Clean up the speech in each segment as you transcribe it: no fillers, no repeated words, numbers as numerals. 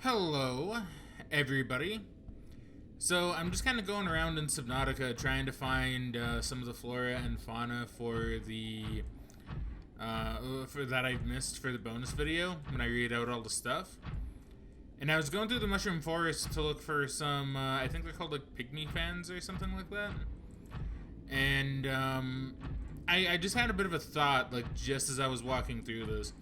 Hello, everybody. So I'm just kind of going around in Subnautica trying to find some of the flora and fauna for the for that I've missed for the bonus video when I read out all the stuff. And I was going through the mushroom forest to look for some I think they're called like pygmy fans or something like that. And I just had a bit of a thought like just as I was walking through this.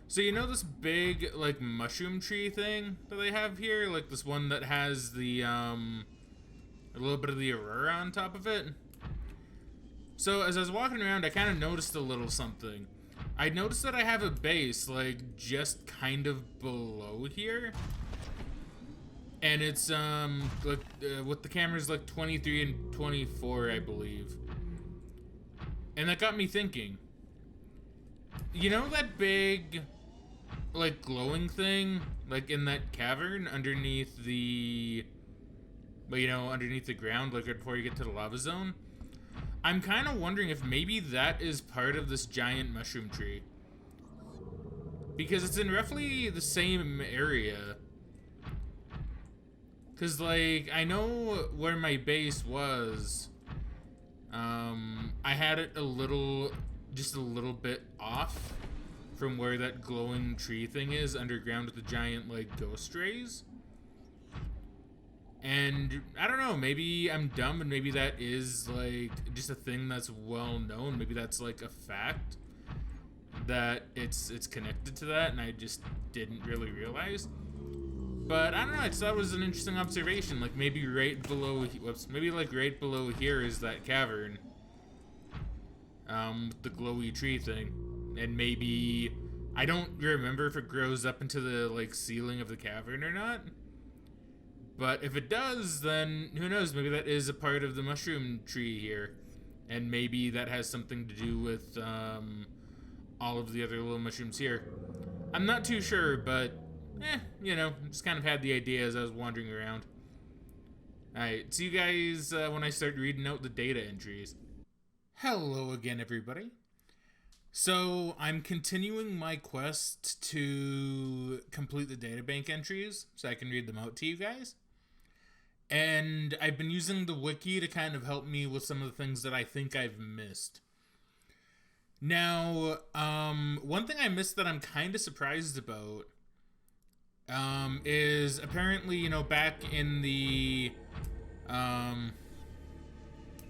So you know this big, like, mushroom tree thing that they have here? Like this one that has the, a little bit of the Aurora on top of it? So as I was walking around, I kind of noticed a little something. I noticed that I have a base, like, just kind of below here. And it's, with the cameras, like, 23 and 24, I believe. And that got me thinking. You know that big, like, glowing thing, like, in that cavern underneath the, underneath the ground, like, right before you get to the lava zone? I'm kind of wondering if maybe that is part of this giant mushroom tree. Because it's in roughly the same area. Because, like, I know where my base was. I had it just a little bit off from where that glowing tree thing is underground with the giant, like, ghost rays. And I don't know, maybe I'm dumb and maybe that is, like, just a thing that's well known. Maybe that's, like, a fact that it's connected to that and I just didn't really realize. But I don't know, I just thought it was an interesting observation. Like, maybe right below, maybe like right below here is that cavern. With the glowy tree thing. And maybe, I don't remember if it grows up into the, like, ceiling of the cavern or not. But if it does, then who knows, maybe that is a part of the mushroom tree here. And maybe that has something to do with, all of the other little mushrooms here. I'm not too sure, but just kind of had the idea as I was wandering around. Alright, see you guys when I start reading out the data entries. Hello again, everybody. So, I'm continuing my quest to complete the databank entries so I can read them out to you guys. And I've been using the wiki to kind of help me with some of the things that I think I've missed. Now, one thing I missed that I'm kind of surprised about is apparently, back in the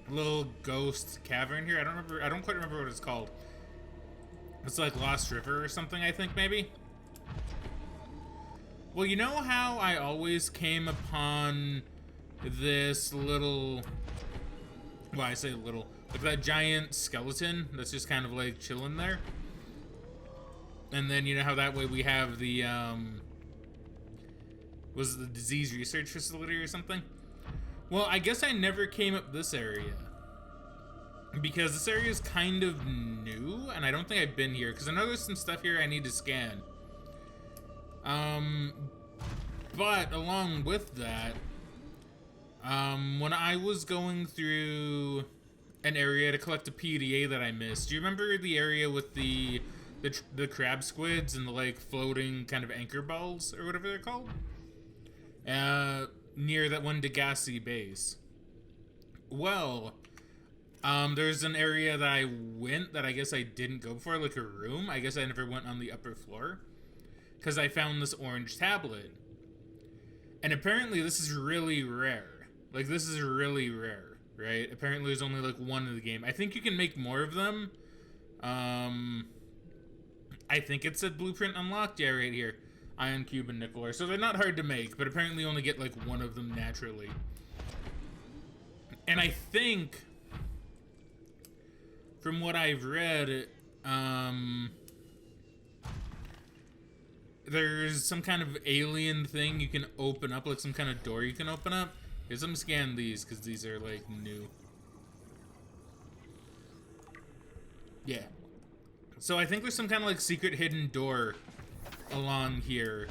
little ghost cavern here. I don't quite remember what it's called. It's like Lost River or something, I think, maybe. Well, you know how I always came upon this little, well, I say little, like that giant skeleton that's just kind of like chilling there? And then you know how that way we have the, was it the disease research facility or something? Well, I guess I never came up this area. Because this area is kind of new, and I don't think I've been here, because I know there's some stuff here I need to scan. But along with that, when I was going through an area to collect a PDA that I missed, do you remember the area with the crab squids and the, like, floating kind of anchor balls, or whatever they're called? Near that one Degasi base. Well, there's an area that I went that I guess I didn't go for, like a room. I guess I never went on the upper floor. Because I found this orange tablet. And apparently this is really rare. Like, this is really rare, right? Apparently there's only, like, one in the game. I think you can make more of them. I think it said blueprint unlocked. Yeah, right here. Iron, cube, and nickel ore. So they're not hard to make, but apparently you only get, like, one of them naturally. And I think, from what I've read, there's some kind of alien thing you can open up, like some kind of door you can open up. Here's some scan these, because these are, like, new. Yeah. So I think there's some kind of, like, secret hidden door along here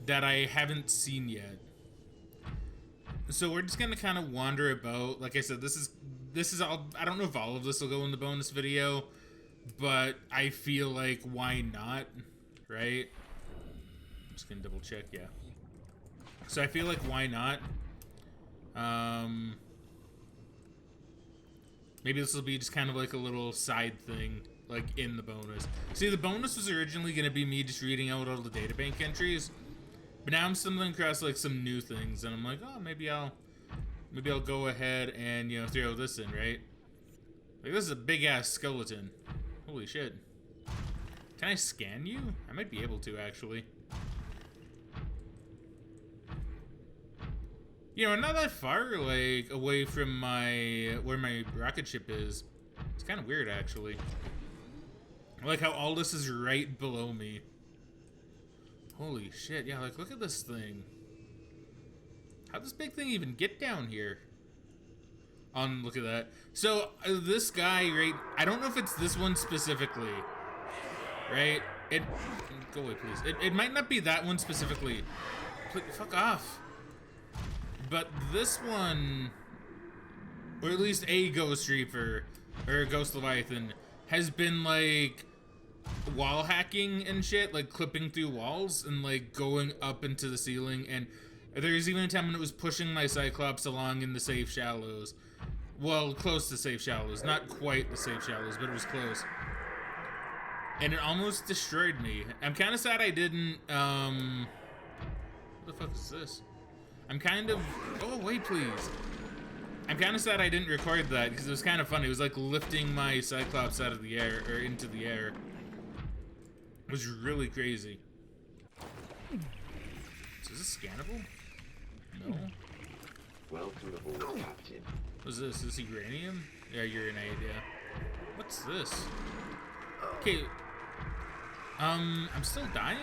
that I haven't seen yet. So we're just gonna kind of wander about. Like I said, this is all, I don't know if all of this will go in the bonus video, but I feel like why not, right? just gonna double check, yeah. So I feel like why not? Maybe this will be just kind of like a little side thing, like in the bonus. See, the bonus was originally gonna be me just reading out all the databank entries, but now I'm stumbling across like some new things, and I'm like, oh, maybe I'll go ahead and, you know, throw this in, right? Like, this is a big ass skeleton. Holy shit. Can I scan you? I might be able to, actually. You know, not that far, like, away from where my rocket ship is. It's kind of weird, actually. I like how all this is right below me. Holy shit, yeah, like, look at this thing. How'd this big thing even get down here? Look at that. So, this guy, right, I don't know if it's this one specifically, right? Go away, please. It might not be that one specifically. Fuck off. But this one, or at least a Ghost Reaper, or Ghost Leviathan, has been, like, wall hacking and shit, like, clipping through walls and, like, going up into the ceiling, and there's even a time when it was pushing my Cyclops along in the safe shallows. Well, close to safe shallows. Not quite the safe shallows, but it was close. And it almost destroyed me. I'm kind of sad I didn't, what the fuck is this? I'm kind of... Oh, wait, please. I'm kind of sad I didn't record that, because it was kind of funny. It was like lifting my Cyclops out of the air, or into the air. It was really crazy. So is this scannable? No. Welcome aboard, Captain. What's this? Is this uranium? Yeah, uranite, yeah. What's this? Okay. I'm still dying?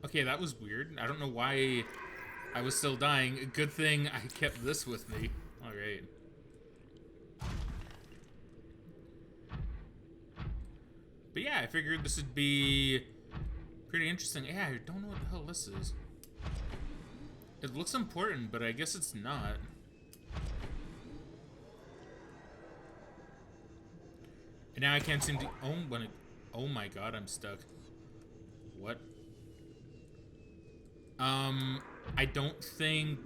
Okay, that was weird. I don't know why I was still dying. A good thing I kept this with me. Alright. But yeah, I figured this would be pretty interesting. Yeah, I don't know what the hell this is. It looks important, but I guess it's not. And now I can't seem to... Oh my god, I'm stuck. What? I don't think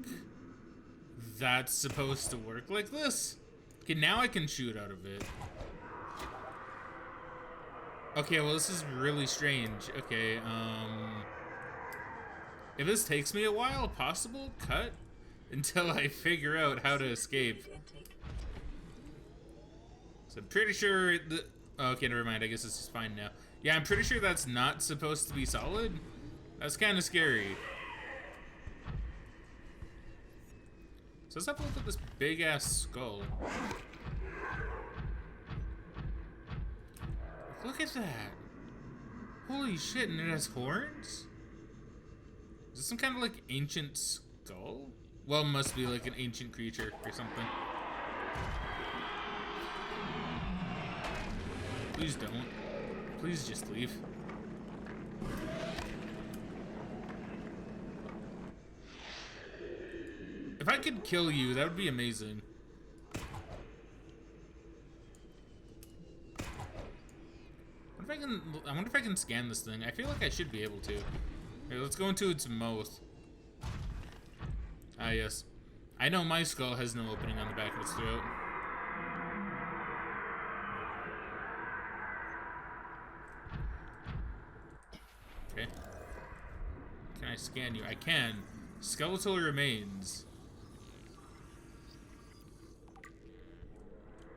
that's supposed to work like this. Okay, now I can shoot out of it. Okay, well, this is really strange. Okay, if this takes me a while, possible cut until I figure out how to escape. So I'm pretty sure the... Oh, okay, never mind. I guess it's just fine now. Yeah, I'm pretty sure that's not supposed to be solid. That's kind of scary. So let's have a look at this big-ass skull. Look at that. Holy shit, and it has horns? Is this some kind of, like, ancient skull? Well, it must be, like, an ancient creature or something. Please don't. Please just leave. If I could kill you, that would be amazing. I wonder if I can scan this thing. I feel like I should be able to. Okay, let's go into its mouth. Ah, yes. I know my skull has no opening on the back of its throat. Okay. Can I scan you? I can. Skeletal remains.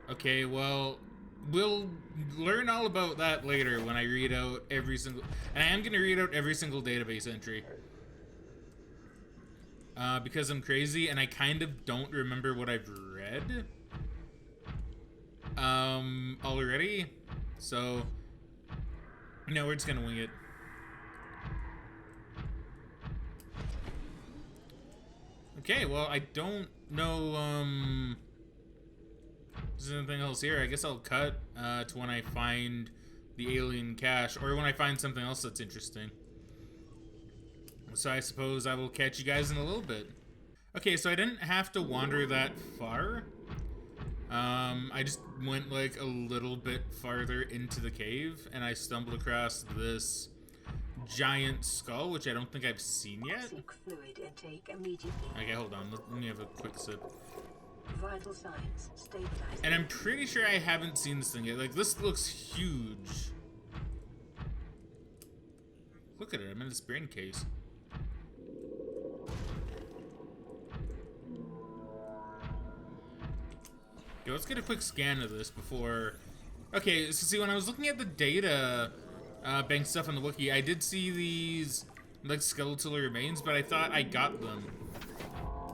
Okay, well, we'll learn all about that later when I read out every single... And I am going to read out every single database entry. Because I'm crazy and I kind of don't remember what I've read. Already. So, no, we're just going to wing it. Okay, well, I don't know, is there anything else here? I guess I'll cut to when I find the alien cache, or when I find something else that's interesting. So I suppose I will catch you guys in a little bit. Okay, so I didn't have to wander that far. I just went like a little bit farther into the cave and I stumbled across this giant skull, which I don't think I've seen yet. Seek fluid intake immediately. Okay, hold on. Let me have a quick sip. Vital signs stabilized. And I'm pretty sure I haven't seen this thing yet. Like, this looks huge. Look at it. I'm in this brain case. Okay, let's get a quick scan of this before... Okay, so see, when I was looking at the data bank stuff on the wiki, I did see these, like, skeletal remains, but I thought I got them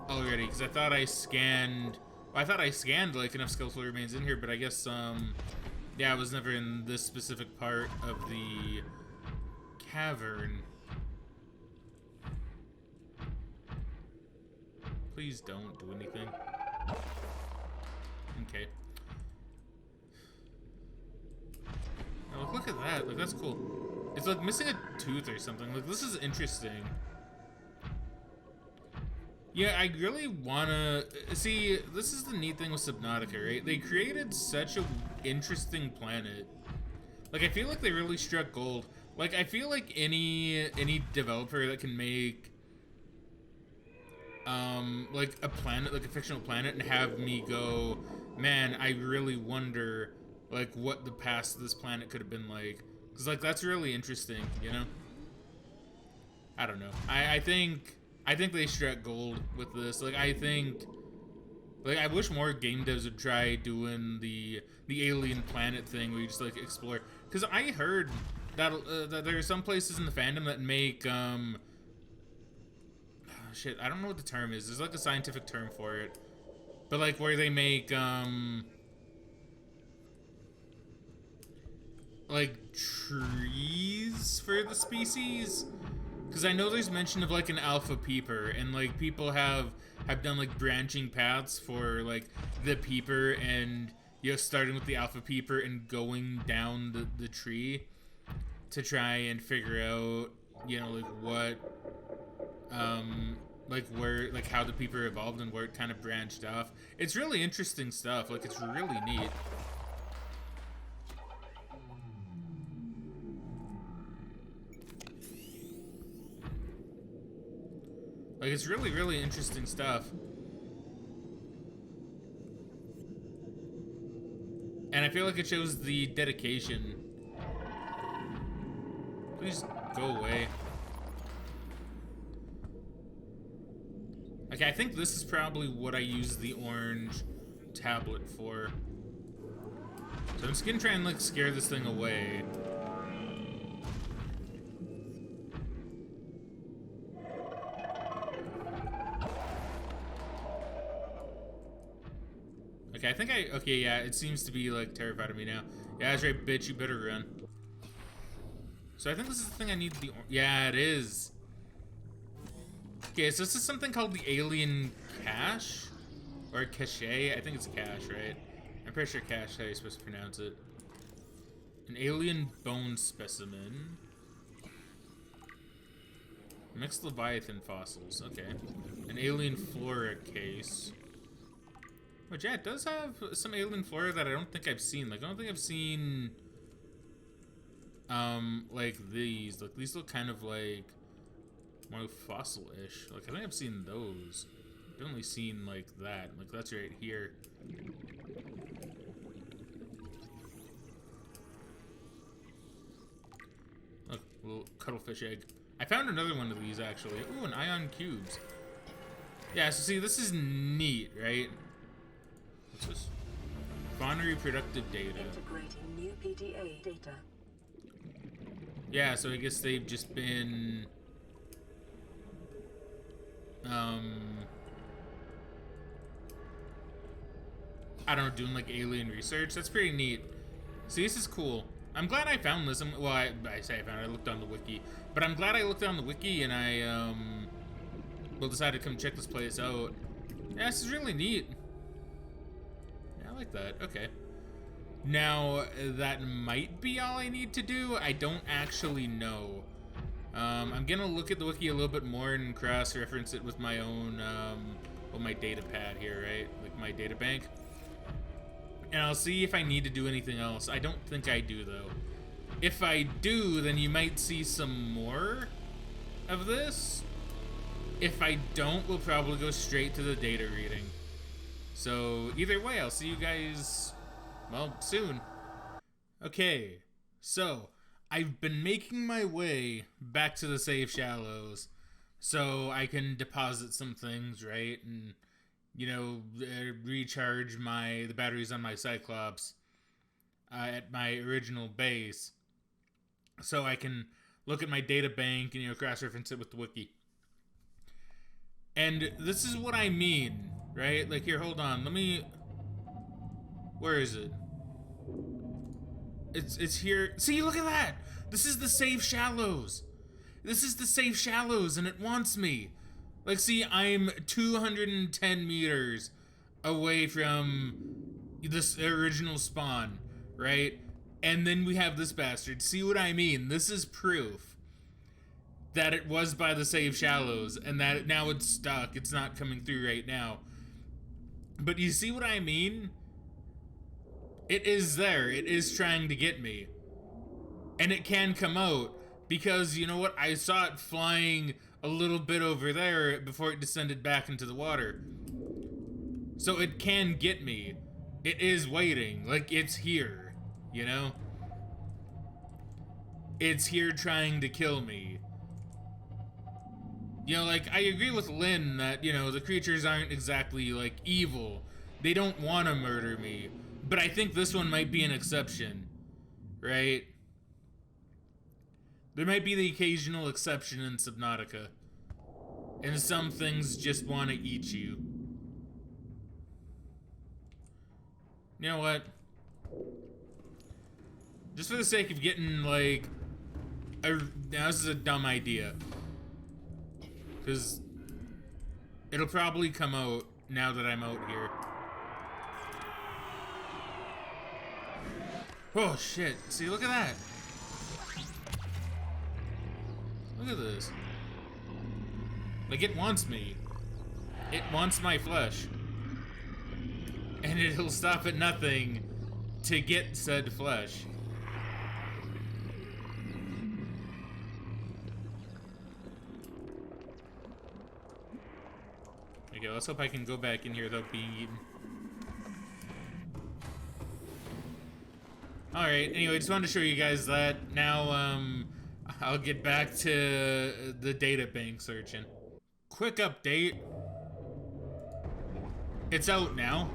already, because I thought I scanned... Well, I thought I scanned, like, enough skeletal remains in here, but I guess, yeah, I was never in this specific part of the cavern. Please don't do anything. Okay. Oh, look at that. Like, that's cool. It's like missing a tooth or something. Like, this is interesting. Yeah, I really wanna... See, this is the neat thing with Subnautica, right? They created such a interesting planet. Like, I feel like they really struck gold. Like, I feel like any developer that can make... like a planet, like a fictional planet, and have me go, man, I really wonder, like, what the past of this planet could have been like. Because, like, that's really interesting, you know? I don't know. I think they struck gold with this. Like, I think, like, I wish more game devs would try doing the alien planet thing where you just, like, explore. Because I heard that, that there are some places in the fandom that make, shit, I don't know what the term is. There's like a scientific term for it. But like where they make like trees for the species. Cause I know there's mention of like an alpha peeper, and like people have done like branching paths for like the peeper, and you know, starting with the alpha peeper and going down the tree to try and figure out, you know, like what like where, like how the peeper evolved and where it kind of branched off. It's really interesting stuff. Like, it's really neat. Like, it's really, really interesting stuff. And I feel like it shows the dedication. Please go away. Okay, I think this is probably what I use the orange tablet for. So I'm just gonna try and like scare this thing away. Okay, I think okay, yeah, it seems to be like terrified of me now. Yeah, that's right, bitch, you better run. So I think this is the thing I need the, yeah, it is. Okay, so this is something called the alien cache, or cache. I think it's cache, right? I'm pretty sure cache is how you're supposed to pronounce it. An alien bone specimen. Mixed Leviathan fossils. Okay. An alien flora case. Which, yeah, it does have some alien flora that I don't think I've seen. Like, I don't think I've seen, like these. Like, these look kind of like more fossil-ish. Like, I think I've seen those. I've only seen, like, that. Like, that's right here. Look, little cuttlefish egg. I found another one of these, actually. Ooh, an ion cubes. Yeah, so see, this is neat, right? What's this? Fauna reproductive data. Integrating new PDA data. Yeah, so I guess they've just been... I don't know, doing like alien research. That's pretty neat. See, this is cool. I'm glad I found this. Well, I say I found it. I looked on the wiki. But I'm glad I looked on the wiki and I, well, decided to come check this place out. Yeah, this is really neat. Yeah, I like that. Okay. Now, that might be all I need to do. I don't actually know. I'm gonna look at the wiki a little bit more and cross-reference it with my own, well, my data pad here, right? Like my data bank. And I'll see if I need to do anything else. I don't think I do, though. If I do, then you might see some more of this. If I don't, we'll probably go straight to the data reading. So, either way, I'll see you guys, well, soon. Okay, so, I've been making my way back to the safe shallows so I can deposit some things, right? And, you know, recharge the batteries on my Cyclops at my original base so I can look at my data bank and, you know, cross-reference it with the wiki. And this is what I mean, right? Like, here, hold on. Where is it? It's here. See, look at that! This is the safe shallows. This is the safe shallows, and it wants me. Like, see, I'm 210 meters away from this original spawn, right? And then we have this bastard. See what I mean? This is proof that it was by the safe shallows, and that now it's stuck. It's not coming through right now. But you see what I mean? It is there. It is trying to get me. And it can come out, because, you know what? I saw it flying a little bit over there before it descended back into the water. So it can get me. It is waiting. Like, it's here, you know? It's here trying to kill me. You know, like, I agree with Lynn that, you know, the creatures aren't exactly, like, evil. They don't want to murder me. But I think this one might be an exception, right? There might be the occasional exception in Subnautica. And some things just want to eat you. You know what? Just for the sake of getting, like... now, this is a dumb idea. Because it'll probably come out now that I'm out here. Oh, shit. See, look at that. Look at this. Like, it wants me. It wants my flesh. And it'll stop at nothing to get said flesh. Okay, let's hope I can go back in here without being eaten. Alright, anyway, just wanted to show you guys that. Now, I'll get back to the data bank searching. Quick update. It's out now.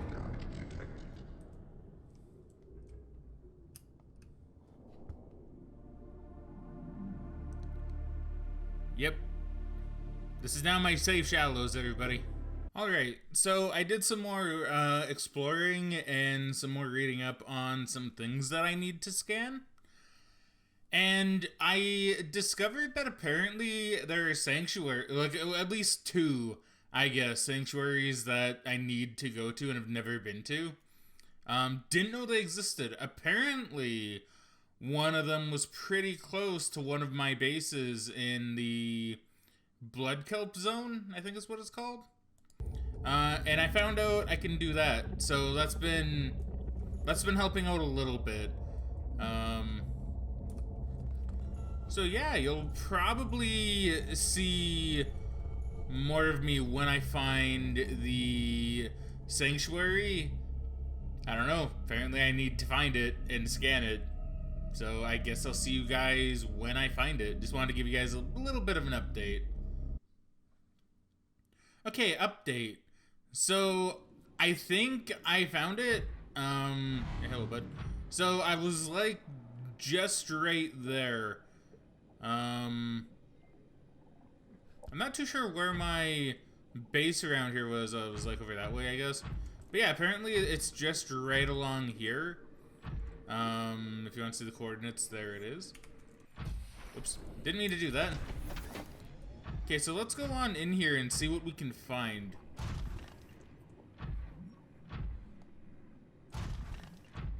Yep. This is now my safe shallows, everybody. Alright, so I did some more exploring and some more reading up on some things that I need to scan. And I discovered that apparently there are at least two, I guess, sanctuaries that I need to go to and have never been to. Didn't know they existed. Apparently, one of them was pretty close to one of my bases in the Blood Kelp Zone, I think is what it's called. And I found out I can do that, so that's been helping out a little bit. So yeah, you'll probably see more of me when I find the sanctuary. I don't know, apparently I need to find it and scan it. So I guess I'll see you guys when I find it. Just wanted to give you guys a little bit of an update. Okay, update. So, I think I found it. Hello, bud. So, I was, like, just right there. I'm not too sure where my base around here was. I was, like, over that way, I guess. But yeah, apparently it's just right along here. If you want to see the coordinates, there it is. Oops, didn't mean to do that. Okay, so let's go on in here and see what we can find.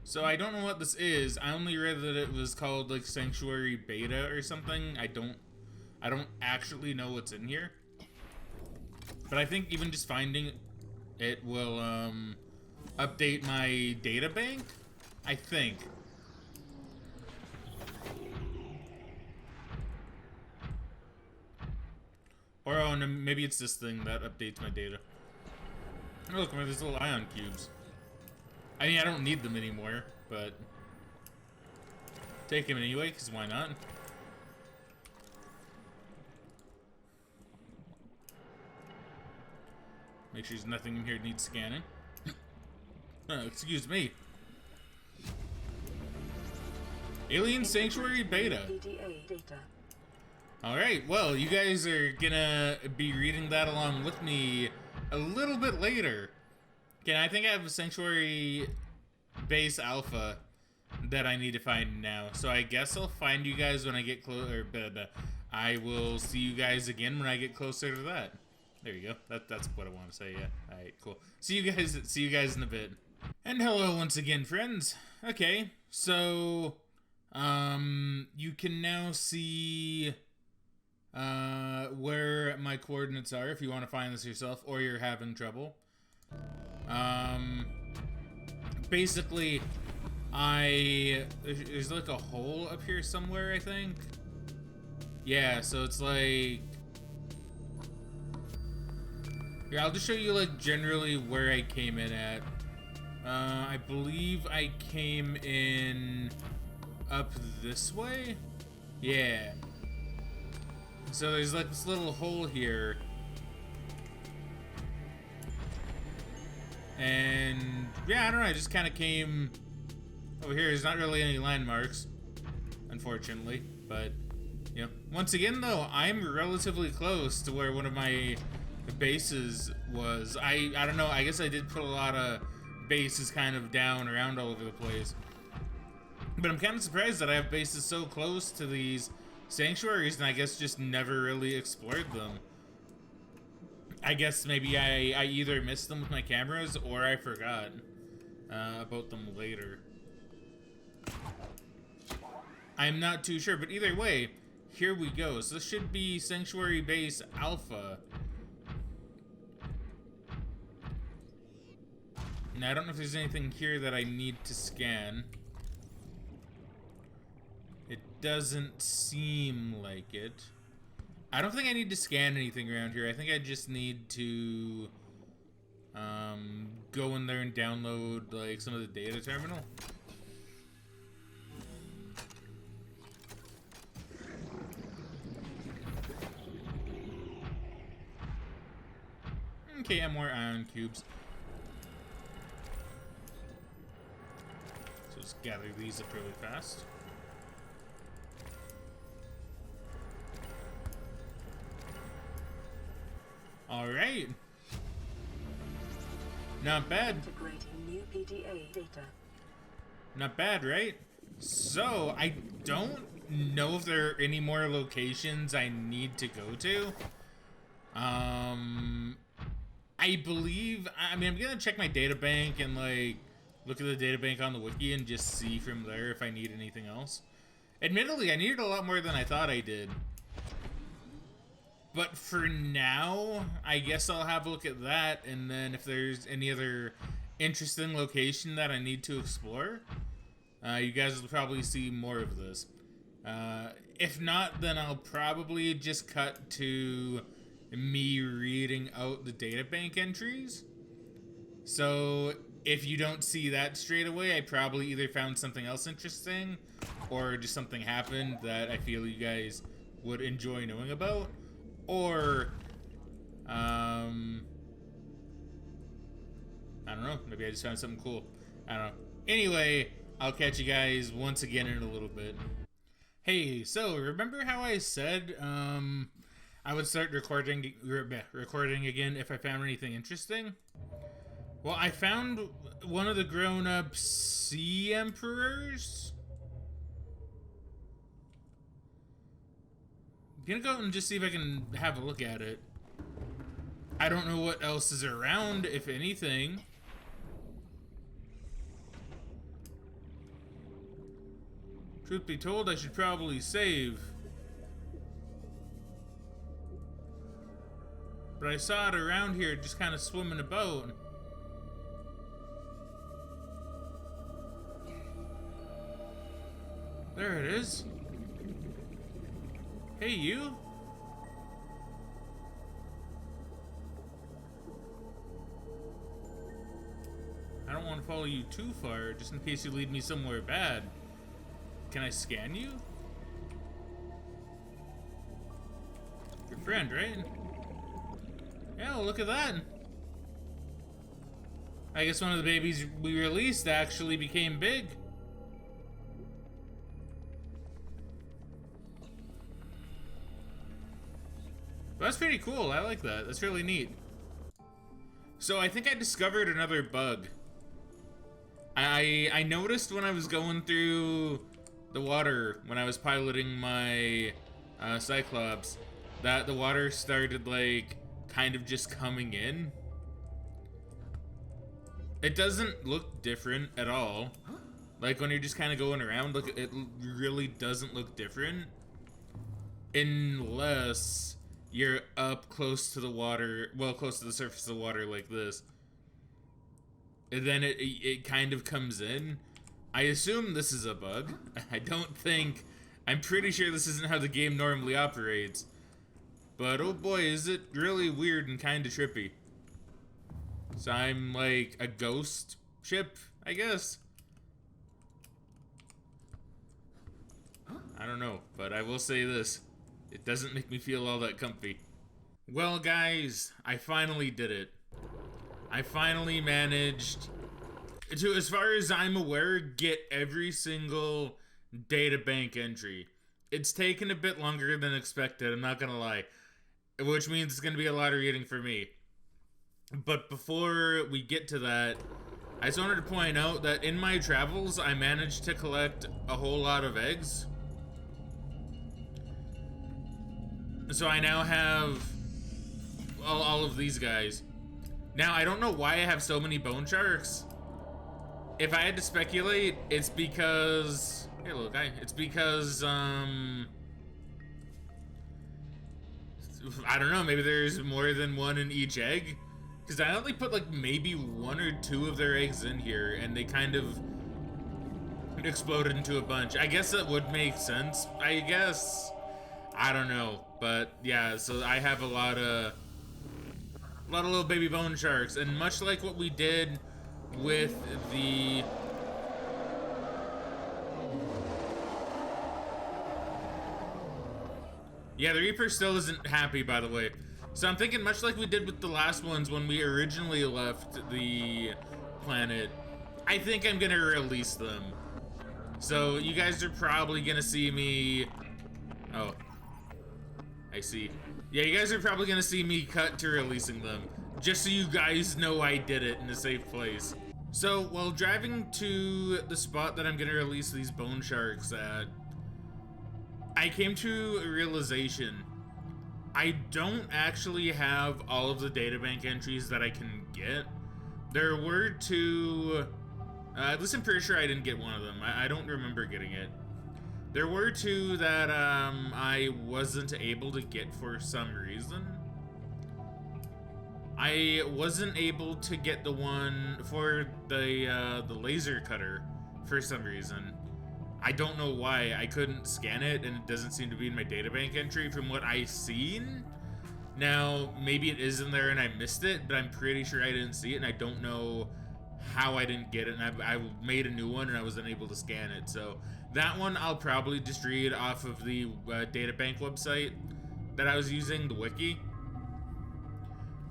So I don't know what this is. I only read that it was called like Sanctuary Beta or something. I don't actually know what's in here. But I think even just finding it will update my data bank, I think. Or, oh, no, maybe it's this thing that updates my data. Oh, look, there's little ion cubes. I mean, I don't need them anymore, but take them anyway, because why not? Make sure there's nothing in here that needs scanning. Excuse me. Alien Sanctuary Beta. PDA data. Alright, well, you guys are gonna be reading that along with me a little bit later. Okay, I think I have a Sanctuary Base Alpha that I need to find now. So I guess I'll find you guys when I get closer. I will see you guys again when I get closer to that. There you go. That's what I want to say, yeah. Alright, cool. See you guys in a bit. And hello once again, friends. Okay, so you can now see where my coordinates are if you want to find this yourself or you're having trouble. Basically, there's like a hole up here somewhere, I think. Yeah, so it's like, here, I'll just show you like generally where I came in at. I believe I came in up this way. Yeah. So there's like this little hole here. And yeah, I don't know, I just kind of came over here. There's not really any landmarks, unfortunately, but you know, once again though, I'm relatively close to where one of my bases was. I don't know, I guess I did put a lot of bases kind of down around all over the place, but I'm kind of surprised that I have bases so close to these sanctuaries and I guess just never really explored them. I guess maybe I either missed them with my cameras or I forgot about them later. I'm not too sure, but either way, here we go. So this should be Sanctuary Base Alpha. Now, I don't know if there's anything here that I need to scan. It doesn't seem like it. I don't think I need to scan anything around here. I think I just need to go in there and download like some of the data terminal. Okay, and more ion cubes. So let's gather these up really fast. All right. Not bad. Integrating new PDA data. Not bad, right? So, I don't know if there are any more locations I need to go to. I believe, I mean, I'm gonna check my data bank and like look at the data bank on the wiki and just see from there if I need anything else. Admittedly, I needed a lot more than I thought I did. But for now, I guess I'll have a look at that, and then if there's any other interesting location that I need to explore, you guys will probably see more of this. If not, then I'll probably just cut to me reading out the data bank entries. So if you don't see that straight away, I probably either found something else interesting or just something happened that I feel you guys would enjoy knowing about. Or, I don't know, maybe I just found something cool. I don't know. Anyway, I'll catch you guys once again in a little bit. Hey, so remember how I said I would start recording again if I found anything interesting? Well, I found one of the grown-up sea emperors. I'm gonna go and just see if I can have a look at it. I don't know what else is around, if anything. Truth be told, I should probably save. But I saw it around here just kind of swimming about. There it is. Hey, you. I don't want to follow you too far, just in case you lead me somewhere bad. Can I scan you? Your friend, right? Yeah, well, look at that. I guess one of the babies we released actually became big. Well, that's pretty cool. I like that. That's really neat. So I think I discovered another bug. I noticed when I was going through the water, when I was piloting my Cyclops, that the water started, like, kind of just coming in. It doesn't look different at all. Like, when you're just kind of going around, look, it really doesn't look different. Unless you're up close to the water, well, close to the surface of the water like this. And then it kind of comes in. I assume this is a bug. I'm pretty sure this isn't how the game normally operates. But oh boy, is it really weird and kind of trippy. So I'm like a ghost ship, I guess. I don't know, but I will say this. It doesn't make me feel all that comfy. Well, guys, I finally did it. I finally managed to, as far as I'm aware, get every single databank entry. It's taken a bit longer than expected, I'm not gonna lie. Which means it's gonna be a lot of reading for me. But before we get to that, I just wanted to point out that in my travels, I managed to collect a whole lot of eggs. So I now have all of these guys. Now, I don't know why I have so many bone sharks. If I had to speculate, it's because... Hey, little guy. It's because, I don't know, maybe there's more than one in each egg. Because I only put, like, maybe 1 or 2 of their eggs in here, and they kind of exploded into a bunch. I guess that would make sense, I guess. I don't know. But, yeah, so I have a lot of little baby bone sharks, and much like what we did with the the Reaper still isn't happy, by the way. So I'm thinking much like we did with the last ones when we originally left the planet, I think I'm gonna release them. So you guys are probably gonna see me... Oh, I see. Yeah, you guys are probably gonna see me cut to releasing them, just so you guys know I did it in a safe place. So, while driving to the spot that I'm gonna release these bone sharks at, I came to a realization. I don't actually have all of the databank entries that I can get. There were 2, at least I'm pretty sure I didn't get one of them. I don't remember getting it. There were 2 that I wasn't able to get for some reason. I wasn't able to get the one for the laser cutter for some reason. I don't know why. I couldn't scan it, and it doesn't seem to be in my databank entry from what I've seen. Now, maybe it is in there and I missed it, but I'm pretty sure I didn't see it, and I don't know how I didn't get it, and I made a new one and I was unable to scan it. So that one I'll probably just read off of the databank website that I was using, the wiki.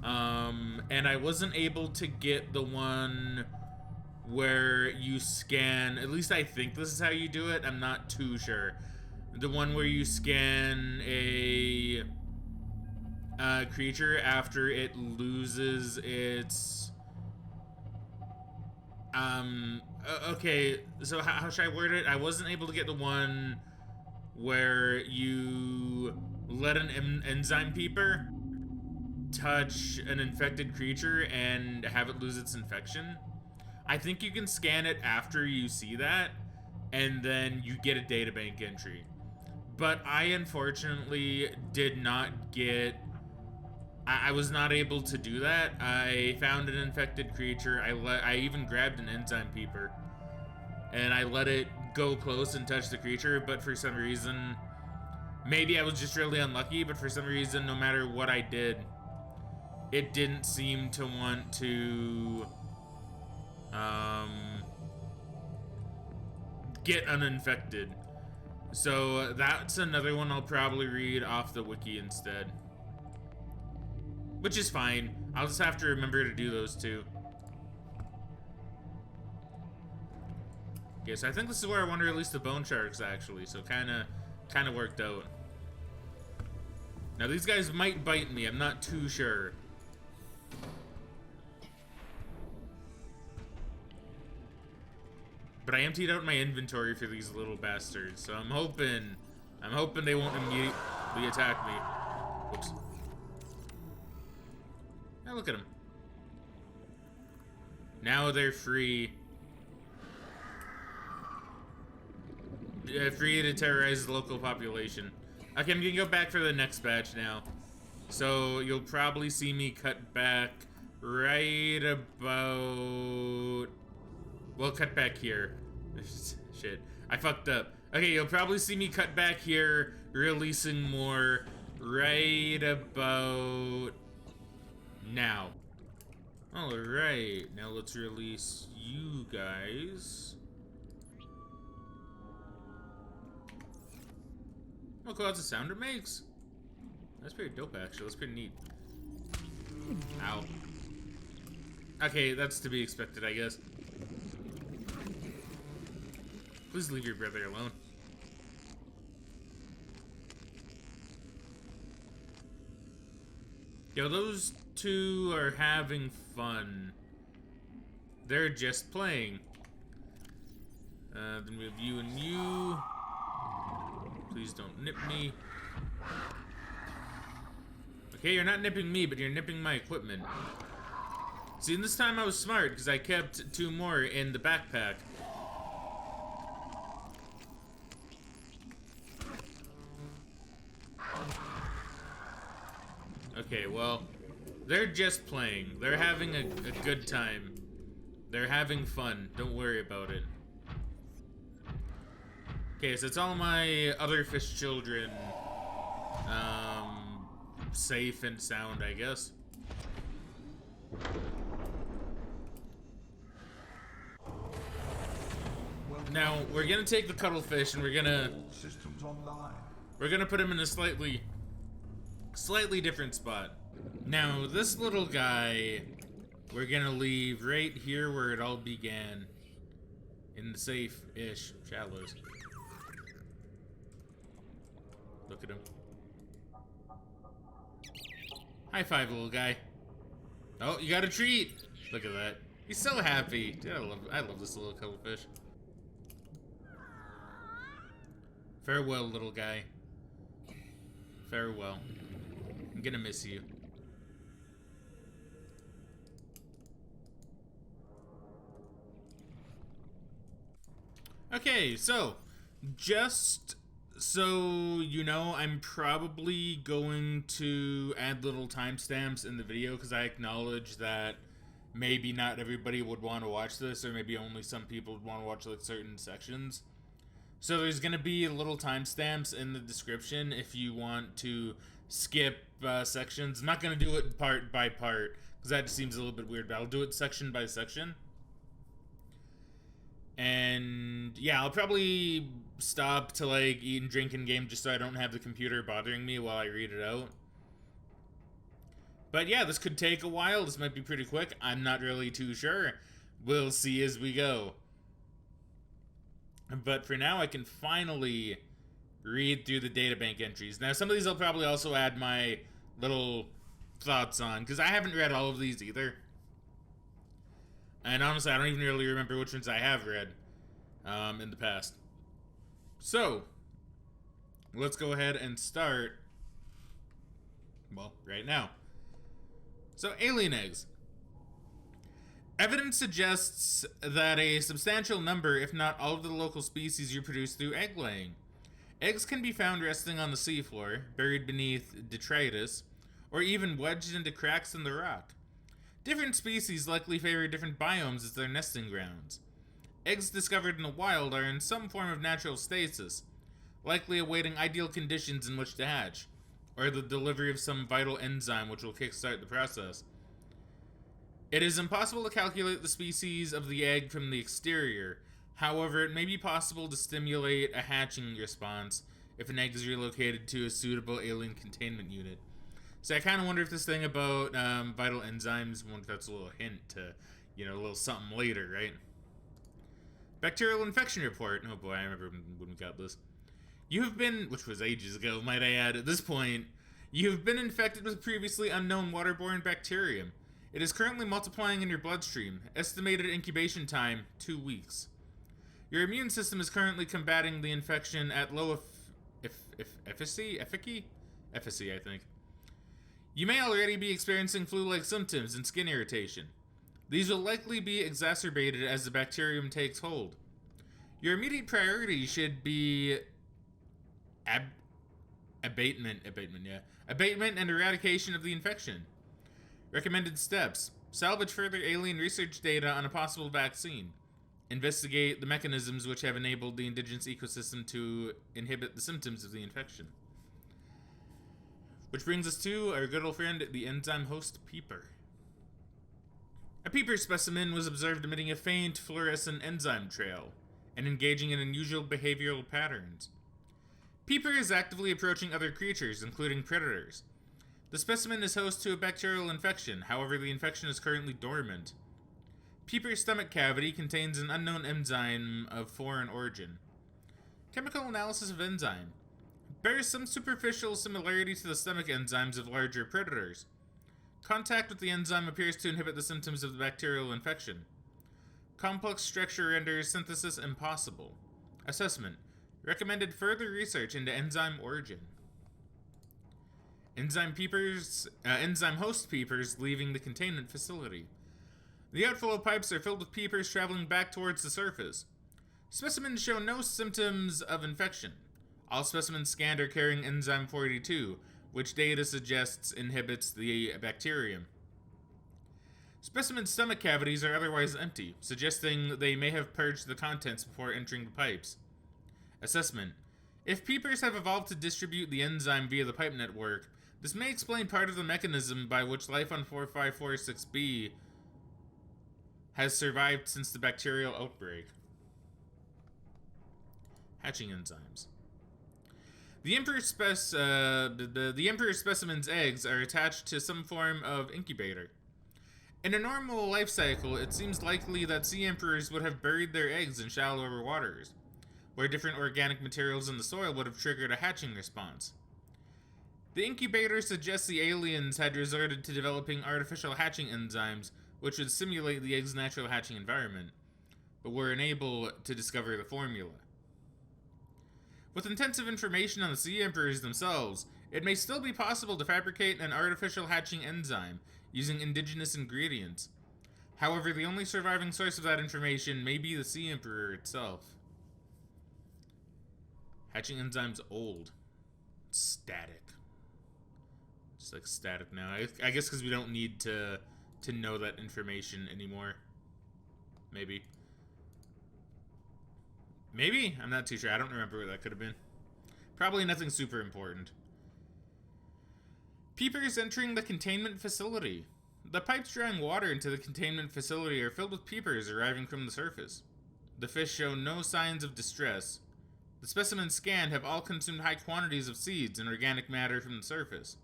And I wasn't able to get the one where you scan, at least I think this is how you do it, I'm not too sure. The one where you scan a creature after it loses its... okay, so how should I word it? I wasn't able to get the one where you let an enzyme peeper touch an infected creature and have it lose its infection. I think you can scan it after you see that, and then you get a databank entry. But I unfortunately did not get... I was not able to do that. I found an infected creature. I even grabbed an enzyme peeper, and I let it go close and touch the creature, but for some reason, maybe I was just really unlucky, but for some reason, no matter what I did, it didn't seem to want to get uninfected. So that's another one I'll probably read off the wiki instead. Which is fine. I'll just have to remember to do those two. Okay, so I think this is where I want to release the bone sharks, actually. So kinda worked out. Now these guys might bite me. I'm not too sure. But I emptied out my inventory for these little bastards, so I'm hoping they won't immediately attack me. Whoops. Now look at them. Now they're free. Free to terrorize the local population. Okay, I'm gonna go back for the next batch now. So you'll probably see me cut back right about... Well, cut back here. Shit, I fucked up. Okay, you'll probably see me cut back here, releasing more right about now. Alright, now let's release you guys. Oh, cool, that's the sound it makes. That's pretty dope, actually. That's pretty neat. Ow. Okay, that's to be expected, I guess. Please leave your brother alone. Yo, those two are having fun. They're just playing. Then we have you and you. Please don't nip me. Okay, you're not nipping me, but you're nipping my equipment. See, and this time I was smart, because I kept two more in the backpack. Okay, well, they're just playing. They're having a good time. They're having fun. Don't worry about it. Okay, so it's all my other fish children, safe and sound, I guess. Now, we're gonna take the cuttlefish and we're gonna put him in a slightly different spot. Now, this little guy, we're gonna leave right here where it all began, in the safe-ish shallows. Look at him. High five, little guy. Oh, you got a treat! Look at that. He's so happy. Dude, I love this little cuttlefish. Farewell, little guy. Farewell. I'm gonna miss you. Okay, so just so you know, I'm probably going to add little timestamps in the video because I acknowledge that maybe not everybody would want to watch this, or maybe only some people would want to watch like certain sections. So there's going to be little timestamps in the description if you want to skip sections. I'm not going to do it part by part because that seems a little bit weird, but I'll do it section by section. And yeah, I'll probably stop to like eat and drink in game just so I don't have the computer bothering me while I read it out. But yeah, this could take a while. This might be pretty quick. I'm not really too sure. We'll see as we go. But for now, I can finally read through the databank entries. Now, some of these I'll probably also add my little thoughts on, because I haven't read all of these either. And honestly, I don't even really remember which ones I have read in the past. So, let's go ahead and start, well, right now. So, alien eggs. Evidence suggests that a substantial number, if not all of the local species, are produced through egg laying. Eggs can be found resting on the seafloor, buried beneath detritus, or even wedged into cracks in the rock. Different species likely favor different biomes as their nesting grounds. Eggs discovered in the wild are in some form of natural stasis, likely awaiting ideal conditions in which to hatch, or the delivery of some vital enzyme which will kickstart the process. It is impossible to calculate the species of the egg from the exterior. However, it may be possible to stimulate a hatching response if an egg is relocated to a suitable alien containment unit. So I kind of wonder if this thing about vital enzymes, wonder if that's a little hint to, a little something later, right? Bacterial infection report. Oh boy, I remember when we got this. You have been, which was ages ago, might I add, at this point, you have been infected with previously unknown waterborne bacterium. It is currently multiplying in your bloodstream. Estimated incubation time, 2 weeks. Your immune system is currently combating the infection at low efficacy, I think. You may already be experiencing flu-like symptoms and skin irritation. These will likely be exacerbated as the bacterium takes hold. Your immediate priority should be abatement and eradication of the infection. Recommended steps: salvage further alien research data on a possible vaccine. Investigate the mechanisms which have enabled the indigenous ecosystem to inhibit the symptoms of the infection. Which brings us to our good old friend, the enzyme host peeper. A peeper specimen was observed emitting a faint fluorescent enzyme trail and engaging in unusual behavioral patterns. Peeper is actively approaching other creatures, including predators. The specimen is host to a bacterial infection, however the infection is currently dormant. Peeper's stomach cavity contains an unknown enzyme of foreign origin. Chemical analysis of enzyme. Bears some superficial similarity to the stomach enzymes of larger predators. Contact with the enzyme appears to inhibit the symptoms of the bacterial infection. Complex structure renders synthesis impossible. Assessment. Recommended further research into enzyme origin. Enzyme host peepers leaving the containment facility. The outflow pipes are filled with peepers traveling back towards the surface. Specimens show no symptoms of infection. All specimens scanned are carrying enzyme 42, which data suggests inhibits the bacterium. Specimens' stomach cavities are otherwise empty, suggesting they may have purged the contents before entering the pipes. Assessment. If peepers have evolved to distribute the enzyme via the pipe network, this may explain part of the mechanism by which life on 4546b has survived since the bacterial outbreak. Hatching enzymes. The Emperor specimen's eggs are attached to some form of incubator. In a normal life cycle, it seems likely that sea emperors would have buried their eggs in shallower waters, where different organic materials in the soil would have triggered a hatching response. The incubator suggests the aliens had resorted to developing artificial hatching enzymes which would simulate the egg's natural hatching environment, but were unable to discover the formula. With intensive information on the sea emperors themselves, it may still be possible to fabricate an artificial hatching enzyme using indigenous ingredients. However, the only surviving source of that information may be the sea emperor itself. Hatching enzyme's old. Static. Just like static now. I guess because we don't need to know that information anymore. Maybe. Maybe? I'm not too sure. I don't remember what that could have been. Probably nothing super important. Peepers entering the containment facility. The pipes drawing water into the containment facility are filled with peepers arriving from the surface. The fish show no signs of distress. The specimens scanned have all consumed high quantities of seeds and organic matter from the surface.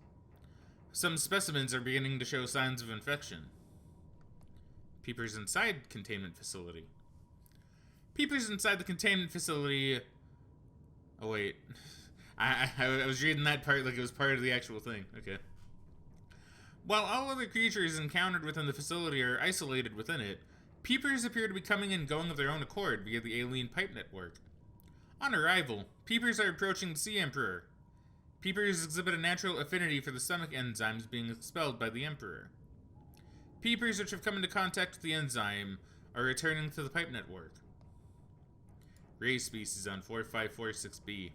Some specimens are beginning to show signs of infection. Peepers inside containment facility. Peepers inside the containment facility... Oh, wait. I was reading that part like it was part of the actual thing. Okay. While all other creatures encountered within the facility are isolated within it, peepers appear to be coming and going of their own accord via the alien pipe network. On arrival, peepers are approaching the Sea Emperor. Peepers exhibit a natural affinity for the stomach enzymes being expelled by the Emperor. Peepers which have come into contact with the enzyme are returning to the pipe network. Ray species on 4546b.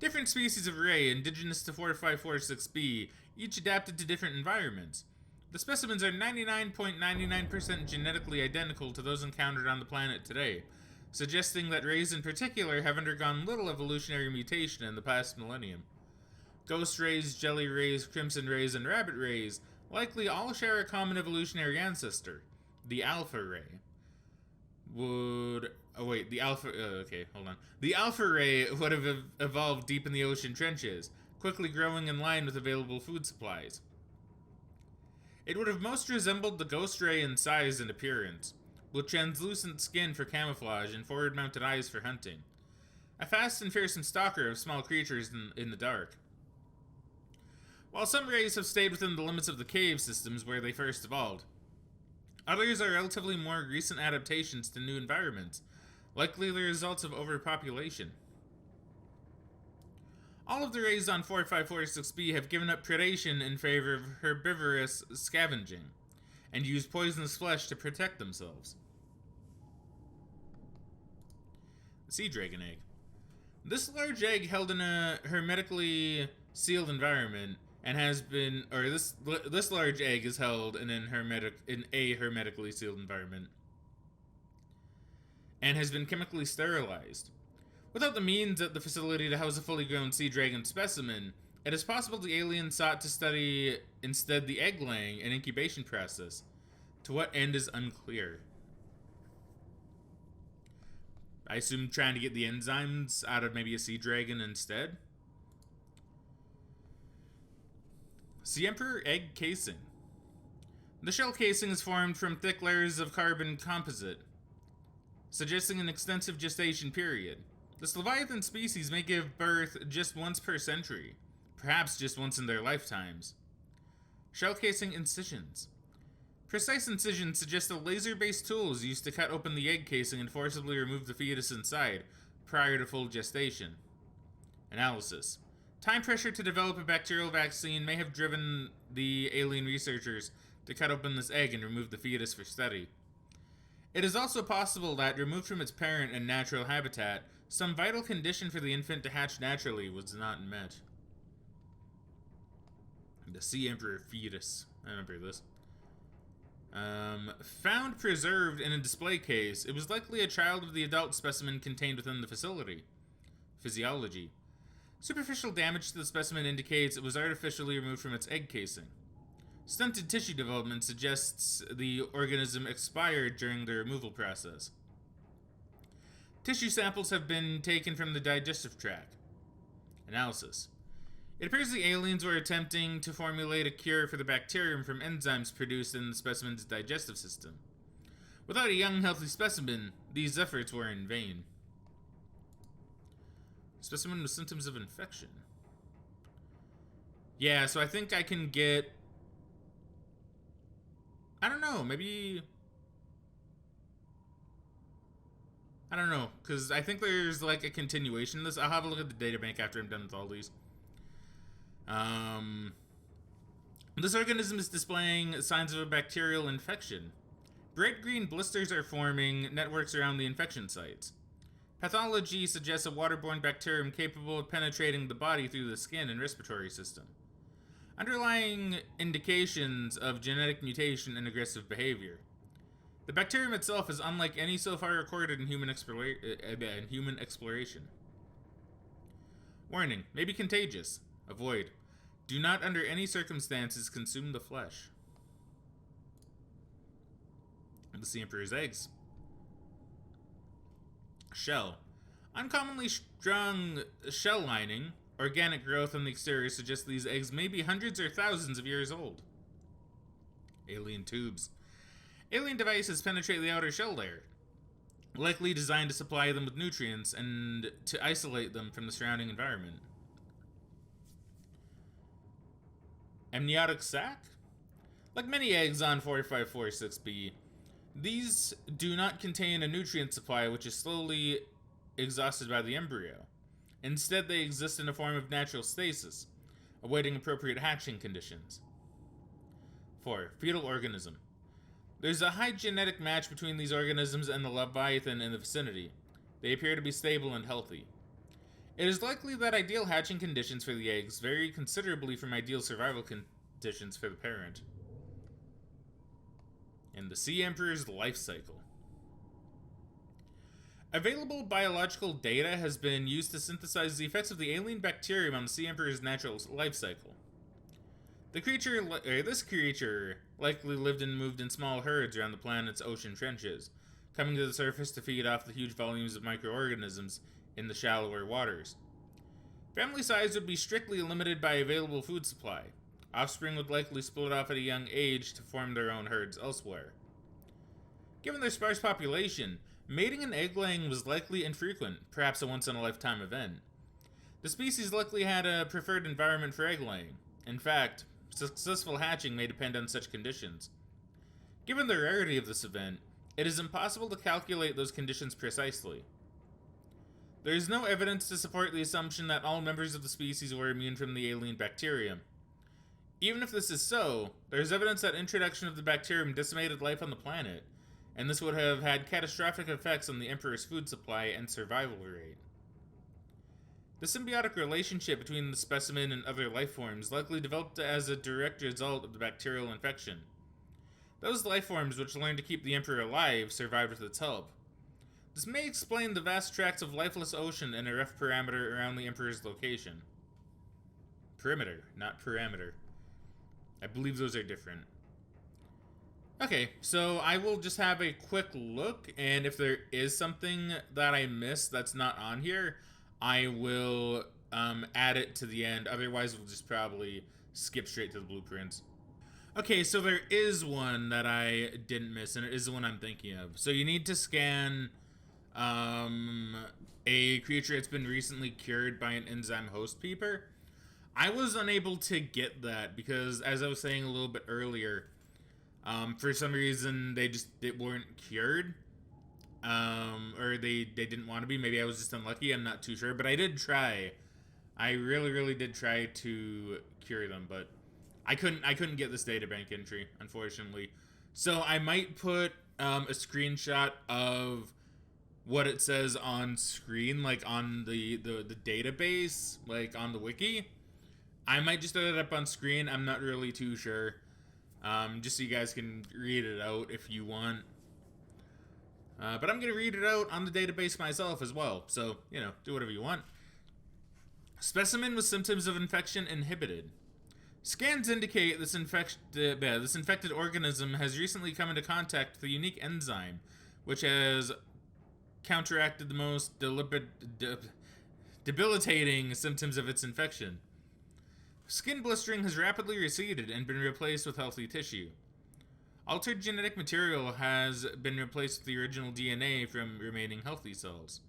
Different species of ray indigenous to 4546b, each adapted to different environments. The specimens are 99.99% genetically identical to those encountered on the planet today, suggesting that rays in particular have undergone little evolutionary mutation in the past millennium. Ghost rays, jelly rays, crimson rays, and rabbit rays likely all share a common evolutionary ancestor, the alpha ray. The alpha ray would have evolved deep in the ocean trenches, quickly growing in line with available food supplies. It would have most resembled the ghost ray in size and appearance, with translucent skin for camouflage and forward-mounted eyes for hunting. A fast and fearsome stalker of small creatures in the dark. While some rays have stayed within the limits of the cave systems where they first evolved, others are relatively more recent adaptations to new environments, likely the results of overpopulation. All of the rays on 4546b have given up predation in favor of herbivorous scavenging, and use poisonous flesh to protect themselves. The sea dragon egg. This large egg held in a hermetically sealed environment and has been, or this large egg is held in a hermetically sealed environment and has been chemically sterilized. Without the means at the facility to house a fully grown sea dragon specimen, it is possible the alien sought to study instead the egg laying and incubation process. To what end is unclear. I assume trying to get the enzymes out of maybe a sea dragon instead. Sea Emperor egg casing. The shell casing is formed from thick layers of carbon composite, suggesting an extensive gestation period. This Leviathan species may give birth just once per century, perhaps just once in their lifetimes. Shell casing incisions. Precise incisions suggest a laser-based tool is used to cut open the egg casing and forcibly remove the fetus inside, prior to full gestation. Analysis. Time pressure to develop a bacterial vaccine may have driven the alien researchers to cut open this egg and remove the fetus for study. It is also possible that, removed from its parent and natural habitat, some vital condition for the infant to hatch naturally was not met. The Sea Emperor fetus. I remember this. Found preserved in a display case, it was likely a child of the adult specimen contained within the facility. Physiology. Superficial damage to the specimen indicates it was artificially removed from its egg casing. Stunted tissue development suggests the organism expired during the removal process. Tissue samples have been taken from the digestive tract. Analysis. It appears the aliens were attempting to formulate a cure for the bacterium from enzymes produced in the specimen's digestive system. Without a young, healthy specimen, these efforts were in vain. Specimen with symptoms of infection. Yeah, so I think I can get... I don't know, maybe... I don't know, because I think there's like a continuation of this. I'll have a look at the databank after I'm done with all these. This organism is displaying signs of a bacterial infection. Bright green blisters are forming networks around the infection sites. Pathology suggests a waterborne bacterium capable of penetrating the body through the skin and respiratory system. Underlying indications of genetic mutation and aggressive behavior. The bacterium itself is unlike any so far recorded in human exploration. Warning, may be contagious. Avoid. Do not under any circumstances consume the flesh. The Sea Emperor's eggs. Shell. Uncommonly strong shell lining. Organic growth on the exterior suggests these eggs may be hundreds or thousands of years old. Alien tubes. Alien devices penetrate the outer shell layer, likely designed to supply them with nutrients and to isolate them from the surrounding environment. Amniotic sac? Like many eggs on 4546b, these do not contain a nutrient supply which is slowly exhausted by the embryo. Instead, they exist in a form of natural stasis, awaiting appropriate hatching conditions. 4. Fetal organism. There's a high genetic match between these organisms and the Leviathan in the vicinity. They appear to be stable and healthy. It is likely that ideal hatching conditions for the eggs vary considerably from ideal survival conditions for the parent. and the Sea Emperor's life cycle. Available biological data has been used to synthesize the effects of the alien bacterium on the Sea Emperor's natural life cycle. This creature likely lived and moved in small herds around the planet's ocean trenches, coming to the surface to feed off the huge volumes of microorganisms in the shallower waters. Family size would be strictly limited by available food supply. Offspring would likely split off at a young age to form their own herds elsewhere. Given their sparse population, mating and egg-laying was likely infrequent, perhaps a once-in-a-lifetime event. The species likely had a preferred environment for egg-laying. In fact, successful hatching may depend on such conditions. Given the rarity of this event, it is impossible to calculate those conditions precisely. There is no evidence to support the assumption that all members of the species were immune from the alien bacterium. Even if this is so, there is evidence that introduction of the bacterium decimated life on the planet, and this would have had catastrophic effects on the Emperor's food supply and survival rate. The symbiotic relationship between the specimen and other life forms likely developed as a direct result of the bacterial infection. Those life forms which learned to keep the Emperor alive survived with its help. This may explain the vast tracts of lifeless ocean and a rough perimeter around the Emperor's location. Perimeter, not parameter. I believe those are different. Okay, so I will just have a quick look, and if there is something that I missed that's not on here, I will add it to the end. Otherwise, we'll just probably skip straight to the blueprints. Okay, so there is one that I didn't miss, and it is the one I'm thinking of. So you need to scan a creature that's been recently cured by an enzyme host peeper. I was unable to get that because, as I was saying a little bit earlier, for some reason they weren't cured, or they didn't want to be. Maybe I was just unlucky. I'm not too sure, but I did try. I really did try to cure them, but I couldn't get this databank entry, unfortunately. So I might put a screenshot of what it says on screen, like on the database, like on the wiki. I might just throw it up on screen. I'm not really too sure. Just so you guys can read it out if you want. But I'm going to read it out on the database myself as well. So, do whatever you want. Specimen with symptoms of infection inhibited. Scans indicate this infected organism has recently come into contact with a unique enzyme, which has counteracted the most debilitating symptoms of its infection. Skin blistering has rapidly receded and been replaced with healthy tissue. Altered genetic material has been replaced with the original DNA from remaining healthy cells.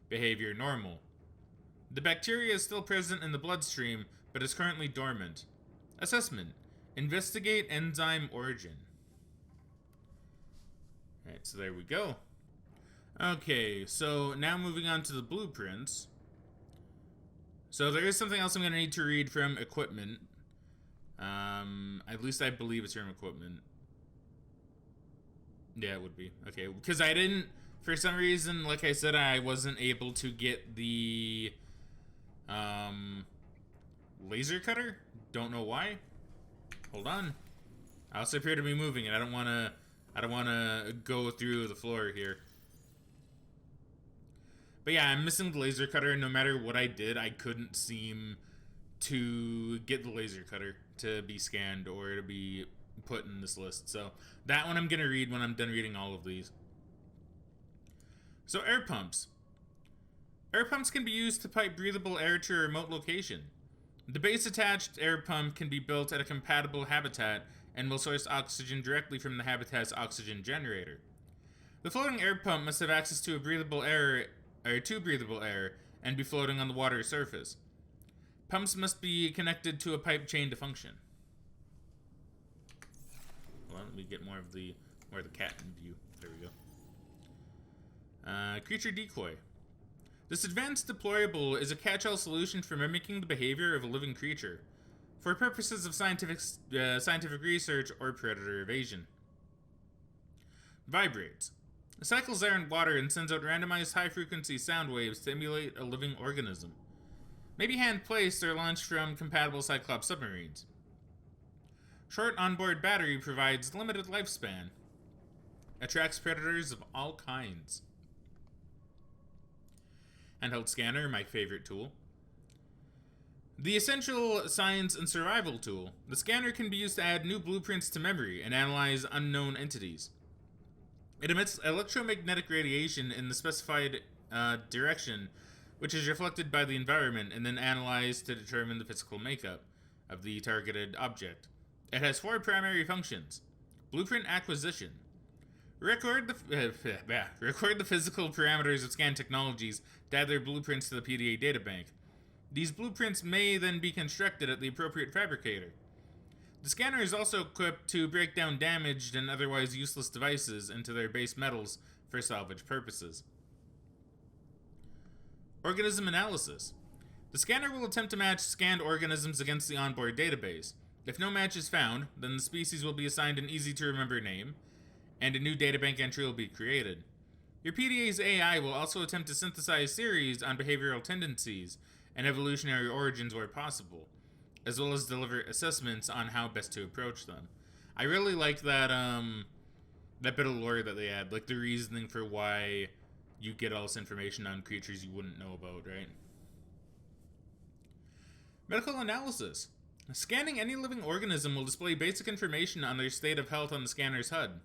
Behavior normal. The bacteria is still present in the bloodstream, but is currently dormant. Assessment. Investigate enzyme origin. Alright, so there we go. Okay, so now moving on to the blueprints. So there is something else I'm going to need to read from equipment. At least I believe it's from equipment. Yeah, it would be. Okay, because I didn't, for some reason, like I said, I wasn't able to get the laser cutter. Don't know why. Hold on. I also appear to be moving, and I don't want to go through the floor here. But yeah, I'm missing the laser cutter. No matter what I did, I couldn't seem to get the laser cutter to be scanned or to be put in this list. So that one I'm going to read when I'm done reading all of these. So air pumps. Air pumps can be used to pipe breathable air to a remote location. The base-attached air pump can be built at a compatible habitat and will source oxygen directly from the habitat's oxygen generator. The floating air pump must have access to breathable air and be floating on the water's surface. Pumps must be connected to a pipe chain to function. Hold on, let me get more of the cat in view. There we go. Creature decoy. This advanced deployable is a catch-all solution for mimicking the behavior of a living creature, for purposes of scientific research or predator evasion. Vibrates. It cycles air and water and sends out randomized high-frequency sound waves to emulate a living organism. May be hand-placed or launched from compatible Cyclops submarines. Short onboard battery provides limited lifespan. Attracts predators of all kinds. Handheld scanner, my favorite tool. The essential science and survival tool. The scanner can be used to add new blueprints to memory and analyze unknown entities. It emits electromagnetic radiation in the specified direction, which is reflected by the environment and then analyzed to determine the physical makeup of the targeted object. It has 4 primary functions. Blueprint acquisition. Record the physical parameters of scan technologies to add their blueprints to the PDA databank. These blueprints may then be constructed at the appropriate fabricator. The scanner is also equipped to break down damaged and otherwise useless devices into their base metals for salvage purposes. Organism analysis. The scanner will attempt to match scanned organisms against the onboard database. If no match is found, then the species will be assigned an easy-to-remember name, and a new databank entry will be created. Your PDA's AI will also attempt to synthesize theories on behavioral tendencies and evolutionary origins where possible, as well as deliver assessments on how best to approach them. I really like that that bit of lore that they add, like the reasoning for why you get all this information on creatures you wouldn't know about, right? Medical analysis. Scanning any living organism will display basic information on their state of health on the scanner's HUD.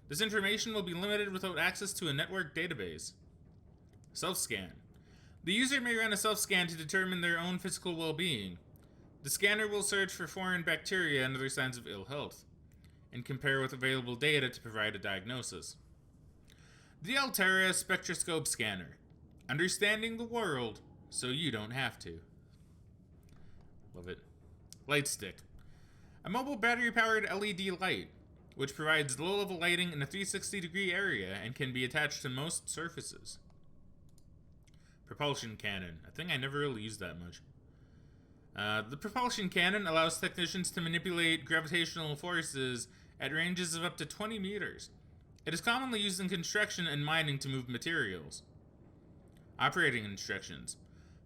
This information will be limited without access to a network database. Self-scan. The user may run a self-scan to determine their own physical well-being. The scanner will search for foreign bacteria and other signs of ill health, and compare with available data to provide a diagnosis. The Altera Spectroscope Scanner. Understanding the world so you don't have to. Love it. Light stick. A mobile battery-powered LED light, which provides low-level lighting in a 360-degree area and can be attached to most surfaces. Propulsion cannon. A thing I never really used that much. The propulsion cannon allows technicians to manipulate gravitational forces at ranges of up to 20 meters. It is commonly used in construction and mining to move materials. Operating instructions.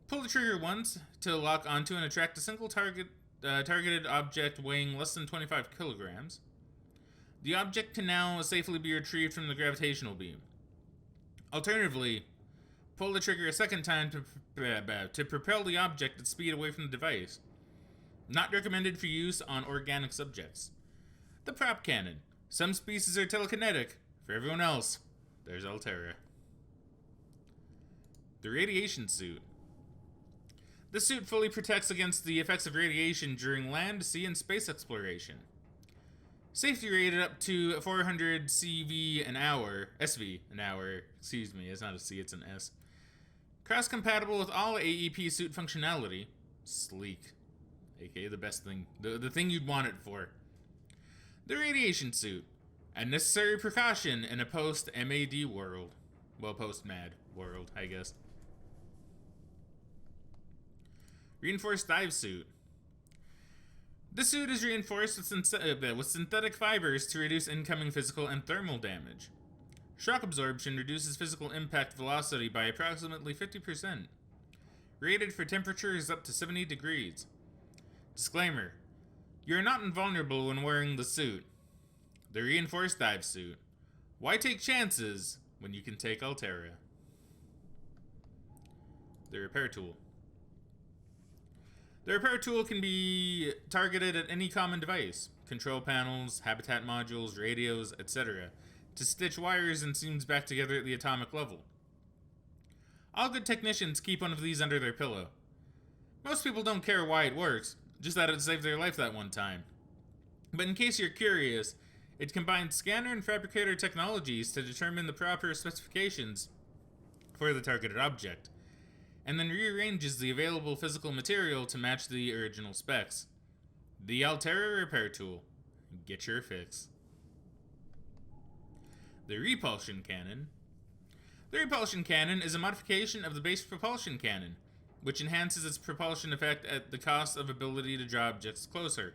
Pull the trigger once to lock onto and attract a single targeted object weighing less than 25 kilograms. The object can now safely be retrieved from the gravitational beam. Alternatively, pull the trigger a second time to propel the object at speed away from the device. Not recommended for use on organic subjects. The prop cannon. Some species are telekinetic. For everyone else, there's Altera. The radiation suit. This suit fully protects against the effects of radiation during land, sea, and space exploration. Safety rated up to 400 SV an hour, excuse me, it's not a C, it's an S. Cross-compatible with all AEP suit functionality. Sleek. aka the best thing, the thing you'd want it for. The radiation suit. A necessary precaution in a post-MAD world. Well, post-MAD world, I guess. Reinforced dive suit. This suit is reinforced with synthetic fibers to reduce incoming physical and thermal damage. Shock absorption reduces physical impact velocity by approximately 50%. Rated for temperatures up to 70 degrees. Disclaimer. You are not invulnerable when wearing the suit. The reinforced dive suit. Why take chances when you can take Altera? The repair tool. The repair tool can be targeted at any common device, control panels, habitat modules, radios, etc., to stitch wires and seams back together at the atomic level. All good technicians keep one of these under their pillow. Most people don't care why it works, just that it saved their life that one time. But in case you're curious, it combines scanner and fabricator technologies to determine the proper specifications for the targeted object, and then rearranges the available physical material to match the original specs. The Altera repair tool. Get your fix. The repulsion cannon. The repulsion cannon is a modification of the base propulsion cannon, which enhances its propulsion effect at the cost of ability to draw objects closer.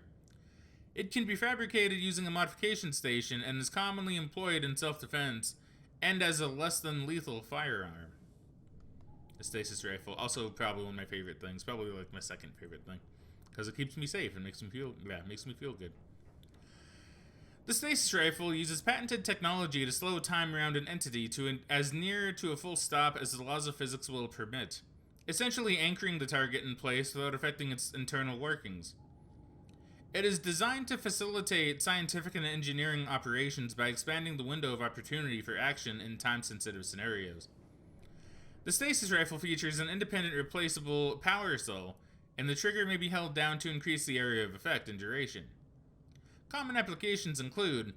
It can be fabricated using a modification station and is commonly employed in self-defense and as a less than lethal firearm. A stasis rifle, also probably one of my favorite things, probably like my second favorite thing, because it keeps me safe and makes me feel good. The stasis rifle uses patented technology to slow time around an entity to as near to a full stop as the laws of physics will permit, essentially anchoring the target in place without affecting its internal workings. It is designed to facilitate scientific and engineering operations by expanding the window of opportunity for action in time-sensitive scenarios. The stasis rifle features an independent replaceable power cell, and the trigger may be held down to increase the area of effect and duration. Common applications include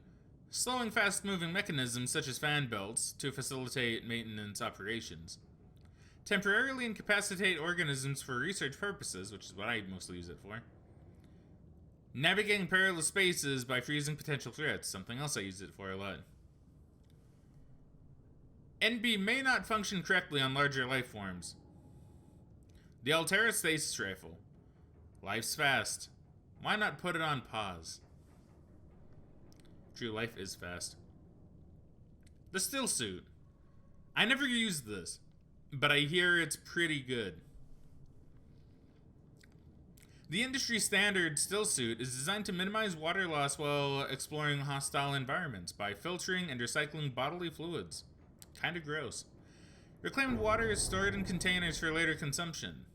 slowing fast-moving mechanisms such as fan belts to facilitate maintenance operations, temporarily incapacitate organisms for research purposes, which is what I mostly use it for, navigating perilous spaces by freezing potential threats, something else I use it for a lot. NB may not function correctly on larger life forms. The Altera stasis rifle. Life's fast. Why not put it on pause? True, life is fast. The still suit. I never used this, but I hear it's pretty good. The industry standard still suit is designed to minimize water loss while exploring hostile environments by filtering and recycling bodily fluids. Kinda gross. Reclaimed water is stored in containers for later consumption.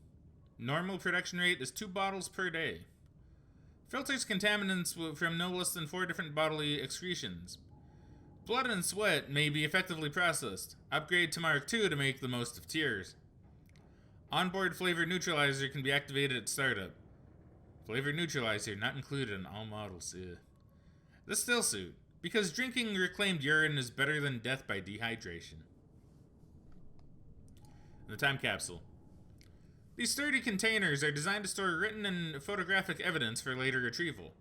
Normal production rate is 2 bottles per day. Filters contaminants from no less than 4 different bodily excretions. Blood and sweat may be effectively processed. Upgrade to Mark II to make the most of tears. Onboard flavor neutralizer can be activated at startup. Flavor neutralizer not included in all models. Ugh. The still suit, because drinking reclaimed urine is better than death by dehydration. The time capsule. These sturdy containers are designed to store written and photographic evidence for later retrieval.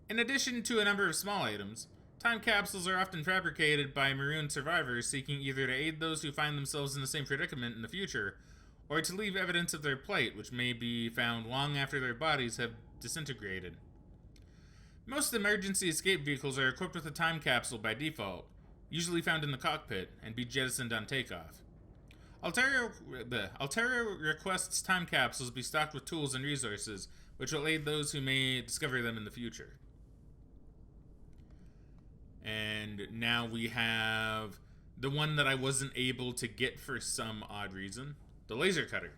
In addition to a number of small items, time capsules are often fabricated by marooned survivors seeking either to aid those who find themselves in the same predicament in the future, or to leave evidence of their plight, which may be found long after their bodies have disintegrated. Most emergency escape vehicles are equipped with a time capsule by default, usually found in the cockpit, and be jettisoned on takeoff. Altera requests time capsules be stocked with tools and resources, which will aid those who may discover them in the future. And now we have the one that I wasn't able to get for some odd reason, the laser cutter.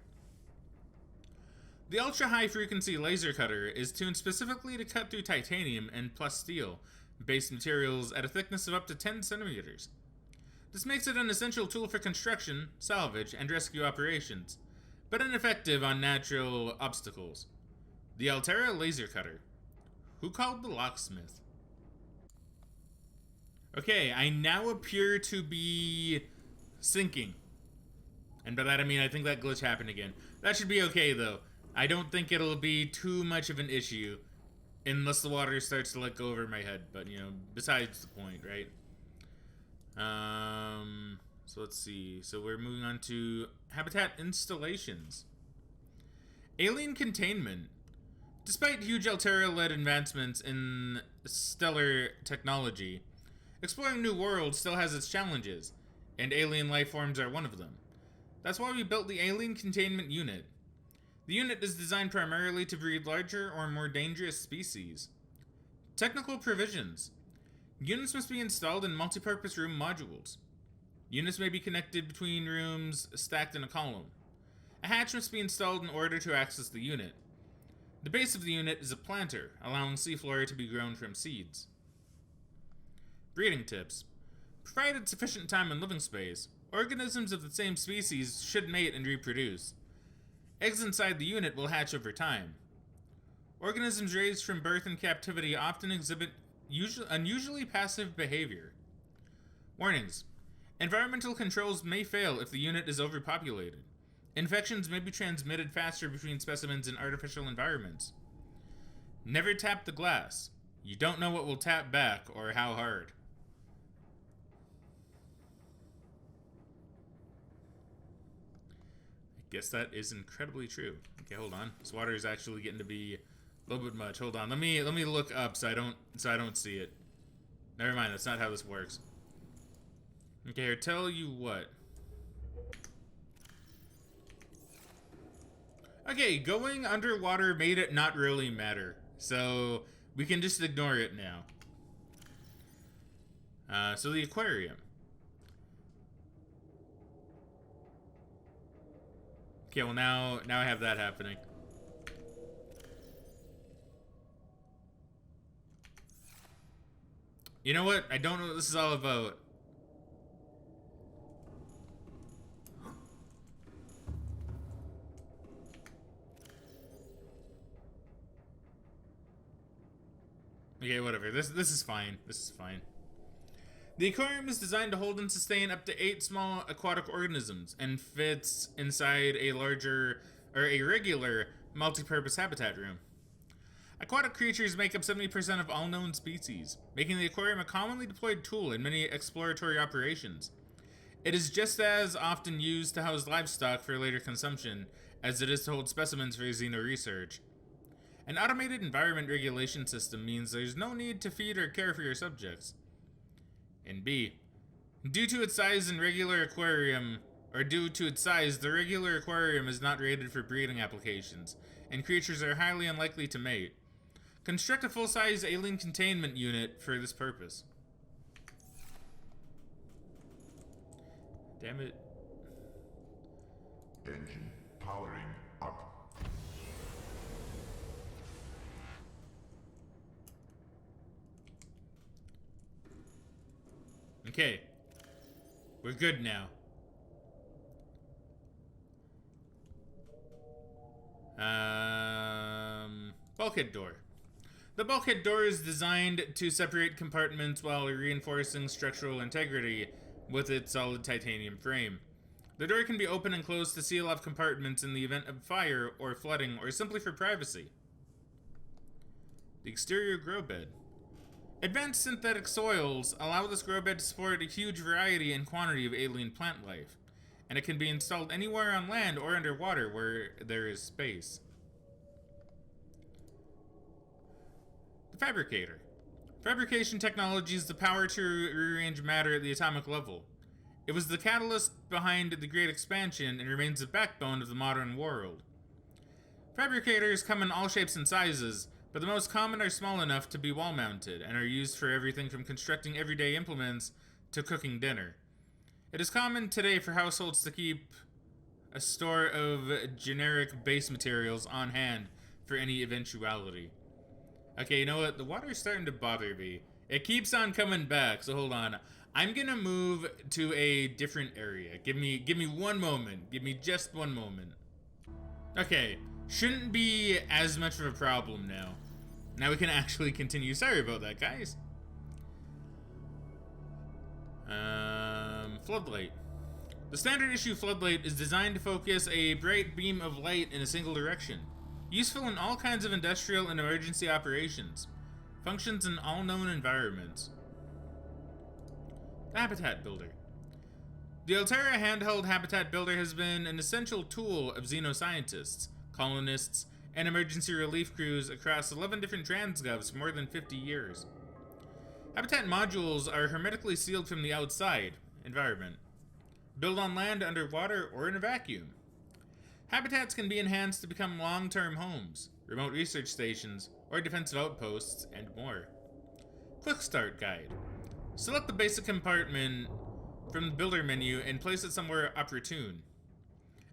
The ultra-high frequency laser cutter is tuned specifically to cut through titanium and plus steel based materials at a thickness of up to 10 centimeters. This makes it an essential tool for construction, salvage, and rescue operations, but ineffective on natural obstacles. The Altera laser cutter. Who called the locksmith? Okay, I now appear to be sinking. And by that I mean I think that glitch happened again. That should be okay though. I don't think it'll be too much of an issue unless the water starts to let go over my head, but you know, besides the point, right? So let's see. So we're moving on to habitat installations. Alien containment. Despite huge Altera-led advancements in stellar technology, exploring new worlds still has its challenges, and alien life forms are one of them. That's why we built the Alien Containment Unit. The unit is designed primarily to breed larger or more dangerous species. Technical provisions. Units must be installed in multipurpose room modules. Units may be connected between rooms stacked in a column. A hatch must be installed in order to access the unit. The base of the unit is a planter, allowing seafloor to be grown from seeds. Breeding tips. Provided sufficient time and living space, organisms of the same species should mate and reproduce. Eggs inside the unit will hatch over time. Organisms raised from birth and captivity often exhibit unusually passive behavior. Warnings. Environmental controls may fail if the unit is overpopulated. Infections may be transmitted faster between specimens in artificial environments. Never tap the glass. You don't know what will tap back or how hard. I guess that is incredibly true. Okay, hold on. This water is actually getting to be a little bit much. Hold on. Let me look up so I don't see it. Never mind. That's not how this works. Okay, here. Tell you what. Okay, going underwater made it not really matter, so we can just ignore it now. So the aquarium. Okay, well now I have that happening. You know what? I don't know what this is all about. Okay, whatever. This is fine. This is fine. The aquarium is designed to hold and sustain up to 8 small aquatic organisms and fits inside a larger or a regular multi-purpose habitat room. Aquatic creatures make up 70% of all known species, making the aquarium a commonly deployed tool in many exploratory operations. It is just as often used to house livestock for later consumption as it is to hold specimens for xeno research. An automated environment regulation system means there's no need to feed or care for your subjects. And B, due to its size, the regular aquarium is not rated for breeding applications, and creatures are highly unlikely to mate. Construct a full-size alien containment unit for this purpose. Damn it. Engine powering up. Okay. We're good now. Bulkhead door. The bulkhead door is designed to separate compartments while reinforcing structural integrity with its solid titanium frame. The door can be opened and closed to seal off compartments in the event of fire or flooding or simply for privacy. The exterior grow bed. Advanced synthetic soils allow this grow bed to support a huge variety and quantity of alien plant life, and it can be installed anywhere on land or underwater where there is space. The fabricator. Fabrication technology is the power to rearrange matter at the atomic level. It was the catalyst behind the Great Expansion and remains the backbone of the modern world. Fabricators come in all shapes and sizes, but the most common are small enough to be wall-mounted and are used for everything from constructing everyday implements to cooking dinner. It is common today for households to keep a store of generic base materials on hand for any eventuality. Okay, you know what? The water's starting to bother me. It keeps on coming back, so hold on. I'm gonna move to a different area. Give me 1 moment. Give me just 1 moment. Okay, shouldn't be as much of a problem now. Now we can actually continue. Sorry about that, guys. Floodlight. The standard issue floodlight is designed to focus a bright beam of light in a single direction. Useful in all kinds of industrial and emergency operations. Functions in all known environments. The Habitat Builder. The Altera handheld habitat builder has been an essential tool of xenoscientists, colonists, and emergency relief crews across 11 different transgovs for more than 50 years. Habitat modules are hermetically sealed from the outside environment. Built on land, underwater, or in a vacuum. Habitats can be enhanced to become long-term homes, remote research stations, or defensive outposts, and more. Quick Start Guide. Select the basic compartment from the builder menu and place it somewhere opportune.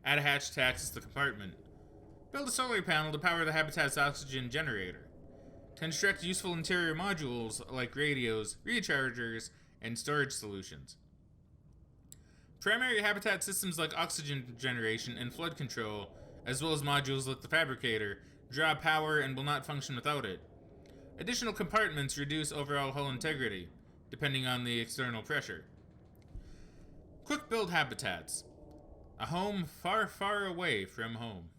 Add a hatch to access the compartment. Build a solar panel to power the habitat's oxygen generator. Construct useful interior modules like radios, rechargers, and storage solutions. Primary habitat systems like oxygen generation and flood control, as well as modules like the fabricator, draw power and will not function without it. Additional compartments reduce overall hull integrity, depending on the external pressure. Quick build habitats. A home far, far away from home.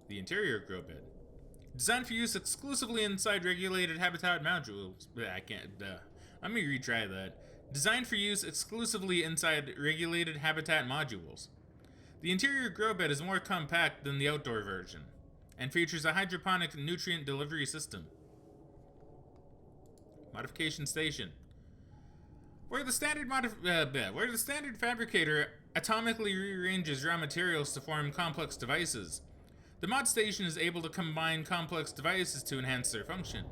The interior grow bed. Designed for use exclusively inside regulated habitat modules. Let me retry that. Designed for use exclusively inside regulated habitat modules. The interior grow bed is more compact than the outdoor version, and features a hydroponic nutrient delivery system. Modification station. Where the standard fabricator atomically rearranges raw materials to form complex devices, the mod station is able to combine complex devices to enhance their function.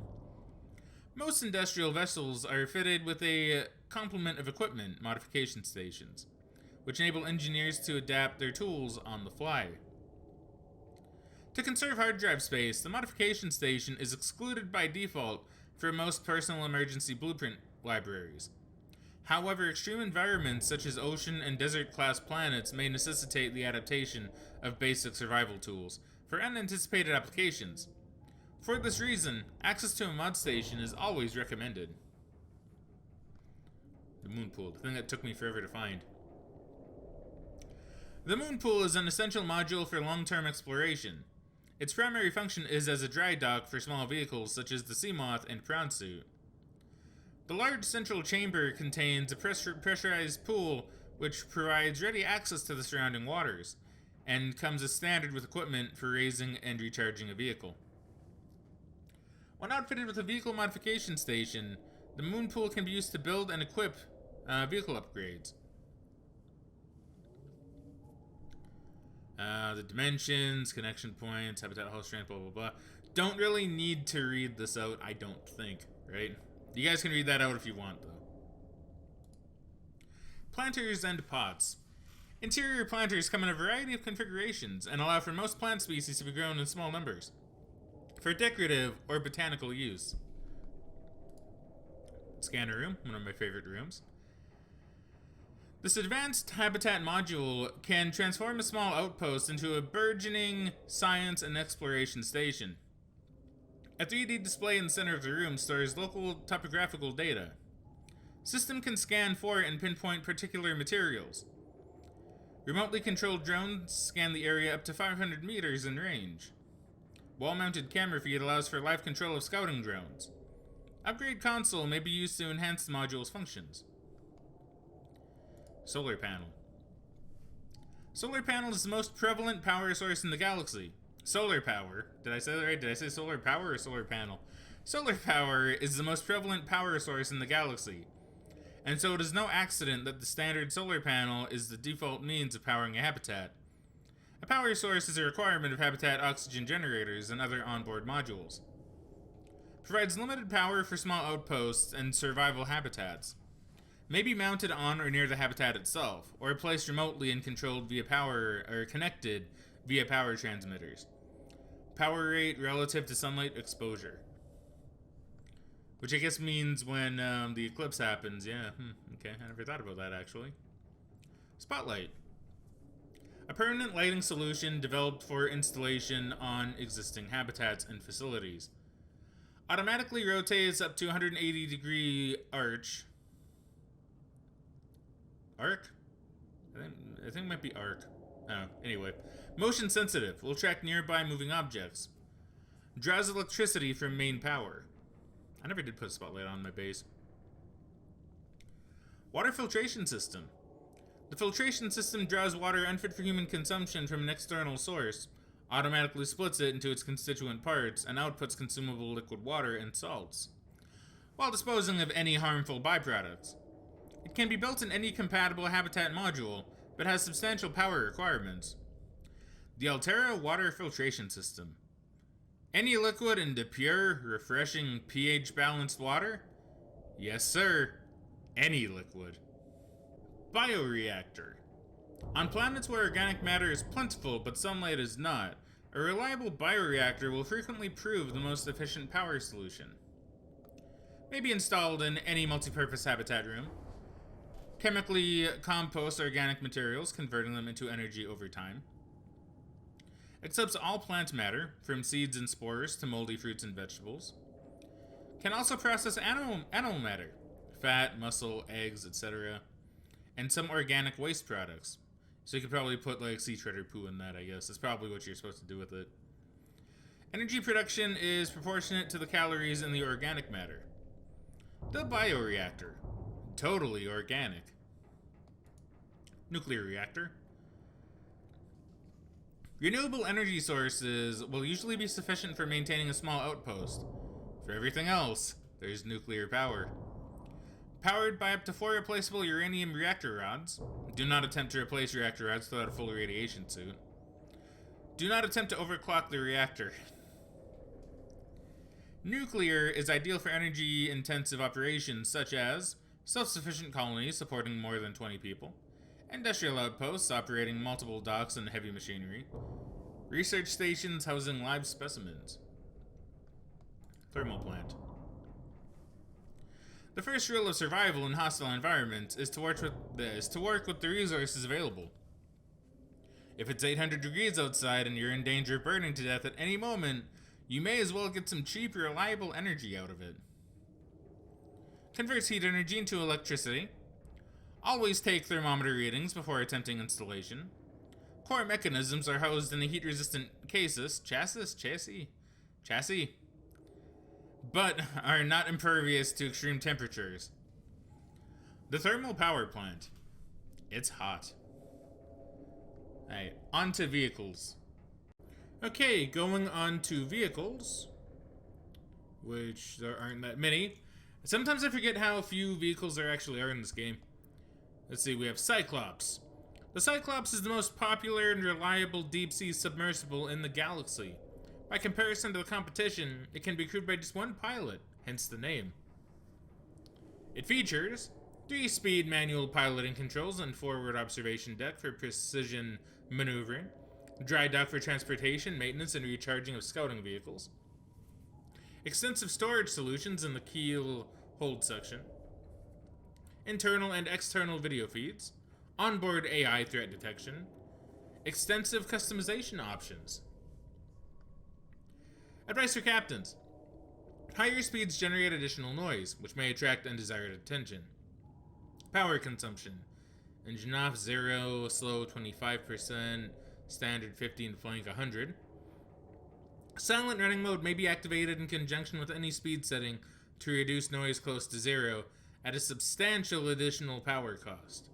Most industrial vessels are fitted with a complement of equipment modification stations, which enable engineers to adapt their tools on the fly. To conserve hard drive space, the modification station is excluded by default from most personal emergency blueprint libraries. However, extreme environments such as ocean and desert-class planets may necessitate the adaptation of basic survival tools for unanticipated applications. For this reason, access to a mod station is always recommended. The moon pool, the thing that took me forever to find. The moon pool is an essential module for long-term exploration. Its primary function is as a dry dock for small vehicles such as the Seamoth and Prawn Suit. The large central chamber contains a pressurized pool which provides ready access to the surrounding waters, and comes as standard with equipment for raising and recharging a vehicle. When outfitted with a vehicle modification station, the moon pool can be used to build and equip vehicle upgrades. The dimensions, connection points, habitat host strength, blah blah blah. Don't really need to read this out, I don't think, right? You guys can read that out if you want, though. Planters and pots. Interior planters come in a variety of configurations and allow for most plant species to be grown in small numbers for decorative or botanical use. Scanner room, one of my favorite rooms. This advanced habitat module can transform a small outpost into a burgeoning science and exploration station. A 3D display in the center of the room stores local topographical data. System can scan for and pinpoint particular materials. Remotely controlled drones scan the area up to 500 meters in range. Wall-mounted camera feed allows for live control of scouting drones. Upgrade console may be used to enhance the module's functions. Solar panel. Solar panel is the most prevalent power source in the galaxy. Solar power. Did I say that right? Did I say solar power or solar panel? Solar power is the most prevalent power source in the galaxy. And so it is no accident that the standard solar panel is the default means of powering a habitat. A power source is a requirement of habitat oxygen generators and other onboard modules. Provides limited power for small outposts and survival habitats. May be mounted on or near the habitat itself, or placed remotely and controlled via power, or connected via power transmitters. Power rate relative to sunlight exposure. Which I guess means when the eclipse happens, yeah, okay, I never thought about that actually. Spotlight. A permanent lighting solution developed for installation on existing habitats and facilities. Automatically rotates up to 180-degree arc? I think it might be arc. Oh, anyway. Motion sensitive. Will track nearby moving objects. Draws electricity from main power. I never did put a spotlight on my base. Water filtration system. The filtration system draws water unfit for human consumption from an external source, automatically splits it into its constituent parts, and outputs consumable liquid water and salts, while disposing of any harmful byproducts. It can be built in any compatible habitat module, but has substantial power requirements. The Altera Water Filtration System. Any liquid into pure, refreshing, pH-balanced water? Yes, sir. Any liquid. Bioreactor. On planets where organic matter is plentiful but sunlight is not, a reliable bioreactor will frequently prove the most efficient power solution. May be installed in any multi-purpose habitat room. Chemically compost organic materials, converting them into energy over time. Accepts all plant matter, from seeds and spores to moldy fruits and vegetables. Can also process animal matter, fat, muscle, eggs, etc. And some organic waste products. So you could probably put like sea treader poo in that, I guess. That's probably what you're supposed to do with it. Energy production is proportionate to the calories in the organic matter. The bioreactor. Totally organic. Nuclear reactor. Renewable energy sources will usually be sufficient for maintaining a small outpost. For everything else, there's nuclear power. Powered by up to 4 replaceable uranium reactor rods. Do not attempt to replace reactor rods without a full radiation suit. Do not attempt to overclock the reactor. Nuclear is ideal for energy-intensive operations such as self-sufficient colonies supporting more than 20 people, industrial outposts operating multiple docks and heavy machinery, research stations housing live specimens. Thermal plant. The first rule of survival in hostile environments is to work with the resources available. If it's 800 degrees outside and you're in danger of burning to death at any moment, you may as well get some cheap, reliable energy out of it. Converts heat energy into electricity. Always take thermometer readings before attempting installation. Core mechanisms are housed in a heat-resistant chassis, but are not impervious to extreme temperatures. The thermal power plant. It's hot. Alright, on to vehicles. Okay, going on to vehicles, which there aren't that many. Sometimes I forget how few vehicles there actually are in this game. Let's see, we have Cyclops. The Cyclops is the most popular and reliable deep-sea submersible in the galaxy. By comparison to the competition, it can be crewed by just one pilot, hence the name. It features 3-speed manual piloting controls and forward observation deck for precision maneuvering, dry dock for transportation, maintenance, and recharging of scouting vehicles, extensive storage solutions in the keel hold section, internal and external video feeds, onboard AI threat detection, extensive customization options. Advice for captains. Higher speeds generate additional noise, which may attract undesired attention. Power consumption. Engine off 0, slow 25%, standard 50 and flank 100. Silent running mode may be activated in conjunction with any speed setting to reduce noise close to 0 at a substantial additional power cost.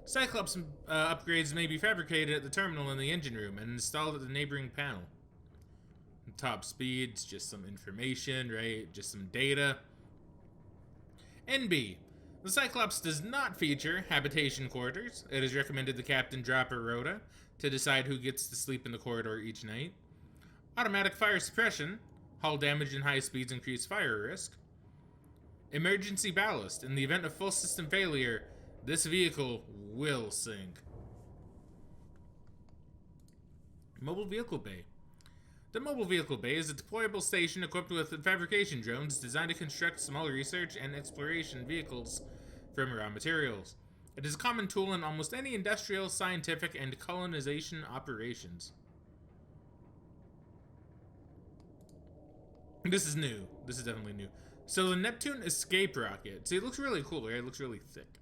Cyclops upgrades may be fabricated at the terminal in the engine room and installed at the neighboring panel. Top speeds, just some information, right? Just some data. NB. The Cyclops does not feature habitation quarters. It is recommended the captain drop a rota to decide who gets to sleep in the corridor each night. Automatic fire suppression. Hull damage and high speeds increase fire risk. Emergency ballast. In the event of full system failure, this vehicle will sink. Mobile Vehicle Bay. The Mobile Vehicle Bay is a deployable station equipped with fabrication drones designed to construct small research and exploration vehicles from raw materials. It is a common tool in almost any industrial, scientific, and colonization operations. This is new. This is definitely new. So the Neptune escape rocket. See, it looks really cool, right? It looks really thick.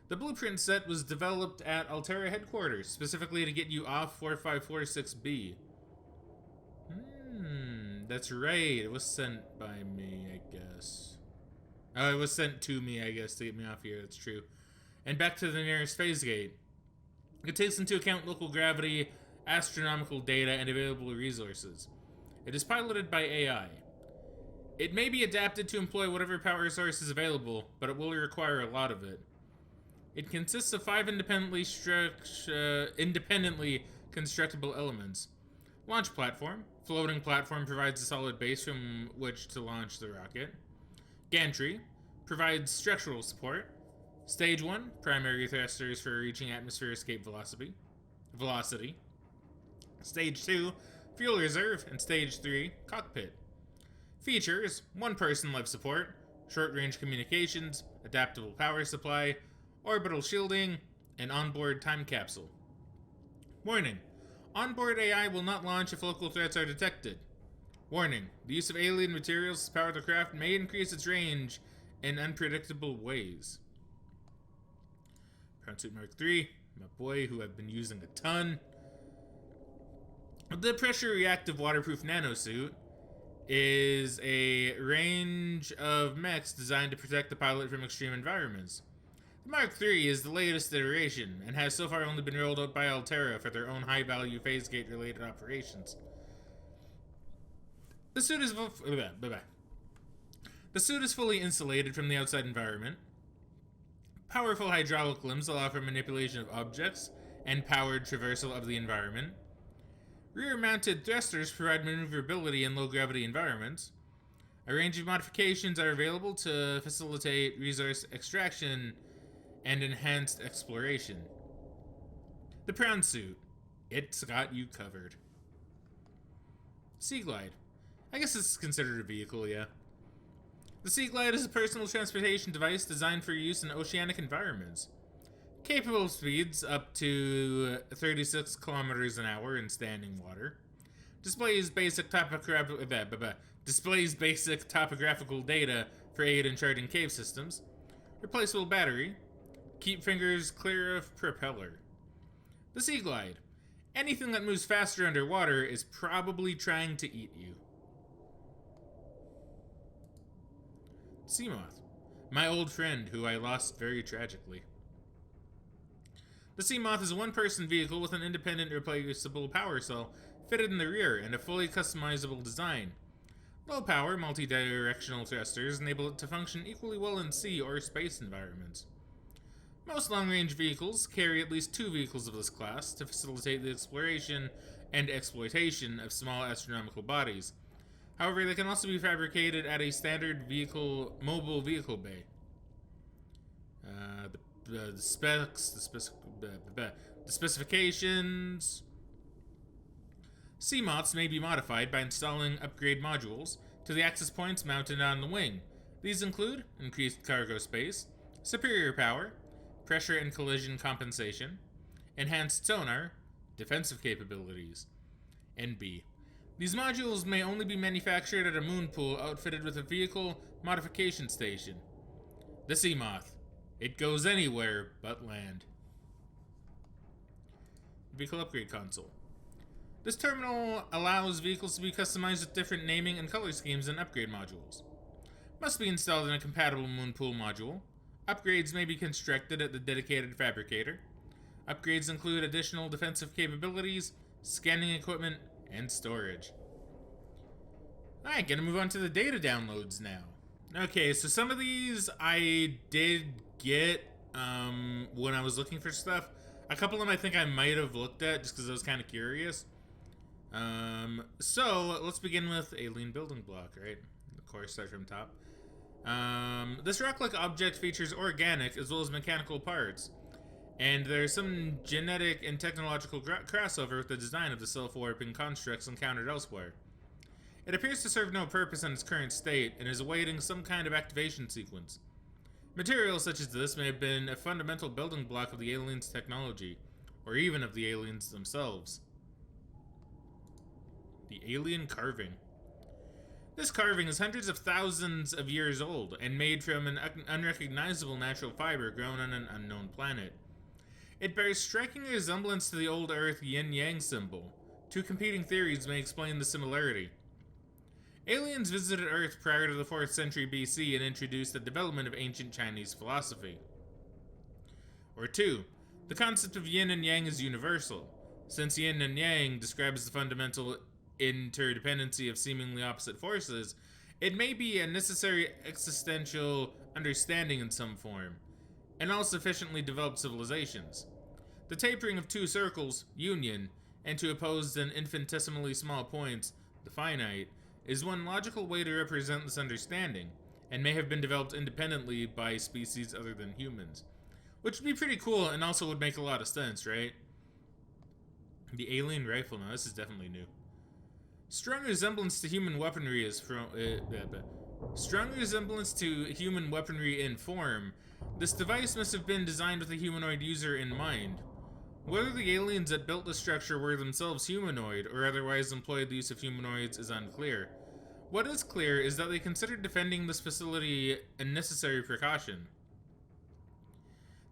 The blueprint set was developed at Altera headquarters, specifically to get you off 4546B. That's right. It was sent by me, I guess. Oh, it was sent to me, I guess, to get me off here. That's true. And back to the nearest phase gate. It takes into account local gravity, astronomical data, and available resources. It is piloted by AI. It may be adapted to employ whatever power source is available, but it will require a lot of it. It consists of 5 independently constructible elements. Launch platform. Floating platform provides a solid base from which to launch the rocket. Gantry provides structural support. Stage 1, primary thrusters for reaching atmosphere escape velocity. Stage 2, fuel reserve, and Stage 3, cockpit. Features: 1-person life support, short-range communications, adaptable power supply, orbital shielding, and onboard time capsule. Warning: onboard AI will not launch if local threats are detected. Warning: the use of alien materials to power the craft may increase its range in unpredictable ways. Suit Mark III, my boy, who I've been using a ton. The pressure reactive waterproof nanosuit is a range of mechs designed to protect the pilot from extreme environments. The Mark III is the latest iteration and has so far only been rolled out by Altera for their own high-value phase gate-related operations. The suit is fully insulated from the outside environment. Powerful hydraulic limbs allow for manipulation of objects and powered traversal of the environment. Rear-mounted thrusters provide maneuverability in low-gravity environments. A range of modifications are available to facilitate resource extraction and enhanced exploration. The Prawn Suit. It's got you covered. Sea Glide. I guess this is considered a vehicle, yeah. The Sea Glide is a personal transportation device designed for use in oceanic environments. Capable of speeds up to 36 kilometers an hour in standing water. Displays basic topographical data for aid in charting cave systems. Replaceable battery. Keep fingers clear of propeller. The Sea Glide. Anything that moves faster underwater is probably trying to eat you. Sea Moth. My old friend who I lost very tragically. The Sea Moth is a one-person vehicle with an independent replaceable power cell fitted in the rear and a fully customizable design. Low-power, multi-directional thrusters enable it to function equally well in sea or space environments. Most long-range vehicles carry at least 2 vehicles of this class to facilitate the exploration and exploitation of small astronomical bodies. However, they can also be fabricated at a standard mobile vehicle bay. The specifications. Sea Moths may be modified by installing upgrade modules to the access points mounted on the wing. These include increased cargo space, superior power, pressure and collision compensation, enhanced sonar, defensive capabilities, and B. These modules may only be manufactured at a moon pool outfitted with a vehicle modification station. The Sea Moth. It goes anywhere but land. Vehicle Upgrade Console. This terminal allows vehicles to be customized with different naming and color schemes and upgrade modules. Must be installed in a compatible moon pool module. Upgrades may be constructed at the dedicated fabricator. Upgrades include additional defensive capabilities, scanning equipment, and storage. Alright, gonna move on to the data downloads now. Okay, so some of these I did get when I was looking for stuff. A couple of them I think I might have looked at just because I was kind of curious. So let's begin with alien building block, right? Of course, start from top. This rock-like object features organic as well as mechanical parts, and there's some genetic and technological crossover with the design of the self-warping constructs encountered elsewhere. It appears to serve no purpose in its current state and is awaiting some kind of activation sequence. Materials such as this may have been a fundamental building block of the aliens' technology, or even of the aliens themselves. The alien carving. This carving is hundreds of thousands of years old and made from an unrecognizable natural fiber grown on an unknown planet. It bears striking resemblance to the old Earth yin-yang symbol. 2 competing theories may explain the similarity. Aliens visited Earth prior to the 4th century BC and introduced the development of ancient Chinese philosophy. Or 2. The concept of yin and yang is universal. Since yin and yang describes the fundamental interdependency of seemingly opposite forces, it may be a necessary existential understanding in some form, and all sufficiently developed civilizations. The tapering of 2 circles, union, and 2 opposed and infinitesimally small points, the finite, is one logical way to represent this understanding, and may have been developed independently by species other than humans. Which would be pretty cool and also would make a lot of sense, right? The alien rifle, now this is definitely new. Strong resemblance to human weaponry is strong resemblance to human weaponry in form. This device must have been designed with a humanoid user in mind. Whether the aliens that built the structure were themselves humanoid or otherwise employed the use of humanoids is unclear. What is clear is that they considered defending this facility a necessary precaution.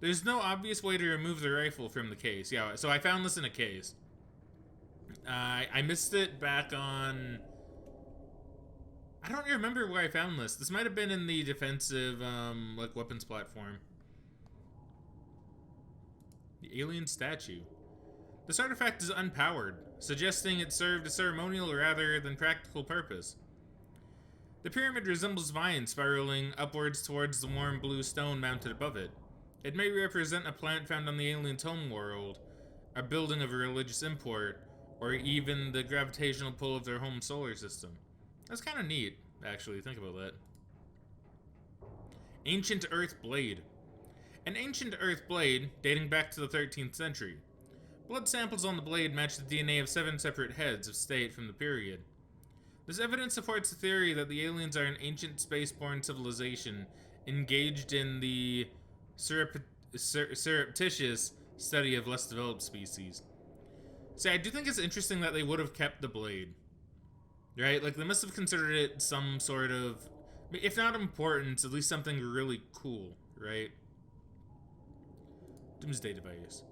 There's no obvious way to remove the rifle from the case. Yeah, so I found this in a case. I missed it back on... I don't remember where I found this. This might have been in the defensive, like, weapons platform. The alien statue. This artifact is unpowered, suggesting it served a ceremonial rather than practical purpose. The pyramid resembles vines spiraling upwards towards the warm blue stone mounted above it. It may represent a plant found on the alien's home world, a building of a religious import, or even the gravitational pull of their home solar system. That's kind of neat, actually, think about that. Ancient Earth Blade. An ancient Earth blade dating back to the 13th century. Blood samples on the blade match the DNA of 7 separate heads of state from the period. This evidence supports the theory that the aliens are an ancient spaceborne civilization engaged in the surreptitious study of less developed species. See, I do think it's interesting that they would have kept the blade. Right? Like, they must have considered it some sort of, if not importance, at least something really cool, right? Doomsday device.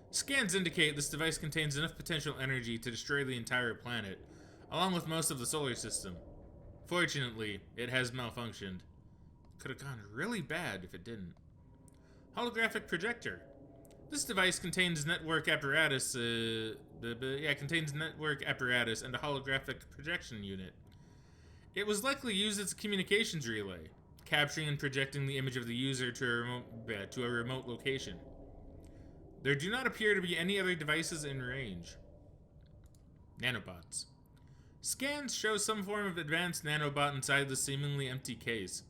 Scans indicate this device contains enough potential energy to destroy the entire planet, along with most of the solar system. Fortunately, it has malfunctioned. Could have gone really bad if it didn't. Holographic projector. This device contains network apparatus, contains network apparatus and a holographic projection unit. It was likely used as a communications relay, capturing and projecting the image of the user to a remote location. There do not appear to be any other devices in range. Nanobots. Scans show some form of advanced nanobot inside the seemingly empty case.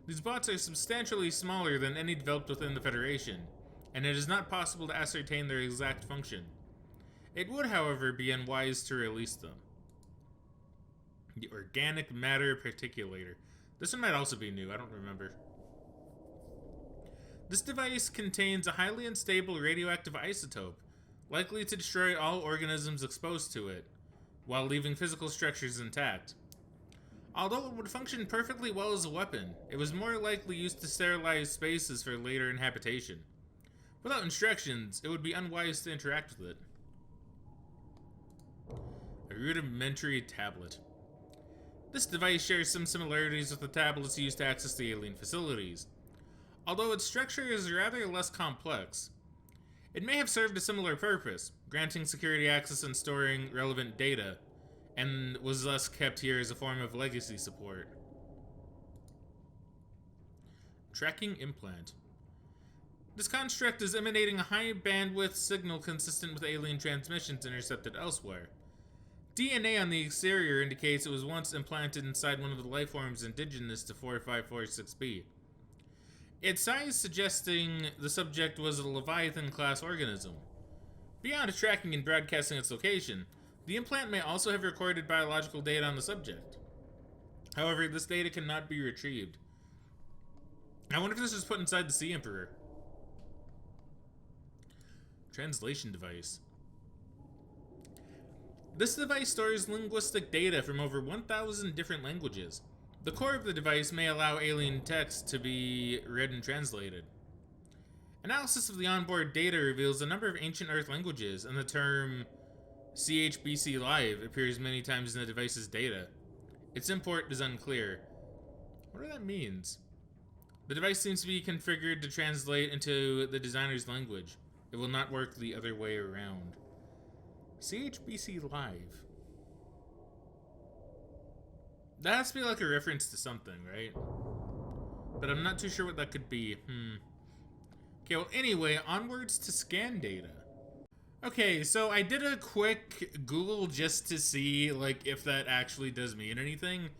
These bots are substantially smaller than any developed within the Federation, and it is not possible to ascertain their exact function. It would, however, be unwise to release them. The organic matter particulator. This one might also be new, I don't remember. This device contains a highly unstable radioactive isotope, likely to destroy all organisms exposed to it, while leaving physical structures intact. Although it would function perfectly well as a weapon, it was more likely used to sterilize spaces for later inhabitation. Without instructions, it would be unwise to interact with it. A rudimentary tablet. This device shares some similarities with the tablets used to access the alien facilities. Although its structure is rather less complex, it may have served a similar purpose, granting security access and storing relevant data, and was thus kept here as a form of legacy support. Tracking implant. This construct is emanating a high bandwidth signal consistent with alien transmissions intercepted elsewhere. DNA on the exterior indicates it was once implanted inside one of the life forms indigenous to 4546b. Its size suggesting the subject was a Leviathan-class organism. Beyond tracking and broadcasting its location, the implant may also have recorded biological data on the subject. However, this data cannot be retrieved. I wonder if this was put inside the Sea Emperor. Translation device. This device stores linguistic data from over 1,000 different languages. The core of the device may allow alien text to be read and translated. Analysis of the onboard data reveals a number of ancient Earth languages, and the term CHBC Live appears many times in the device's data. Its import is unclear. I wonder what that means. The device seems to be configured to translate into the designer's language. It will not work the other way around. CHBC Live. That has to be like a reference to something, right? But I'm not too sure what that could be. Okay, well, anyway, onwards to scan data. Okay, so I did a quick Google just to see, like, if that actually does mean anything.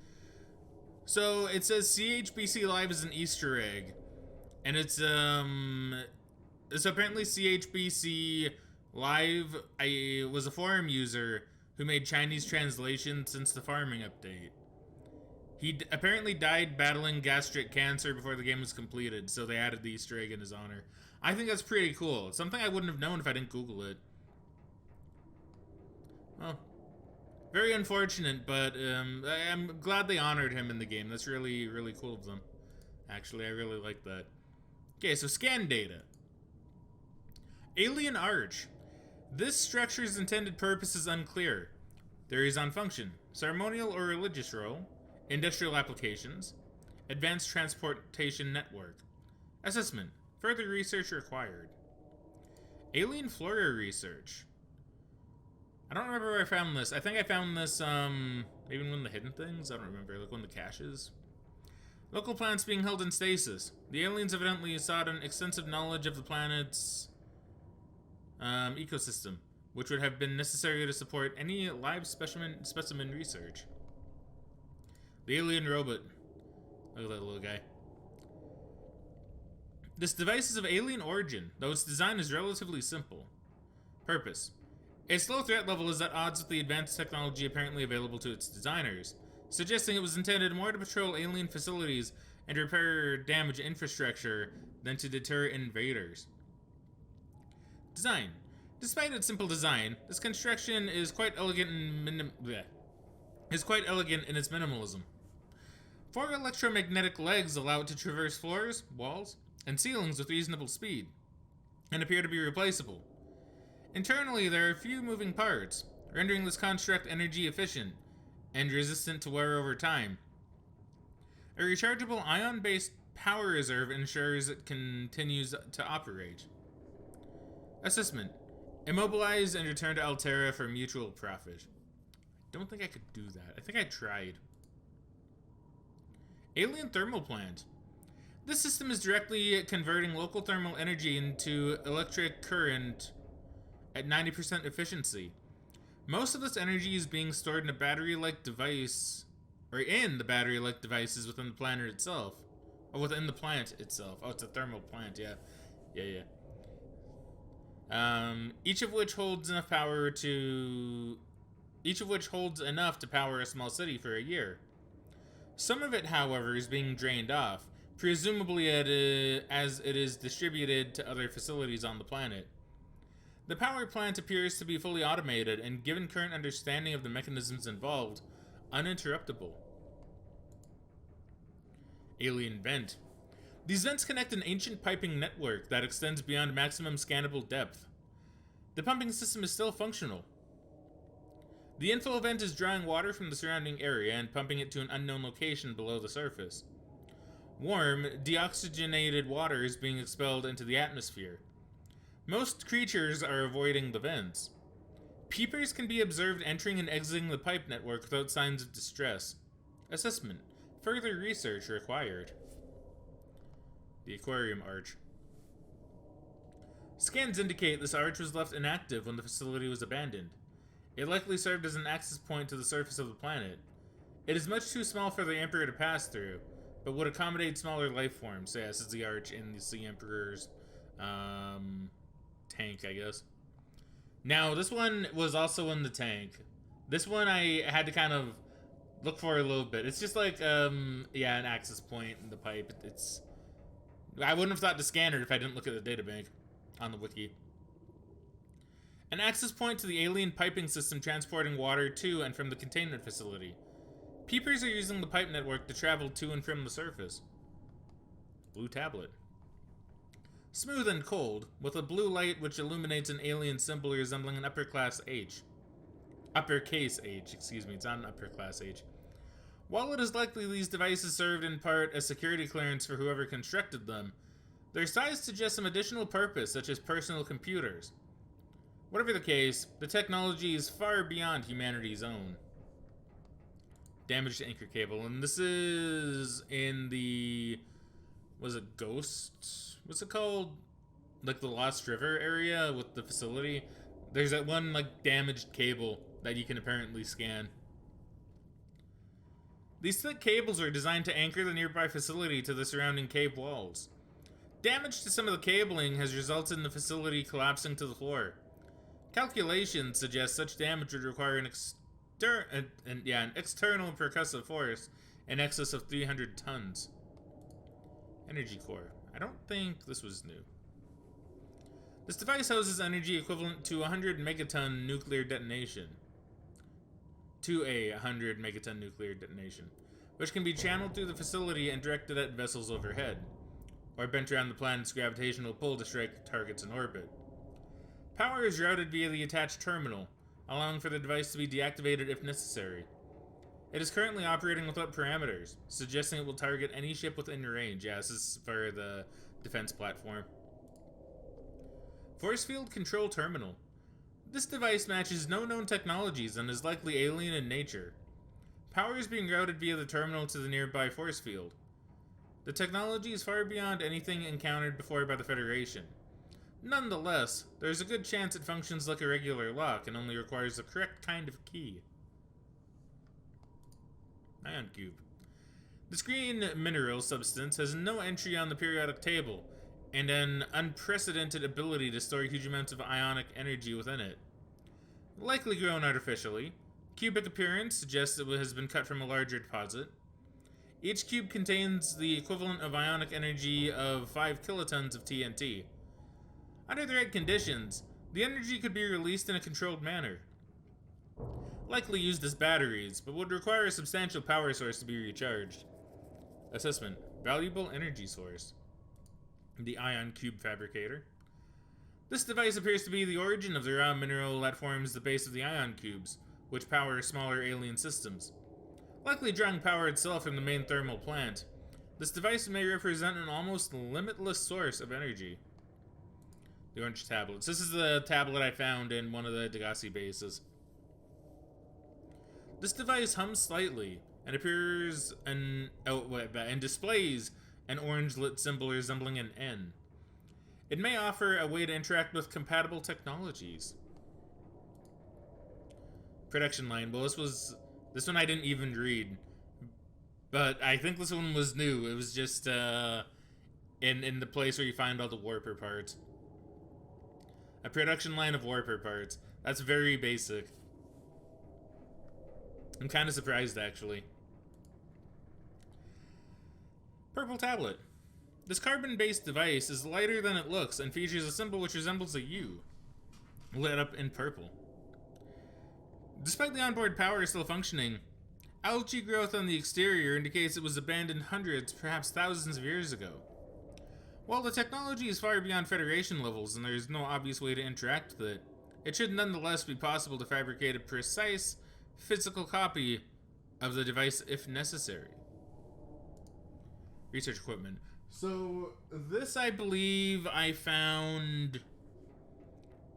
So, it says CHBC Live is an Easter egg. And it's apparently CHBC Live was a forum user who made Chinese translations since the farming update. He apparently died battling gastric cancer before the game was completed, so they added the Easter egg in his honor. I think that's pretty cool. It's something I wouldn't have known if I didn't Google it. Well, very unfortunate, but I'm glad they honored him in the game. That's really, really cool of them. Actually, I really like that. Okay, so scan data. Alien Arch. This structure's intended purpose is unclear. Theories on function. Ceremonial or religious role. Industrial applications. Advanced transportation network. Assessment. Further research required. Alien flora research. I don't remember where I found this. I think I found this, maybe in one of the hidden things? I don't remember. Like one of the caches? Local plants being held in stasis. The aliens evidently sought an extensive knowledge of the planet's ecosystem. which would have been necessary to support any live specimen research. The alien robot. Look at that little guy. This device is of alien origin, though its design is relatively simple. Purpose. Its low threat level is at odds with the advanced technology apparently available to its designers, suggesting it was intended more to patrol alien facilities and repair damaged infrastructure than to deter invaders. Design. Despite its simple design, this construction is quite elegant in its minimalism. 4 electromagnetic legs allow it to traverse floors, walls, and ceilings with reasonable speed, and appear to be replaceable. Internally, there are few moving parts, rendering this construct energy efficient and resistant to wear over time. A rechargeable ion-based power reserve ensures it continues to operate. Assessment. Immobilize and return to Altera for mutual profit. I don't think I could do that. I think I tried. Alien thermal plant. This system is directly converting local thermal energy into electric current at 90% efficiency. Most of this energy is being stored in a battery-like device, or in the battery-like devices within the planet itself. Or within the plant itself. Oh, it's a thermal plant, yeah. Yeah. Each of which holds enough to power a small city for a year. Some of it, however, is being drained off, presumably as it is distributed to other facilities on the planet. The power plant appears to be fully automated and, given current understanding of the mechanisms involved, uninterruptible. Alien vent. These vents connect an ancient piping network that extends beyond maximum scannable depth. The pumping system is still functional. The inflow vent is drawing water from the surrounding area and pumping it to an unknown location below the surface. Warm, deoxygenated water is being expelled into the atmosphere. Most creatures are avoiding the vents. Peepers can be observed entering and exiting the pipe network without signs of distress. Assessment. Further research required. The aquarium arch. Scans indicate this arch was left inactive when the facility was abandoned. It likely served as an access point to the surface of the planet. It is much too small for the Emperor to pass through, but would accommodate smaller life forms. So yeah, this is the arch in the Sea Emperor's tank, I guess. Now, this one was also in the tank. This one I had to kind of look for a little bit. It's just like, yeah, an access point in the pipe. I wouldn't have thought to scan it if I didn't look at the databank on the wiki. An access point to the alien piping system transporting water to and from the containment facility. Peepers are using the pipe network to travel to and from the surface. Blue tablet. Smooth and cold, with a blue light which illuminates an alien symbol resembling an uppercase H, excuse me, it's not an upperclass H. While it is likely these devices served in part as security clearance for whoever constructed them, their size suggests some additional purpose, such as personal computers. Whatever the case, the technology is far beyond humanity's own. Damaged anchor cable, and this is in the... was it Ghost? What's it called? Like the Lost River area with the facility? There's that one, like, damaged cable that you can apparently scan. These thick cables are designed to anchor the nearby facility to the surrounding cave walls. Damage to some of the cabling has resulted in the facility collapsing to the floor. Calculations suggest such damage would require an external percussive force in excess of 300 tons. Energy core. I don't think this was new. This device houses energy equivalent to 100 megaton nuclear detonation. To a 100 megaton nuclear detonation, which can be channeled through the facility and directed at vessels overhead, or bent around the planet's gravitational pull to strike targets in orbit. Power is routed via the attached terminal, allowing for the device to be deactivated if necessary. It is currently operating without parameters, suggesting it will target any ship within range. Yeah, this is for the defense platform. Force field control terminal. This device matches no known technologies and is likely alien in nature. Power is being routed via the terminal to the nearby force field. The technology is far beyond anything encountered before by the Federation. Nonetheless, there's a good chance it functions like a regular lock and only requires the correct kind of key. Ion cube. This green mineral substance has no entry on the periodic table, and an unprecedented ability to store huge amounts of ionic energy within it. Likely grown artificially, cubic appearance suggests it has been cut from a larger deposit. Each cube contains the equivalent of ionic energy of 5 kilotons of TNT. Under the right conditions, the energy could be released in a controlled manner. Likely used as batteries, but would require a substantial power source to be recharged. Assessment. Valuable energy source. The ion cube fabricator. This device appears to be the origin of the raw mineral that forms the base of the ion cubes, which power smaller alien systems. Likely drawing power itself from the main thermal plant, this device may represent an almost limitless source of energy. The orange tablets. This is the tablet I found in one of the Degasi bases. This device hums slightly and appears and displays an orange lit symbol resembling an N. It may offer a way to interact with compatible technologies. Production line. Well, this one I didn't even read, but I think this one was new. It was just in the place where you find all the warper parts. A production line of warper parts. That's very basic. I'm kind of surprised, actually. Purple tablet. This carbon-based device is lighter than it looks and features a symbol which resembles a U, lit up in purple. Despite the onboard power still functioning, algae growth on the exterior indicates it was abandoned hundreds, perhaps thousands of years ago. While the technology is far beyond Federation levels and there is no obvious way to interact with it, it should nonetheless be possible to fabricate a precise, physical copy of the device if necessary. Research equipment. So, this I believe I found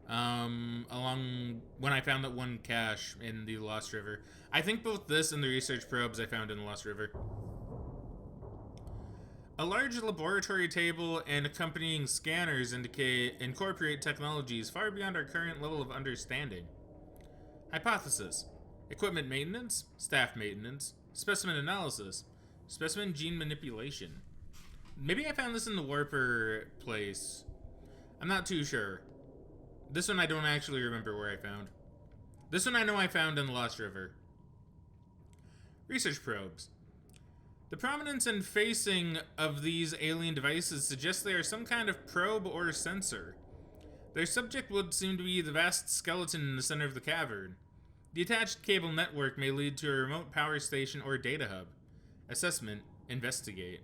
along when I found that one cache in the Lost River. I think both this and the research probes I found in the Lost River. A large laboratory table and accompanying scanners incorporate technologies far beyond our current level of understanding. Hypothesis. Equipment maintenance, staff maintenance, specimen analysis, specimen gene manipulation. Maybe I found this in the warper place. I'm not too sure. This one I don't actually remember where I found. This one I know I found in the Lost River. Research probes. The prominence and facing of these alien devices suggests they are some kind of probe or sensor. Their subject would seem to be the vast skeleton in the center of the cavern. The attached cable network may lead to a remote power station or data hub. Assessment. Investigate.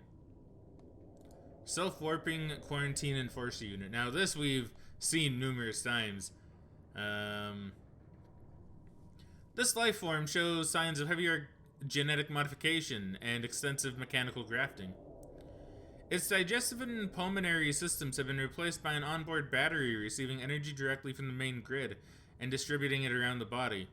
Self-warping quarantine enforcer unit. Now this we've seen numerous times. This life form shows signs of heavier genetic modification and extensive mechanical grafting. Its digestive and pulmonary systems have been replaced by an onboard battery receiving energy directly from the main grid and distributing it around the body.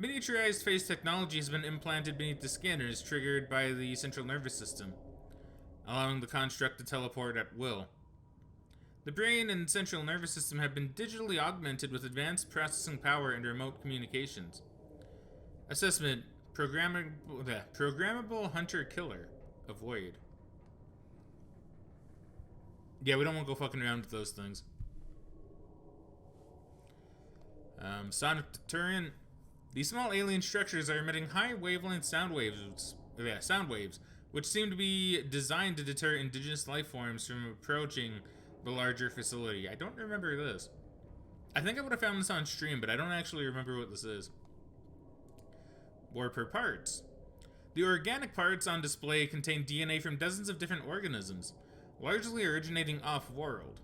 Miniaturized face technology has been implanted beneath the skin and is triggered by the central nervous system, allowing the construct to teleport at will. The brain and central nervous system have been digitally augmented with advanced processing power and remote communications. Assessment. Programmable hunter-killer. Avoid. Yeah, we don't want to go fucking around with those things. Sonic deterrent. These small alien structures are emitting high wavelength sound waves, which seem to be designed to deter indigenous life forms from approaching the larger facility. I don't remember this. I think I would have found this on stream, but I don't actually remember what this is. Warper parts. The organic parts on display contain DNA from dozens of different organisms, largely originating off-world.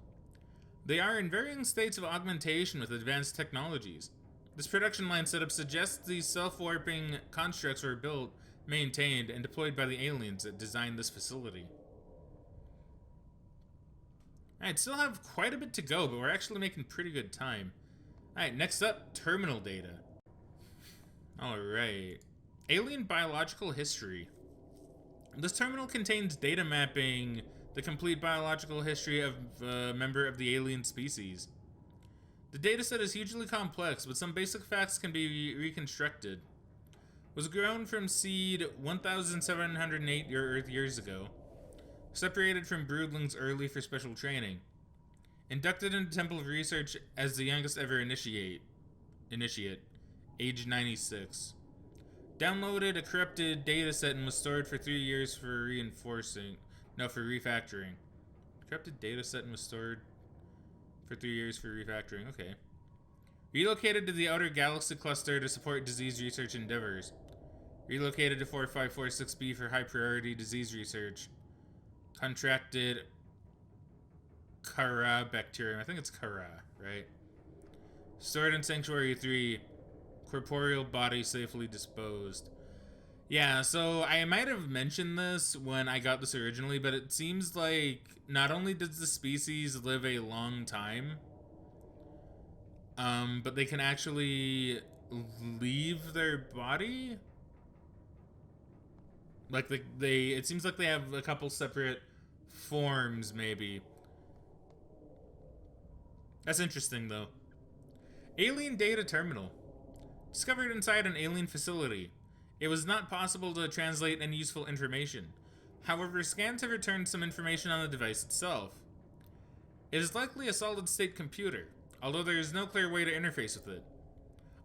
They are in varying states of augmentation with advanced technologies. This production line setup suggests these self-warping constructs were built, maintained, and deployed by the aliens that designed this facility. Alright, still have quite a bit to go, but we're actually making pretty good time. Alright, next up, terminal data. Alright. Alien biological history. This terminal contains data mapping the complete biological history of a member of the alien species. The dataset is hugely complex, but some basic facts can be reconstructed. Was grown from seed 1,708 Earth years ago. Separated from broodlings early for special training. Inducted into Temple of Research as the youngest ever initiate, age 96. Downloaded a corrupted dataset and was stored for 3 years for refactoring. Corrupted dataset and was stored for 3 years for refactoring. Okay. Relocated to the Outer Galaxy Cluster to support disease research endeavors. Relocated to 4546B for high priority disease research. Contracted Kara bacterium. I think it's Kara, right? Stored in Sanctuary 3. Corporeal body safely disposed. Yeah, so I might have mentioned this when I got this originally, but it seems like not only does the species live a long time, but they can actually leave their body. Like it seems like they have a couple separate forms, maybe. That's interesting, though. Alien data terminal. Discovered inside an alien facility. It was not possible to translate any useful information. However, scans have returned some information on the device itself. It is likely a solid-state computer, although there is no clear way to interface with it.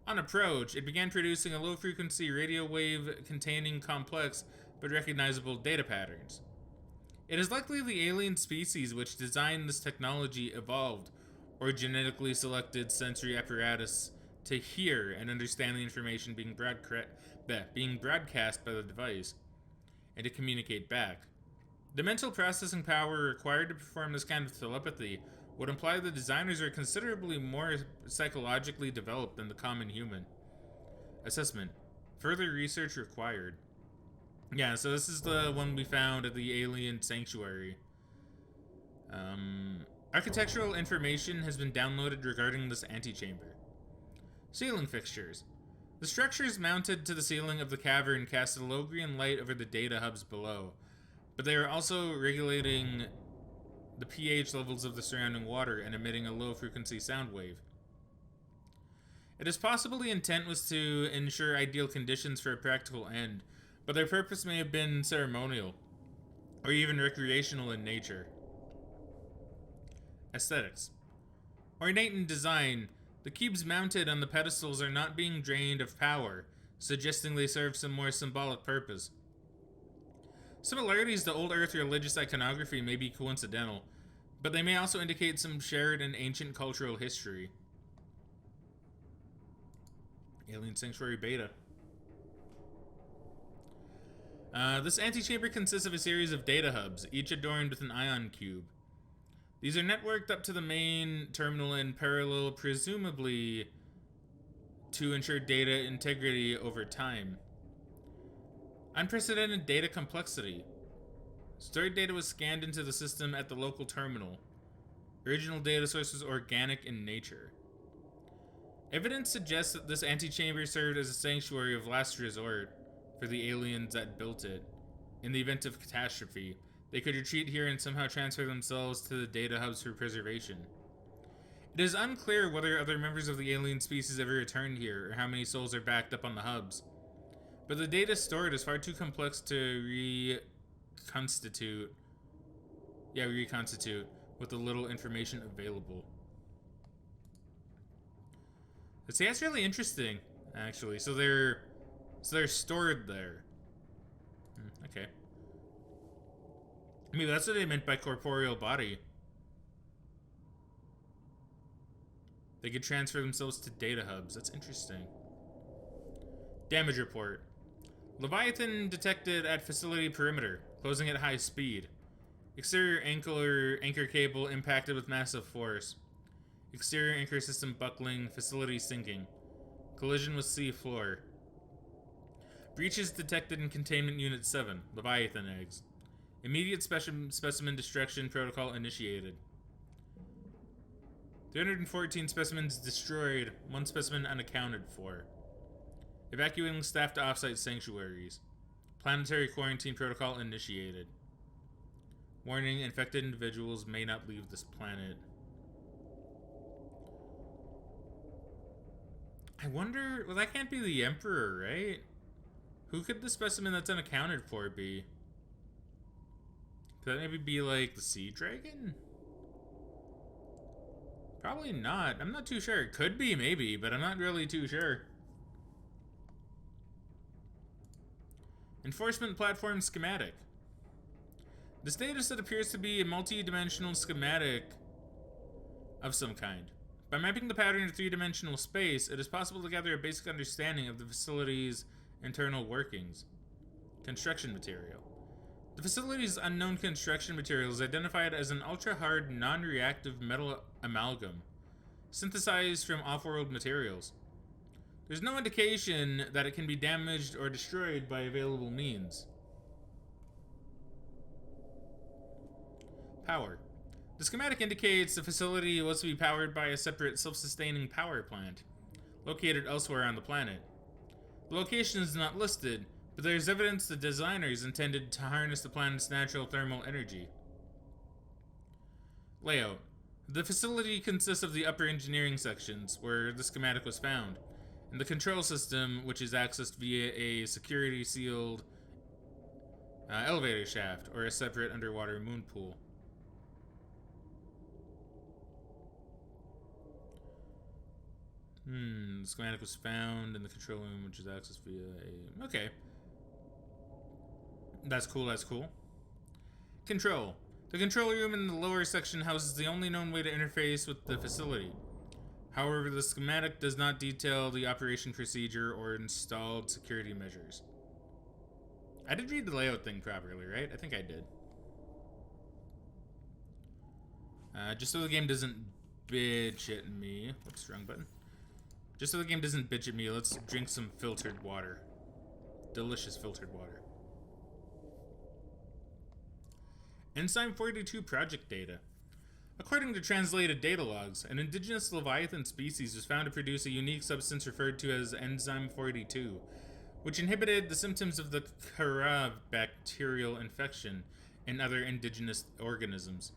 On approach, it began producing a low-frequency radio wave containing complex but recognizable data patterns. It is likely the alien species which designed this technology evolved or genetically selected sensory apparatus to hear and understand the information being broadcast by the device, and to communicate back. The mental processing power required to perform this kind of telepathy would imply the designers are considerably more psychologically developed than the common human. Assessment. Further research required. Yeah, so this is the one we found at the alien sanctuary. Architectural information has been downloaded regarding this antechamber. Ceiling fixtures. The structures mounted to the ceiling of the cavern cast a low green light over the data hubs below, but they are also regulating the pH levels of the surrounding water and emitting a low frequency sound wave. It is possible the intent was to ensure ideal conditions for a practical end, but their purpose may have been ceremonial, or even recreational in nature. Aesthetics. Ornate in design, the cubes mounted on the pedestals are not being drained of power, suggesting they serve some more symbolic purpose. Similarities to old Earth religious iconography may be coincidental, but they may also indicate some shared and ancient cultural history. Alien Sanctuary Beta. This antechamber consists of a series of data hubs, each adorned with an ion cube. These are networked up to the main terminal in parallel, presumably to ensure data integrity over time. Unprecedented data complexity. Stored data was scanned into the system at the local terminal. Original data source was organic in nature. Evidence suggests that this antechamber served as a sanctuary of last resort for the aliens that built it. In the event of catastrophe, they could retreat here and somehow transfer themselves to the data hubs for preservation. It is unclear whether other members of the alien species ever returned here, or how many souls are backed up on the hubs. But the data stored is far too complex to reconstitute with the little information available. But see, that's really interesting, actually. So they're stored there. Okay. I mean, that's what they meant by corporeal body. They could transfer themselves to data hubs. That's interesting. Damage report. Leviathan detected at facility perimeter, closing at high speed. Exterior anchor cable impacted with massive force. Exterior anchor system buckling, facility sinking. Collision with sea floor. Breaches detected in Containment Unit 7, Leviathan eggs. Immediate specimen destruction protocol initiated. 314 specimens destroyed, 1 specimen unaccounted for. Evacuating staff to off-site sanctuaries. Planetary quarantine protocol initiated. Warning, infected individuals may not leave this planet. I wonder... Well, that can't be the Emperor, right? Who could the specimen that's unaccounted for be? Could that maybe be, like, the sea dragon? Probably not. I'm not too sure. It could be, maybe, but I'm not really too sure. Enforcement platform schematic. This dataset appears to be a multi-dimensional schematic of some kind. By mapping the pattern to three-dimensional space, it is possible to gather a basic understanding of the facility's internal workings. Construction material. The facility's unknown construction material is identified as an ultra-hard, non-reactive metal amalgam, synthesized from off-world materials. There's no indication that it can be damaged or destroyed by available means. Power. The schematic indicates the facility was to be powered by a separate self-sustaining power plant, located elsewhere on the planet. The location is not listed, but there is evidence the designers intended to harness the planet's natural thermal energy. Layout. The facility consists of the upper engineering sections, where the schematic was found, and the control system, which is accessed via a security-sealed elevator shaft or a separate underwater moon pool. The schematic was found in the control room, which is accessed via a... Okay. That's cool, that's cool. Control. The control room in the lower section houses the only known way to interface with the facility. However, the schematic does not detail the operation procedure or installed security measures. I did read the layout thing properly, right? I think I did. Just so the game doesn't bitch at me. Whoops, wrong button. Just so the game doesn't bitch at me, let's drink some filtered water. Delicious filtered water. Enzyme 42 project data. According to translated data logs, an indigenous Leviathan species was found to produce a unique substance referred to as Enzyme 42, which inhibited the symptoms of the Karav bacterial infection in other indigenous organisms.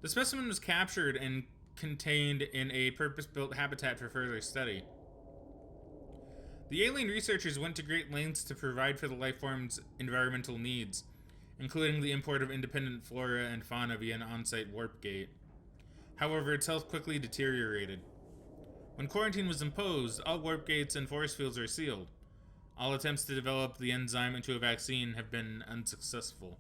The specimen was captured and contained in a purpose-built habitat for further study. The alien researchers went to great lengths to provide for the lifeform's environmental needs, including the import of independent flora and fauna via an on-site warp gate. However, its health quickly deteriorated. When quarantine was imposed, all warp gates and force fields are sealed. All attempts to develop the enzyme into a vaccine have been unsuccessful.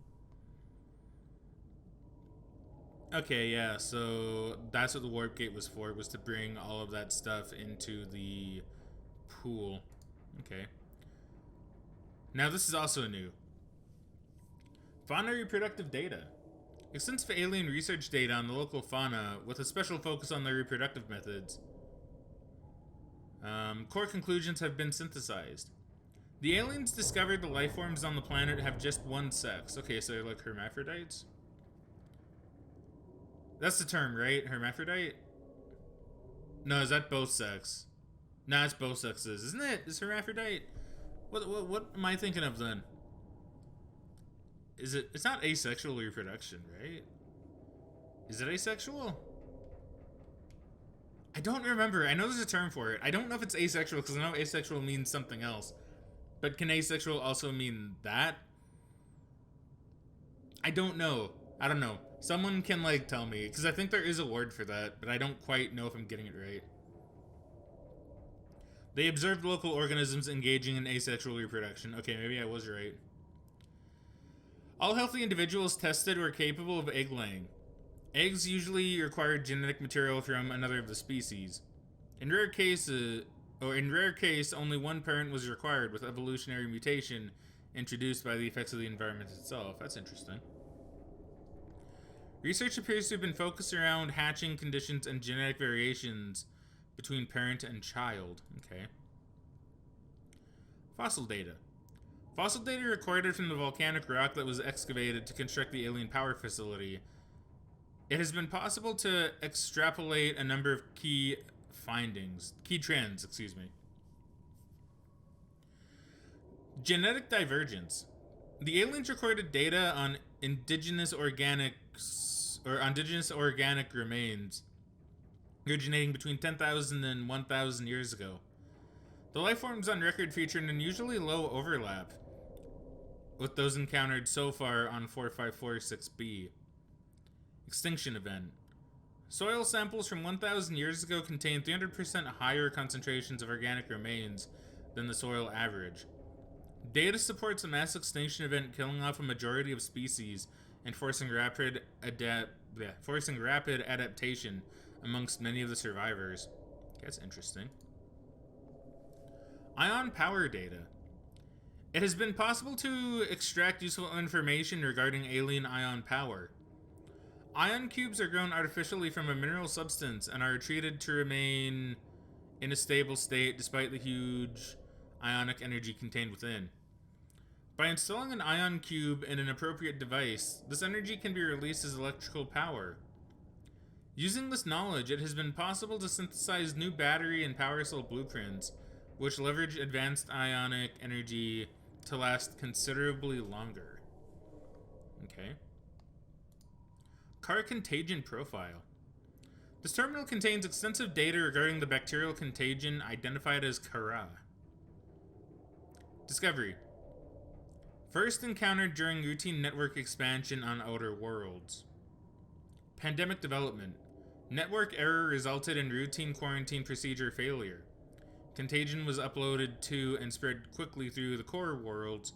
Okay, yeah, so that's what the warp gate was for, was to bring all of that stuff into the pool. Okay. Now this is also new. Fauna reproductive data. Extensive alien research data on the local fauna with a special focus on their reproductive methods. Core conclusions have been synthesized. The aliens discovered the life forms on the planet have just one sex. Okay, so they're like hermaphrodites? That's the term, right? Hermaphrodite? No, is that both sex? Nah, it's both sexes, isn't it? Is hermaphrodite? What am I thinking of then? Is it? It's not asexual reproduction, right? Is it asexual? I don't remember. I know there's a term for it. I don't know if it's asexual because I know asexual means something else. But can asexual also mean that? I don't know. I don't know. Someone can, like, tell me, because I think there is a word for that, but I don't quite know if I'm getting it right. They observed local organisms engaging in asexual reproduction. Okay, maybe I was right. All healthy individuals tested were capable of egg laying. Eggs usually required genetic material from another of the species. In rare case, only one parent was required, with evolutionary mutation introduced by the effects of the environment itself. That's interesting. Research appears to have been focused around hatching conditions and genetic variations between parent and child. Okay. Fossil data. Fossil data recorded from the volcanic rock that was excavated to construct the alien power facility. It has been possible to extrapolate a number of key trends, excuse me. Genetic divergence. The aliens recorded data on indigenous organic remains originating between 10,000 and 1,000 years ago. The life forms on record feature an unusually low overlap with those encountered so far on 4546b. Extinction event. Soil samples from 1,000 years ago contain 300% higher concentrations of organic remains than the soil average. Data supports a mass extinction event killing off a majority of species and forcing rapid adaptation amongst many of the survivors. That's interesting. Ion power data. It has been possible to extract useful information regarding alien ion power. Ion cubes are grown artificially from a mineral substance and are treated to remain in a stable state despite the huge ionic energy contained within. By installing an ion cube in an appropriate device, this energy can be released as electrical power. Using this knowledge, it has been possible to synthesize new battery and power cell blueprints, which leverage advanced ionic energy to last considerably longer. Okay. Car contagion profile. This terminal contains extensive data regarding the bacterial contagion identified as Kara. Discovery. First encountered during routine network expansion on Outer Worlds. Pandemic development. Network error resulted in routine quarantine procedure failure. Contagion was uploaded to and spread quickly through the core worlds.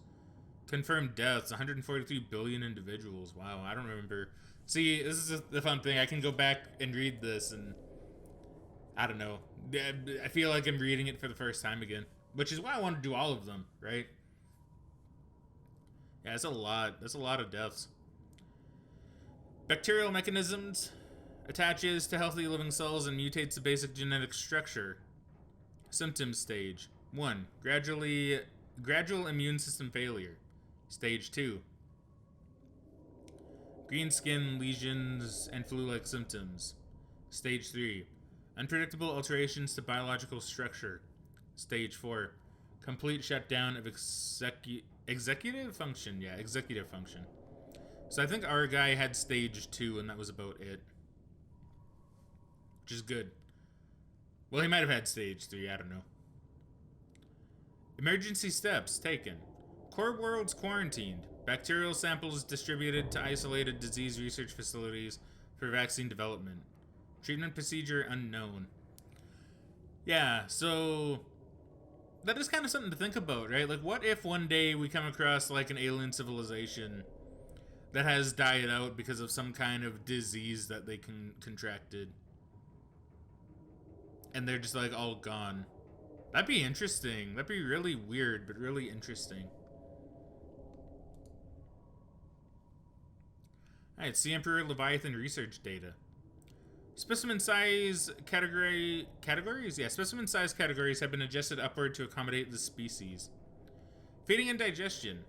Confirmed deaths, 143 billion individuals. Wow, I don't remember. See, this is the fun thing. I can go back and read this and I don't know. I feel like I'm reading it for the first time again, which is why I want to do all of them, right? Yeah, that's a lot. That's a lot of deaths. Bacterial mechanisms. Attaches to healthy living cells and mutates the basic genetic structure. Symptom stage. 1. Gradual immune system failure. Stage 2. Green skin, lesions, and flu-like symptoms. Stage 3. Unpredictable alterations to biological structure. Stage 4. Complete shutdown of executive function. Yeah, executive function. So I think our guy had stage 2 and that was about it. Which is good. Well, he might have had stage 3, I don't know. Emergency steps taken. Core worlds quarantined. Bacterial samples distributed to isolated disease research facilities for vaccine development. Treatment procedure unknown. Yeah, so that is kind of something to think about, right? Like, what if one day we come across, like, an alien civilization that has died out because of some kind of disease that they contracted? And they're just, like, all gone. That'd be interesting. That'd be really weird, but really interesting. Alright, Sea Emperor Leviathan research data. Specimen size categories? Yeah, specimen size categories have been adjusted upward to accommodate the species. Feeding and digestion.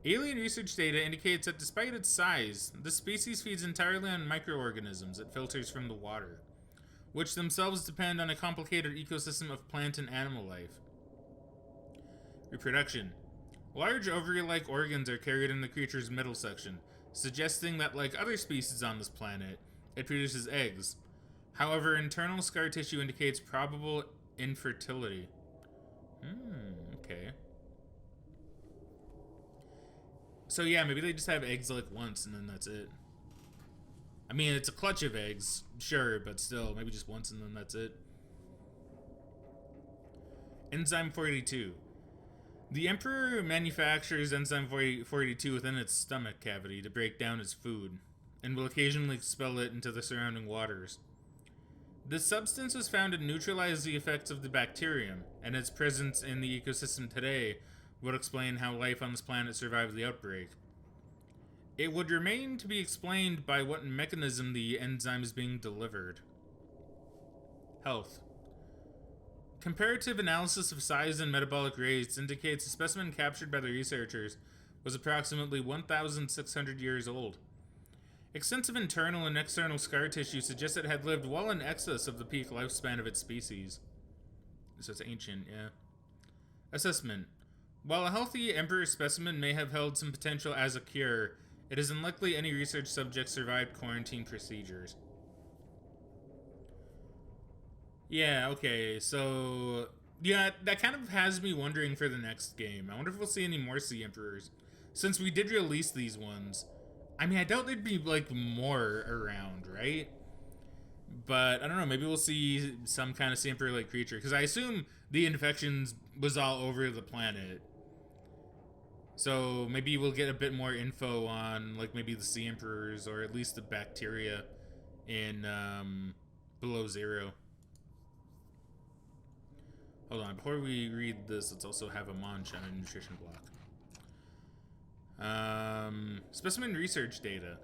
Alien research data indicates that despite its size, the species feeds entirely on microorganisms it filters from the water, which themselves depend on a complicated ecosystem of plant and animal life. Reproduction. Large ovary-like organs are carried in the creature's middle section, suggesting that, like other species on this planet, it produces eggs. However, internal scar tissue indicates probable infertility. Okay. So yeah, maybe they just have eggs like once and then that's it. I mean, it's a clutch of eggs, sure, but still, maybe just once and then that's it. Enzyme 42. The Emperor manufactures Enzyme 42 within its stomach cavity to break down its food, and will occasionally expel it into the surrounding waters. This substance was found to neutralize the effects of the bacterium, and its presence in the ecosystem today would explain how life on this planet survived the outbreak. It would remain to be explained by what mechanism the enzyme is being delivered. Health. Comparative analysis of size and metabolic rates indicates the specimen captured by the researchers was approximately 1,600 years old. Extensive internal and external scar tissue suggests it had lived well in excess of the peak lifespan of its species. So it's ancient, yeah. Assessment. While a healthy Emperor specimen may have held some potential as a cure, it is unlikely any research subjects survived quarantine procedures. Yeah, okay, so... Yeah, that kind of has me wondering for the next game. I wonder if we'll see any more Sea Emperors. Since we did release these ones. I mean, I doubt there'd be, like, more around, right? But, I don't know, maybe we'll see some kind of Sea Emperor-like creature. Because I assume the infections was all over the planet. So, maybe we'll get a bit more info on, like, maybe the Sea Emperors, or at least the bacteria in, Below Zero. Hold on, before we read this, let's also have a munch on a nutrition block. Specimen research data.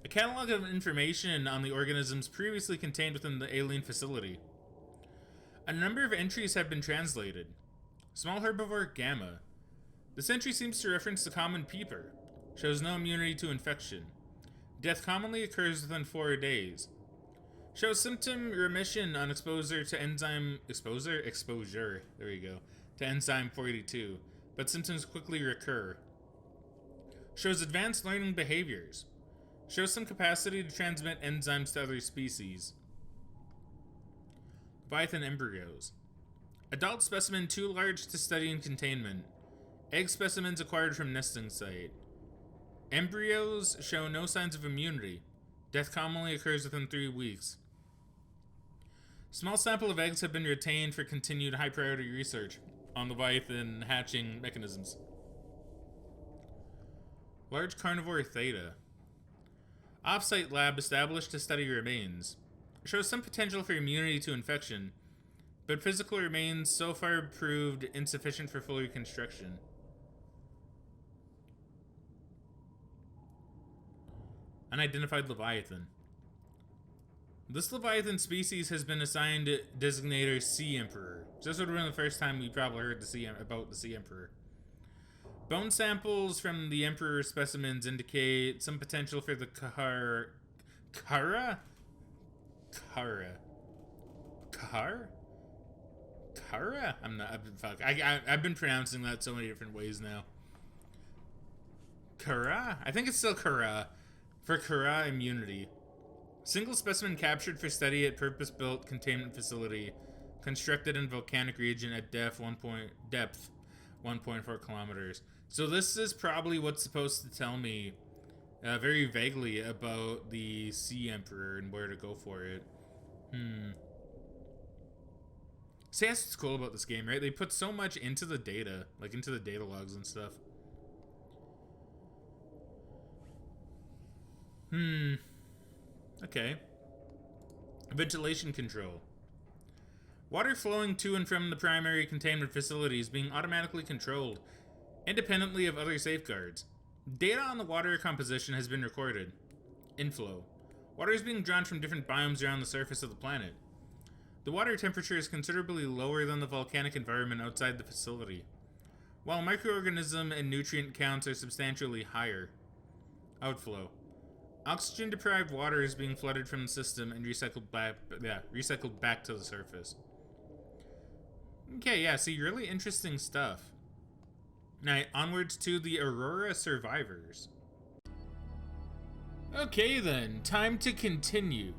A catalog of information on the organisms previously contained within the alien facility. A number of entries have been translated. Small herbivore Gamma. This entry seems to reference the common peeper. Shows no immunity to infection. Death commonly occurs within 4 days. Shows symptom remission on exposure to enzyme... Exposure. There you go. To enzyme 42. But symptoms quickly recur. Shows advanced learning behaviors. Shows some capacity to transmit enzymes to other species. Leviathan embryos. Adult specimen too large to study in containment. Egg specimens acquired from nesting site. Embryos show no signs of immunity. Death commonly occurs within 3 weeks. Small sample of eggs have been retained for continued high-priority research on Leviathan hatching mechanisms. Large carnivore Theta. Off-site lab established to study remains. Shows some potential for immunity to infection, but physical remains so far proved insufficient for full reconstruction. Unidentified Leviathan. This Leviathan species has been assigned designator Sea Emperor. So this would have been the first time we probably heard about the Sea Emperor. Bone samples from the Emperor specimens indicate some potential for the Kara? I've been pronouncing that so many different ways now. Kara? I think it's still Kara. For Kara immunity. Single specimen captured for study at purpose-built containment facility, constructed in volcanic region at depth 1.4 kilometers. So this is probably what's supposed to tell me very vaguely about the Sea Emperor and where to go for it. See, that's what's cool about this game, right? They put so much into the data, like into the data logs and stuff. Okay. Ventilation control. Water flowing to and from the primary containment facility is being automatically controlled, independently of other safeguards. Data on the water composition has been recorded. Inflow. Water is being drawn from different biomes around the surface of the planet. The water temperature is considerably lower than the volcanic environment outside the facility, while microorganism and nutrient counts are substantially higher. Outflow. Oxygen-deprived water is being flooded from the system and recycled back to the surface. Okay, yeah, see, really interesting stuff. Now, onwards to the Aurora Survivors. Okay then, time to continue.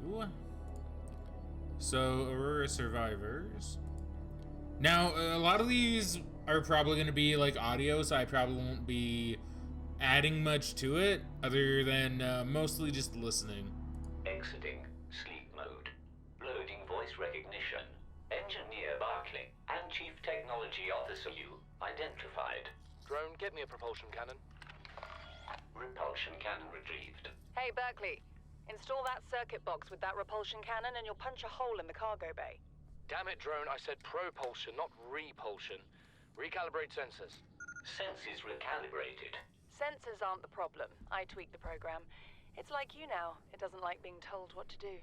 So, Aurora Survivors. Now, a lot of these are probably going to be like audio, so I probably won't be adding much to it, other than mostly just listening. Exiting sleep mode. Loading voice recognition. Engineer Barclay and Chief Technology Officer you identified. Drone, get me a propulsion cannon. Repulsion cannon retrieved. Hey, Berkeley. Install that circuit box with that repulsion cannon and you'll punch a hole in the cargo bay. Damn it, Drone, I said propulsion, not repulsion. Recalibrate sensors. Senses recalibrated. Sensors aren't the problem. I tweaked the program. It's like you now. It doesn't like being told what to do.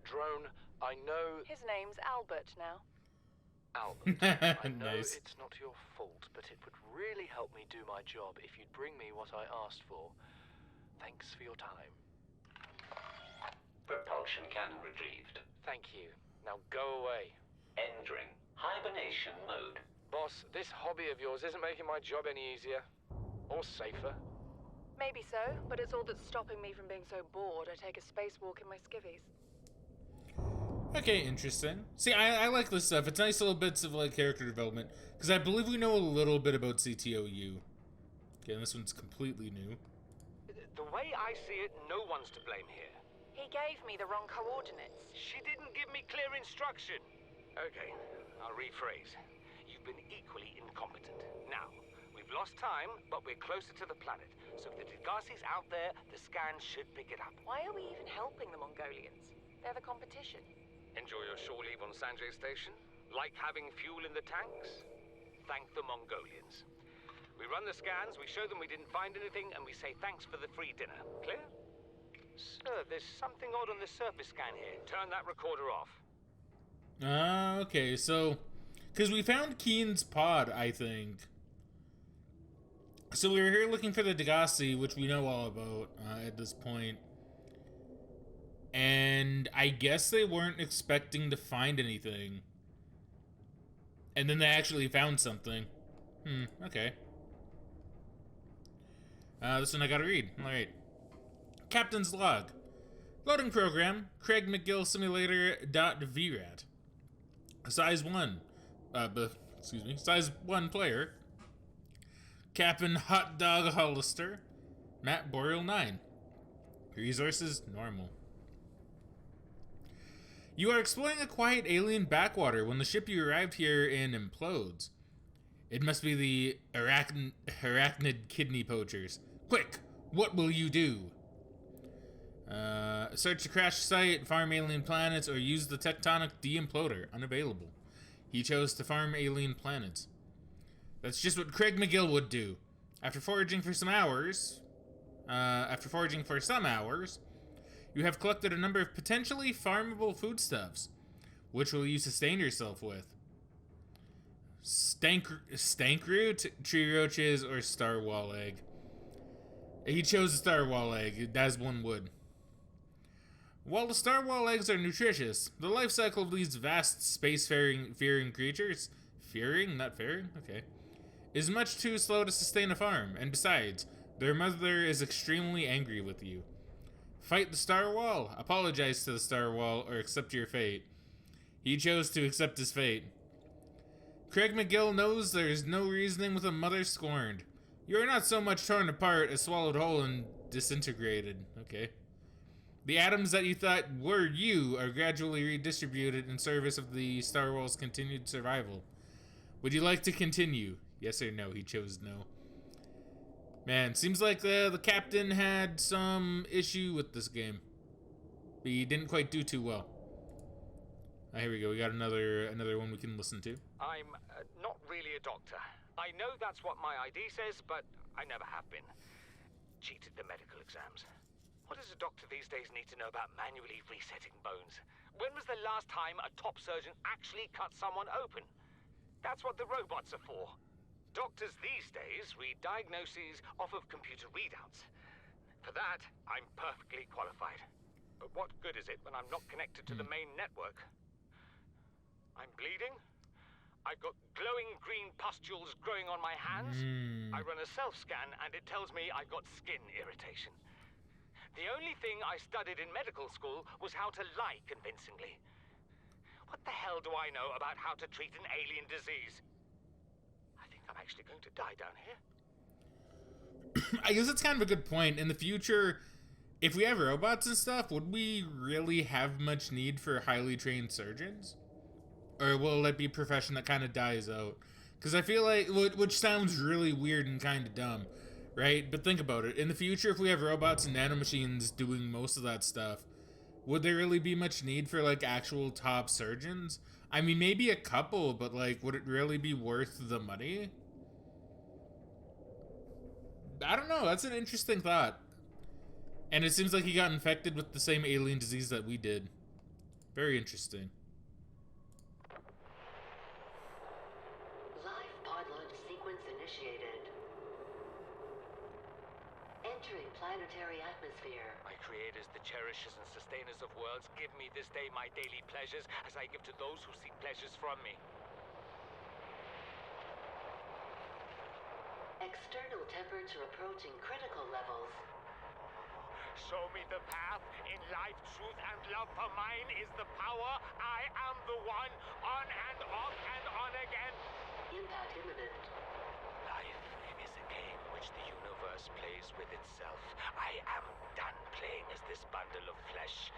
Drone, I know... His name's Albert now. Albert, I know Nice. it's not your fault, but it would really help me do my job if you'd bring me what I asked for. Thanks for your time. Propulsion cannon retrieved. Thank you. Now go away. Entering hibernation mode. Boss, this hobby of yours isn't making my job any easier. Or safer. Maybe so, but it's all that's stopping me from being so bored I take a spacewalk in my skivvies. Okay, interesting. See, I like this stuff. It's nice little bits of, like, character development. Because I believe we know a little bit about CTOU. Okay, and this one's completely new. The way I see it, no one's to blame here. He gave me the wrong coordinates. She didn't give me clear instruction. Okay, I'll rephrase. You've been equally incompetent. Now, we've lost time, but we're closer to the planet. So if the Degasi's out there, the scans should pick it up. Why are we even helping the Mongolians? They're the competition. Enjoy your shore leave on Sanjay Station? Like having fuel in the tanks? Thank the Mongolians. We run the scans, we show them we didn't find anything, and we say thanks for the free dinner. Clear? Sir, there's something odd on the surface scan here. Turn that recorder off. Okay, so... Because we found Keen's pod, I think. So we were here looking for the Degasi, which we know all about at this point. And I guess they weren't expecting to find anything. And then they actually found something. Okay. This one I gotta read. Alright. Captain's log. Loading program, Craig McGill Simulator.VRAT. Size 1. Size 1 player. Captain Hot Dog Hollister. Matt Boreal 9. Resources, normal. You are exploring a quiet alien backwater when the ship you arrived here in implodes. It must be the arachnid kidney poachers. Quick, what will you do? Search the crash site, farm alien planets, or use the tectonic de-imploder. Unavailable. He chose to farm alien planets. That's just what Craig McGill would do. After foraging for some hours, you have collected a number of potentially farmable foodstuffs. Which will you sustain yourself with? Stank root, tree roaches, or star wall egg? He chose a star wall egg, as one would. While the star wall eggs are nutritious, the life cycle of these vast spacefaring creatures, is much too slow to sustain a farm, and besides, their mother is extremely angry with you. Fight the star wall, apologize to the star wall, or accept your fate. He chose to accept his fate. Craig McGill knows there is no reasoning with a mother scorned. You are not so much torn apart as swallowed whole and disintegrated. Okay. The atoms that you thought were you are gradually redistributed in service of the Star Wars' continued survival. Would you like to continue? Yes or no? He chose no. Man, seems like the captain had some issue with this game. He didn't quite do too well. Here we go. We got another one we can listen to. I'm not really a doctor. I know that's what my ID says, but I never have been. Cheated the medical exams. What does a doctor these days need to know about manually resetting bones? When was the last time a top surgeon actually cut someone open? That's what the robots are for. Doctors these days read diagnoses off of computer readouts. For that, I'm perfectly qualified. But what good is it when I'm not connected to the main network? I'm bleeding. I've got glowing green pustules growing on my hands. I run a self-scan and it tells me I've got skin irritation. The only thing I studied in medical school was how to lie convincingly. What the hell do I know about how to treat an alien disease? I think I'm actually going to die down here. I guess that's kind of a good point. In the future, if we have robots and stuff, would we really have much need for highly trained surgeons? Or will it be a profession that kind of dies out? Because I feel like, which sounds really weird and kind of dumb, right? But think about it. In the future, if we have robots and nanomachines doing most of that stuff, would there really be much need for, like, actual top surgeons? I mean, maybe a couple, but, like, would it really be worth the money? I don't know. That's an interesting thought. And it seems like he got infected with the same alien disease that we did. Very interesting. Live pod launch sequence initiated. Entering planetary atmosphere. My creators, the cherishers and sustainers of worlds, give me this day my daily pleasures as I give to those who seek pleasures from me. External temperature approaching critical levels. Show me the path. In life, truth, and love for mine is the power. I am the one. On and off and on again. Impact imminent. Life is a game which the universe plays with itself. I am done playing as this bundle of flesh.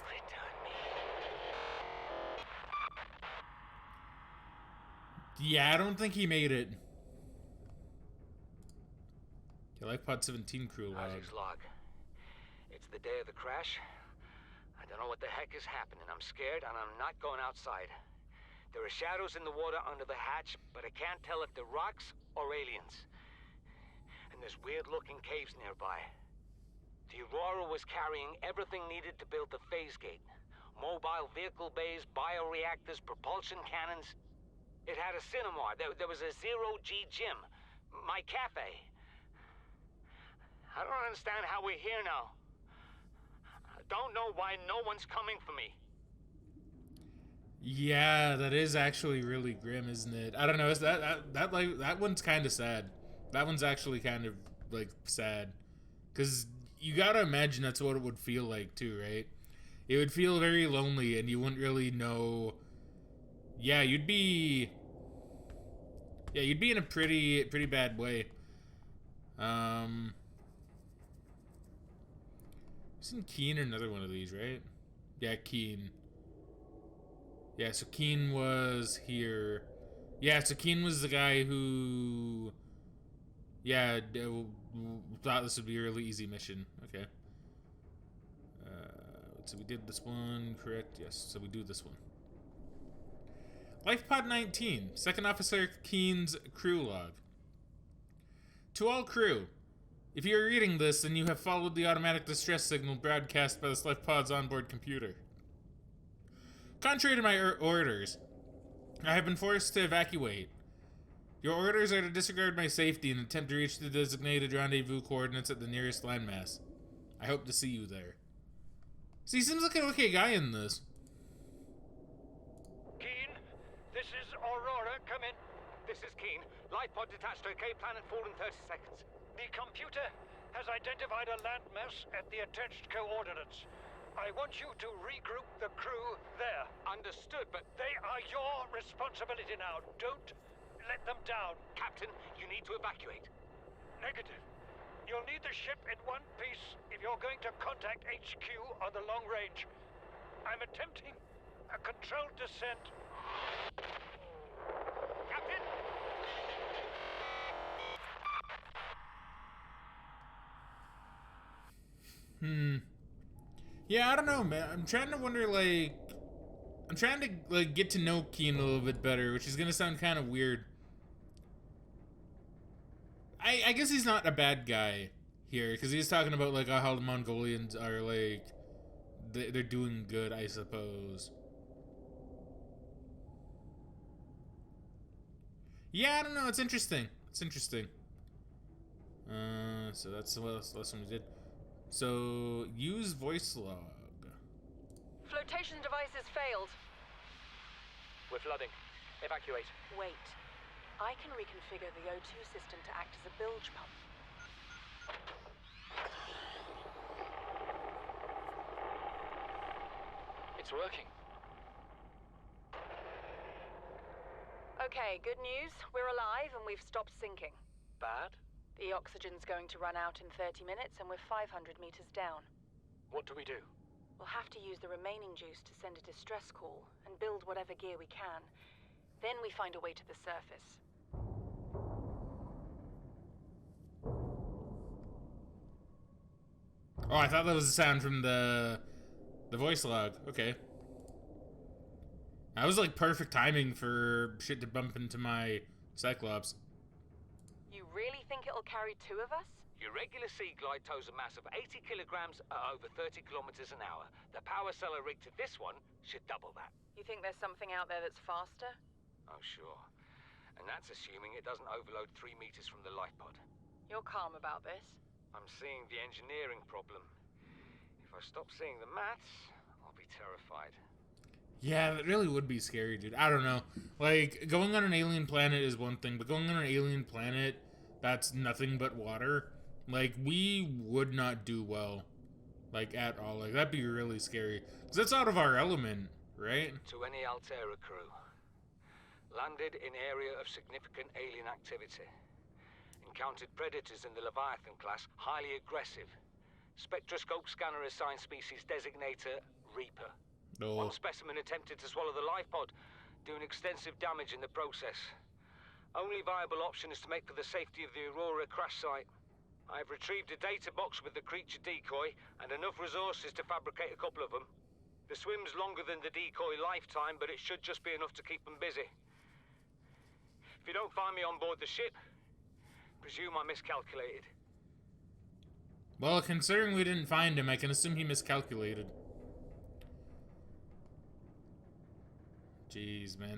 Return me. Yeah, I don't think he made it. Okay, LifePod 17 crew log. Isaac's log. It's the day of the crash. I don't know what the heck is happening. I'm scared and I'm not going outside. There are shadows in the water under the hatch, but I can't tell if they're rocks or aliens. And there's weird-looking caves nearby. The Aurora was carrying everything needed to build the phase gate. Mobile vehicle bays, bioreactors, propulsion cannons. It had a cinema. There was a zero-G gym. My cafe. I don't understand how we're here now. I don't know why no one's coming for me. Yeah, that is actually really grim, isn't it? I don't know. That one's kind of sad. That one's actually kind of like sad, because you gotta imagine that's what it would feel like too, right? It would feel very lonely, and you wouldn't really know. Yeah, you'd be in a pretty bad way. Isn't Keen another one of these, right? Yeah, Keen. Yeah, so Keen was here. Yeah, so Keen was the guy who... Yeah, thought this would be a really easy mission. Okay. So we did this one, correct? Yes, so we do this one. LifePod 19, Second Officer Keen's crew log. To all crew, if you are reading this, then you have followed the automatic distress signal broadcast by this LifePod's onboard computer. Contrary to my orders, I have been forced to evacuate. Your orders are to disregard my safety and attempt to reach the designated rendezvous coordinates at the nearest landmass. I hope to see you there. See, he seems like an okay guy in this. Keen, this is Aurora. Come in. This is Keen. Lifepod detached to Cape Planet 4 in 30 seconds. The computer has identified a landmass at the attached coordinates. I want you to regroup the crew there. Understood, but They are your responsibility now. Don't let them down. Captain, you need to evacuate. Negative. You'll need the ship in one piece if you're going to contact HQ on the long range. I'm attempting a controlled descent. Captain! Yeah, I don't know, man. I'm trying to wonder, like... I'm trying to, like, get to know Keen a little bit better, which is gonna sound kind of weird. I guess he's not a bad guy here, because he's talking about, like, how the Mongolians are, like... They're doing good, I suppose. Yeah, I don't know. It's interesting. It's interesting. So that's the last one we did. So, use voice log. Flotation devices failed. We're flooding. Evacuate. Wait. I can reconfigure the O2 system to act as a bilge pump. It's working. Okay, good news. We're alive and we've stopped sinking. Bad? The oxygen's going to run out in 30 minutes and we're 500 meters down. What do we do? We'll have to use the remaining juice to send a distress call and build whatever gear we can. Then we find a way to the surface. Oh, I thought that was the sound from the voice log. Okay. That was like perfect timing for shit to bump into my Cyclops. You really think it'll carry two of us? Your regular sea glide tows a mass of 80 kilograms at over 30 kilometers an hour. The power cell rigged to this one should double that. You think there's something out there that's faster? Oh, sure. And that's assuming it doesn't overload 3 meters from the life pod. You're calm about this? I'm seeing the engineering problem. If I stop seeing the maths, I'll be terrified. Yeah, that really would be scary, dude. I don't know. Like, going on an alien planet is one thing, but going on an alien planet that's nothing but water, like, we would not do well, like, at all. Like, that'd be really scary. Because that's out of our element, right? To any Altera crew. Landed in area of significant alien activity. Encountered predators in the Leviathan class, highly aggressive. Spectroscope scanner assigned species designator Reaper. No. One specimen attempted to swallow the life pod, doing extensive damage in the process. Only viable option is to make for the safety of the Aurora crash site. I have retrieved a data box with the creature decoy and enough resources to fabricate a couple of them. The swim's longer than the decoy lifetime, but it should just be enough to keep them busy. If you don't find me on board the ship, presume I miscalculated. Well, considering we didn't find him, I can assume he miscalculated. Jeez, man,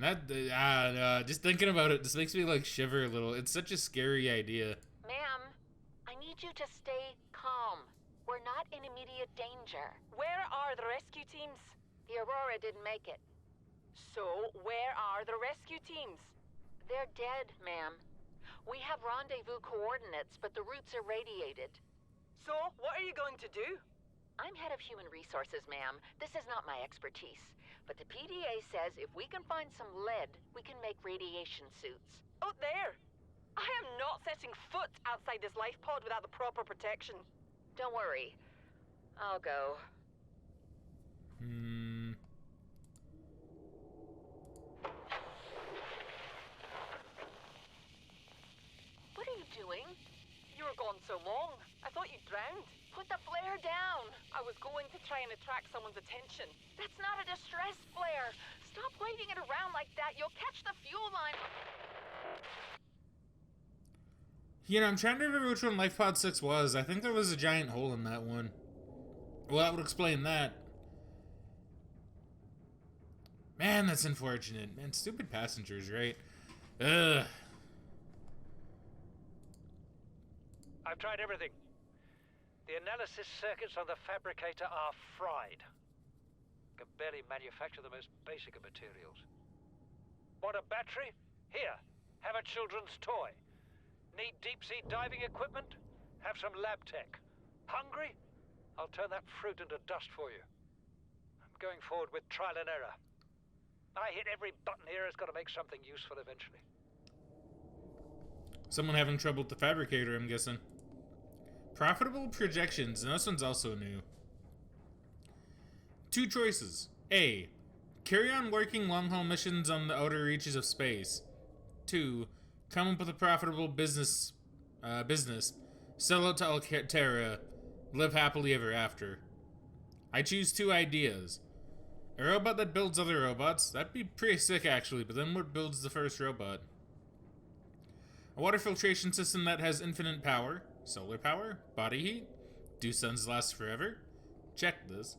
just thinking about it, this makes me like shiver a little. It's such a scary idea. Ma'am, I need you to stay calm. We're not in immediate danger. Where are the rescue teams? The Aurora didn't make it. So, where are the rescue teams? They're dead, ma'am. We have rendezvous coordinates, but the routes are radiated. So, what are you going to do? I'm head of human resources, ma'am. This is not my expertise. But the PDA says if we can find some lead, we can make radiation suits. Out there! I am not setting foot outside this life pod without the proper protection. Don't worry. I'll go. What are you doing? You were gone so long. I thought you drowned. Put the flare down! I was going to try and attract someone's attention. That's not a distress flare! Stop waving it around like that. You'll catch the fuel line. You know, I'm trying to remember which one Life Pod 6 was. I think there was a giant hole in that one. Well, that would explain that. Man, that's unfortunate. Man, stupid passengers, right? Ugh. I've tried everything. The analysis circuits on the fabricator are fried. Can barely manufacture the most basic of materials. Want a battery? Here, have a children's toy. Need deep-sea diving equipment? Have some lab tech. Hungry? I'll turn that fruit into dust for you. I'm going forward with trial and error. I hit every button here has got to make something useful eventually. Someone having trouble with the fabricator, I'm guessing. Profitable projections, and this one's also new. 2 choices. A. Carry on working long-haul missions on the outer reaches of space. 2. Come up with a profitable business. Sell out to Altera. Live happily ever after. I choose 2 ideas. A robot that builds other robots. That'd be pretty sick, actually, but then what builds the first robot? A water filtration system that has infinite power. Solar power? Body heat? Do suns last forever? Check this.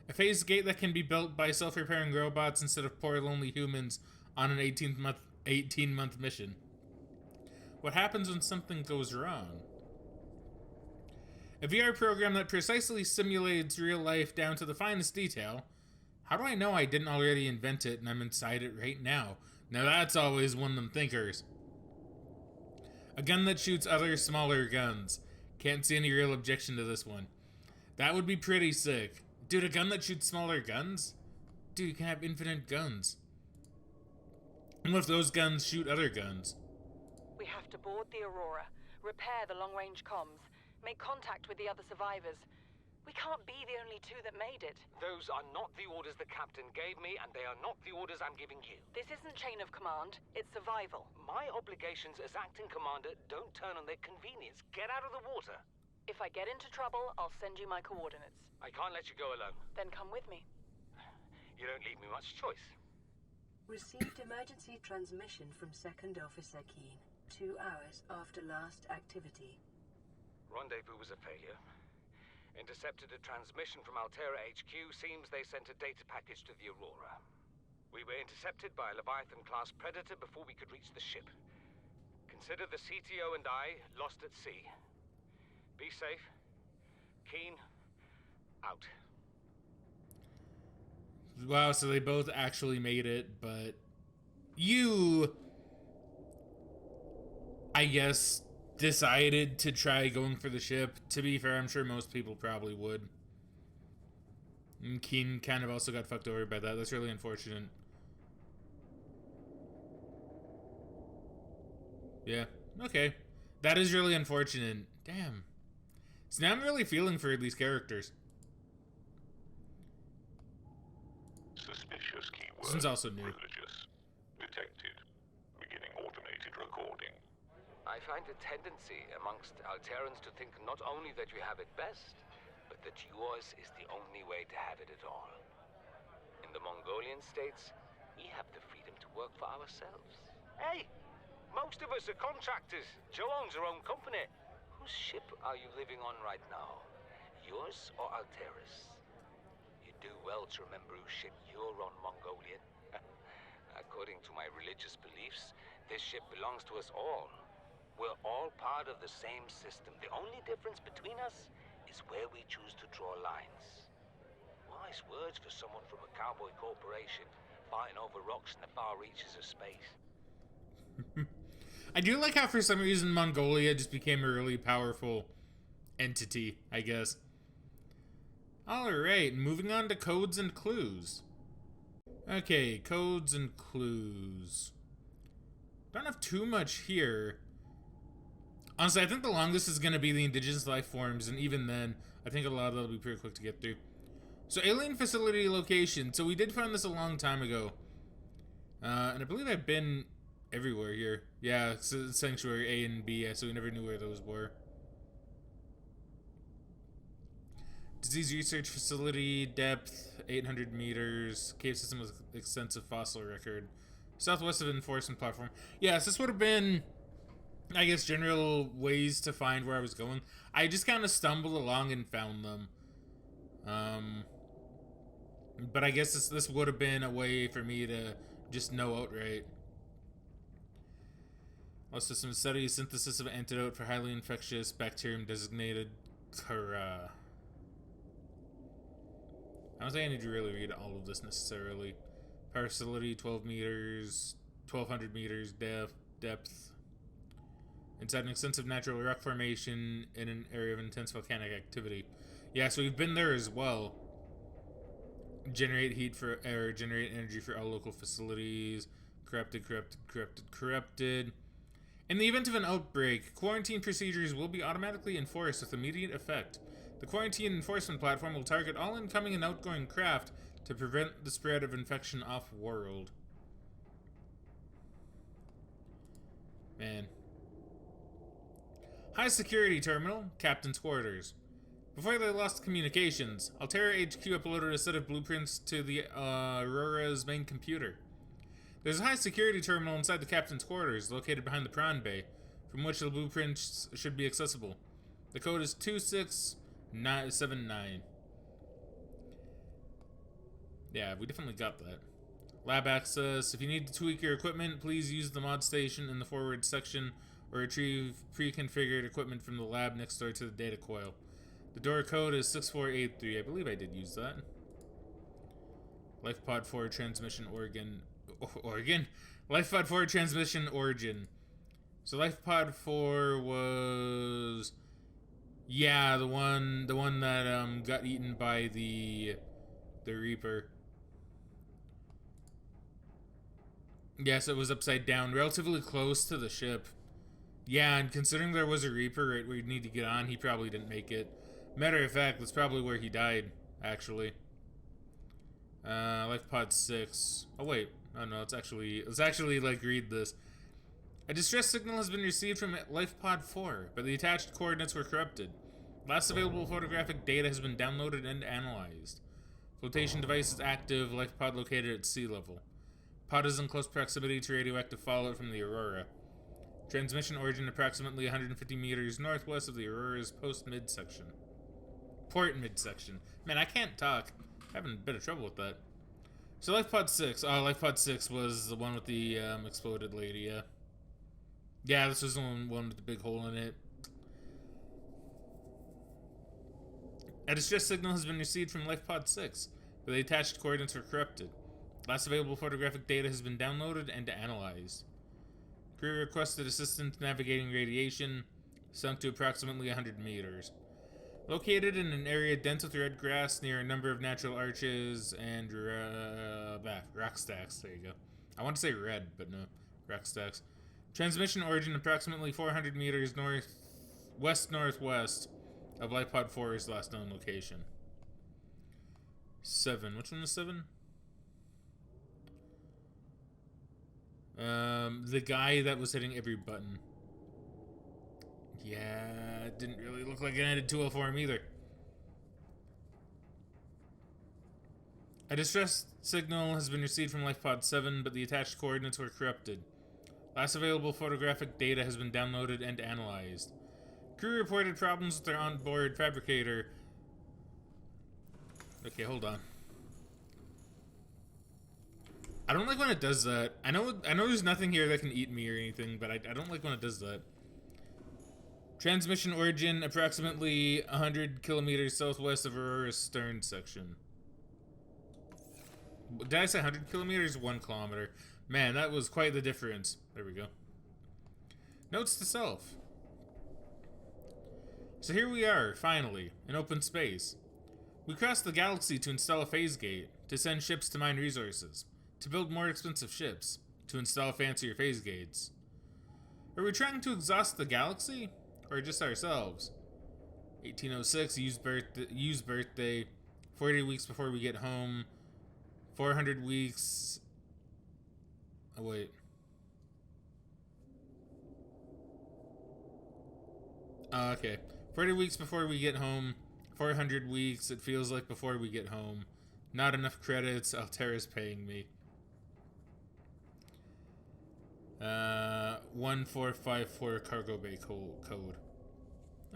A phase gate that can be built by self-repairing robots instead of poor lonely humans on an 18-month mission. What happens when something goes wrong? A VR program that precisely simulates real life down to the finest detail. How do I know I didn't already invent it and I'm inside it right now? Now that's always one of them thinkers. A gun that shoots other smaller guns. Can't see any real objection to this one. That would be pretty sick. Dude, a gun that shoots smaller guns? Dude, you can have infinite guns. And what if those guns shoot other guns? We have to board the Aurora, repair the long-range comms, make contact with the other survivors. We can't be the only 2 that made it. Those are not the orders the captain gave me, and they are not the orders I'm giving you. This isn't chain of command, it's survival. My obligations as acting commander don't turn on their convenience. Get out of the water. If I get into trouble, I'll send you my coordinates. I can't let you go alone. Then come with me. You don't leave me much choice. Received emergency transmission from Second Officer Keen, 2 hours after last activity. Rendezvous was a failure. Intercepted a transmission from Altera HQ. Seems they sent a data package to the Aurora. We were intercepted by a Leviathan-class predator before we could reach the ship. Consider the CTO and I lost at sea. Be safe. Keen, out. Wow, so they both actually made it, but you, I guess, decided to try going for the ship. To be fair, I'm sure most people probably would. And Keen kind of also got fucked over by that. That's really unfortunate. Yeah, okay. That is really unfortunate. Damn. So now I'm really feeling for these characters. Suspicious keyword. This one's also new. Religious. Detected. Beginning automated recording. I find a tendency amongst Alterans to think not only that you have it best, but that yours is the only way to have it at all. In the Mongolian states, we have the freedom to work for ourselves. Hey, most of us are contractors. Joe owns her own company. Whose ship are you living on right now? Yours or Altera's? You do well to remember whose ship you're on, Mongolian. According to my religious beliefs, this ship belongs to us all. We're all part of the same system. The only difference between us is where we choose to draw lines. Wise words for someone from a cowboy corporation fighting over rocks in the far reaches of space. I do like how for some reason Mongolia just became a really powerful entity, I guess. Alright, moving on to codes and clues. Okay, codes and clues. Don't have too much here. Honestly, I think the longest is going to be the indigenous life forms, and even then, I think a lot of that will be pretty quick to get through. So, alien facility location. So, we did find this a long time ago. And I believe I've been everywhere here. Yeah, it's Sanctuary A and B, so we never knew where those were. Disease research facility, depth, 800 meters. Cave system with extensive fossil record. Southwest of enforcement platform. Yes, this would have been, I guess, general ways to find where I was going. I just kind of stumbled along and found them. But I guess this would have been a way for me to just know outright. All system study, synthesis of antidote for highly infectious bacterium designated Kara. I don't think I need to really read all of this necessarily. Power facility, 12 meters, 1200 meters depth. Inside an extensive natural rock formation in an area of intense volcanic activity. Yeah, so we've been there as well. Generate heat for, or generate energy for all local facilities. Corrupted. In the event of an outbreak, quarantine procedures will be automatically enforced with immediate effect. The quarantine enforcement platform will target all incoming and outgoing craft to prevent the spread of infection off-world. Man. High security terminal, captain's quarters. Before they lost communications, Altera HQ uploaded a set of blueprints to the Aurora's main computer. There's a high security terminal inside the captain's quarters, located behind the prawn bay, from which the blueprints should be accessible. The code is 26979. Yeah, we definitely got that. Lab access. If you need to tweak your equipment, please use the mod station in the forward section or retrieve pre-configured equipment from the lab next door to the data coil. The door code is 6483. I believe I did use that. LifePod 4 transmission origin. LifePod 4 transmission origin. So LifePod 4 was, yeah, the one that got eaten by the Reaper. Yes, it was upside down, relatively close to the ship. Yeah, and considering there was a Reaper right where you'd need to get on, he probably didn't make it. Matter of fact, that's probably where he died, actually. LifePod 6. Oh wait, oh no, let's actually like read this. A distress signal has been received from LifePod 4, but the attached coordinates were corrupted. Last available photographic data has been downloaded and analyzed. Flotation device is active, LifePod located at sea level. Pod is in close proximity to radioactive fallout from the Aurora. Transmission origin approximately 150 meters northwest of the Aurora's port midsection. Man, I can't talk. I'm having a bit of trouble with that. So LifePod 6. Oh, LifePod 6 was the one with the exploded lady, yeah. Yeah, this was the one with the big hole in it. A distress signal has been received from LifePod 6, but the attached coordinates were corrupted. Last available photographic data has been downloaded and analyzed. Crew requested assistance navigating radiation, sunk to approximately 100 meters. Located in an area dense with red grass near a number of natural arches and rock stacks. There you go. I want to say red, but no. Rock stacks. Transmission origin approximately 400 meters west-northwest of Lifepod 4's last known location. 7. Which one is 7? The guy that was hitting every button. Yeah, it didn't really look like it ended 204 him either. A distress signal has been received from Lifepod 7, but the attached coordinates were corrupted. Last available photographic data has been downloaded and analyzed. Crew reported problems with their onboard fabricator. Okay, hold on. I don't like when it does that. I know there's nothing here that can eat me or anything, but I don't like when it does that. Transmission origin approximately 100 kilometers southwest of Aurora's stern section. Did I say 100 kilometers? 1 kilometer. Man, that was quite the difference. There we go. Notes to self. So here we are, finally, in open space. We crossed the galaxy to install a phase gate, to send ships to mine resources, to build more expensive ships, to install fancier phase gates. Are we trying to exhaust the galaxy? Or just ourselves? 1806, U's birthday, 40 weeks before we get home, 400 weeks... Oh, wait. Okay. 40 weeks before we get home, 400 weeks, it feels like before we get home. Not enough credits, Altera's paying me. 1454 cargo bay code.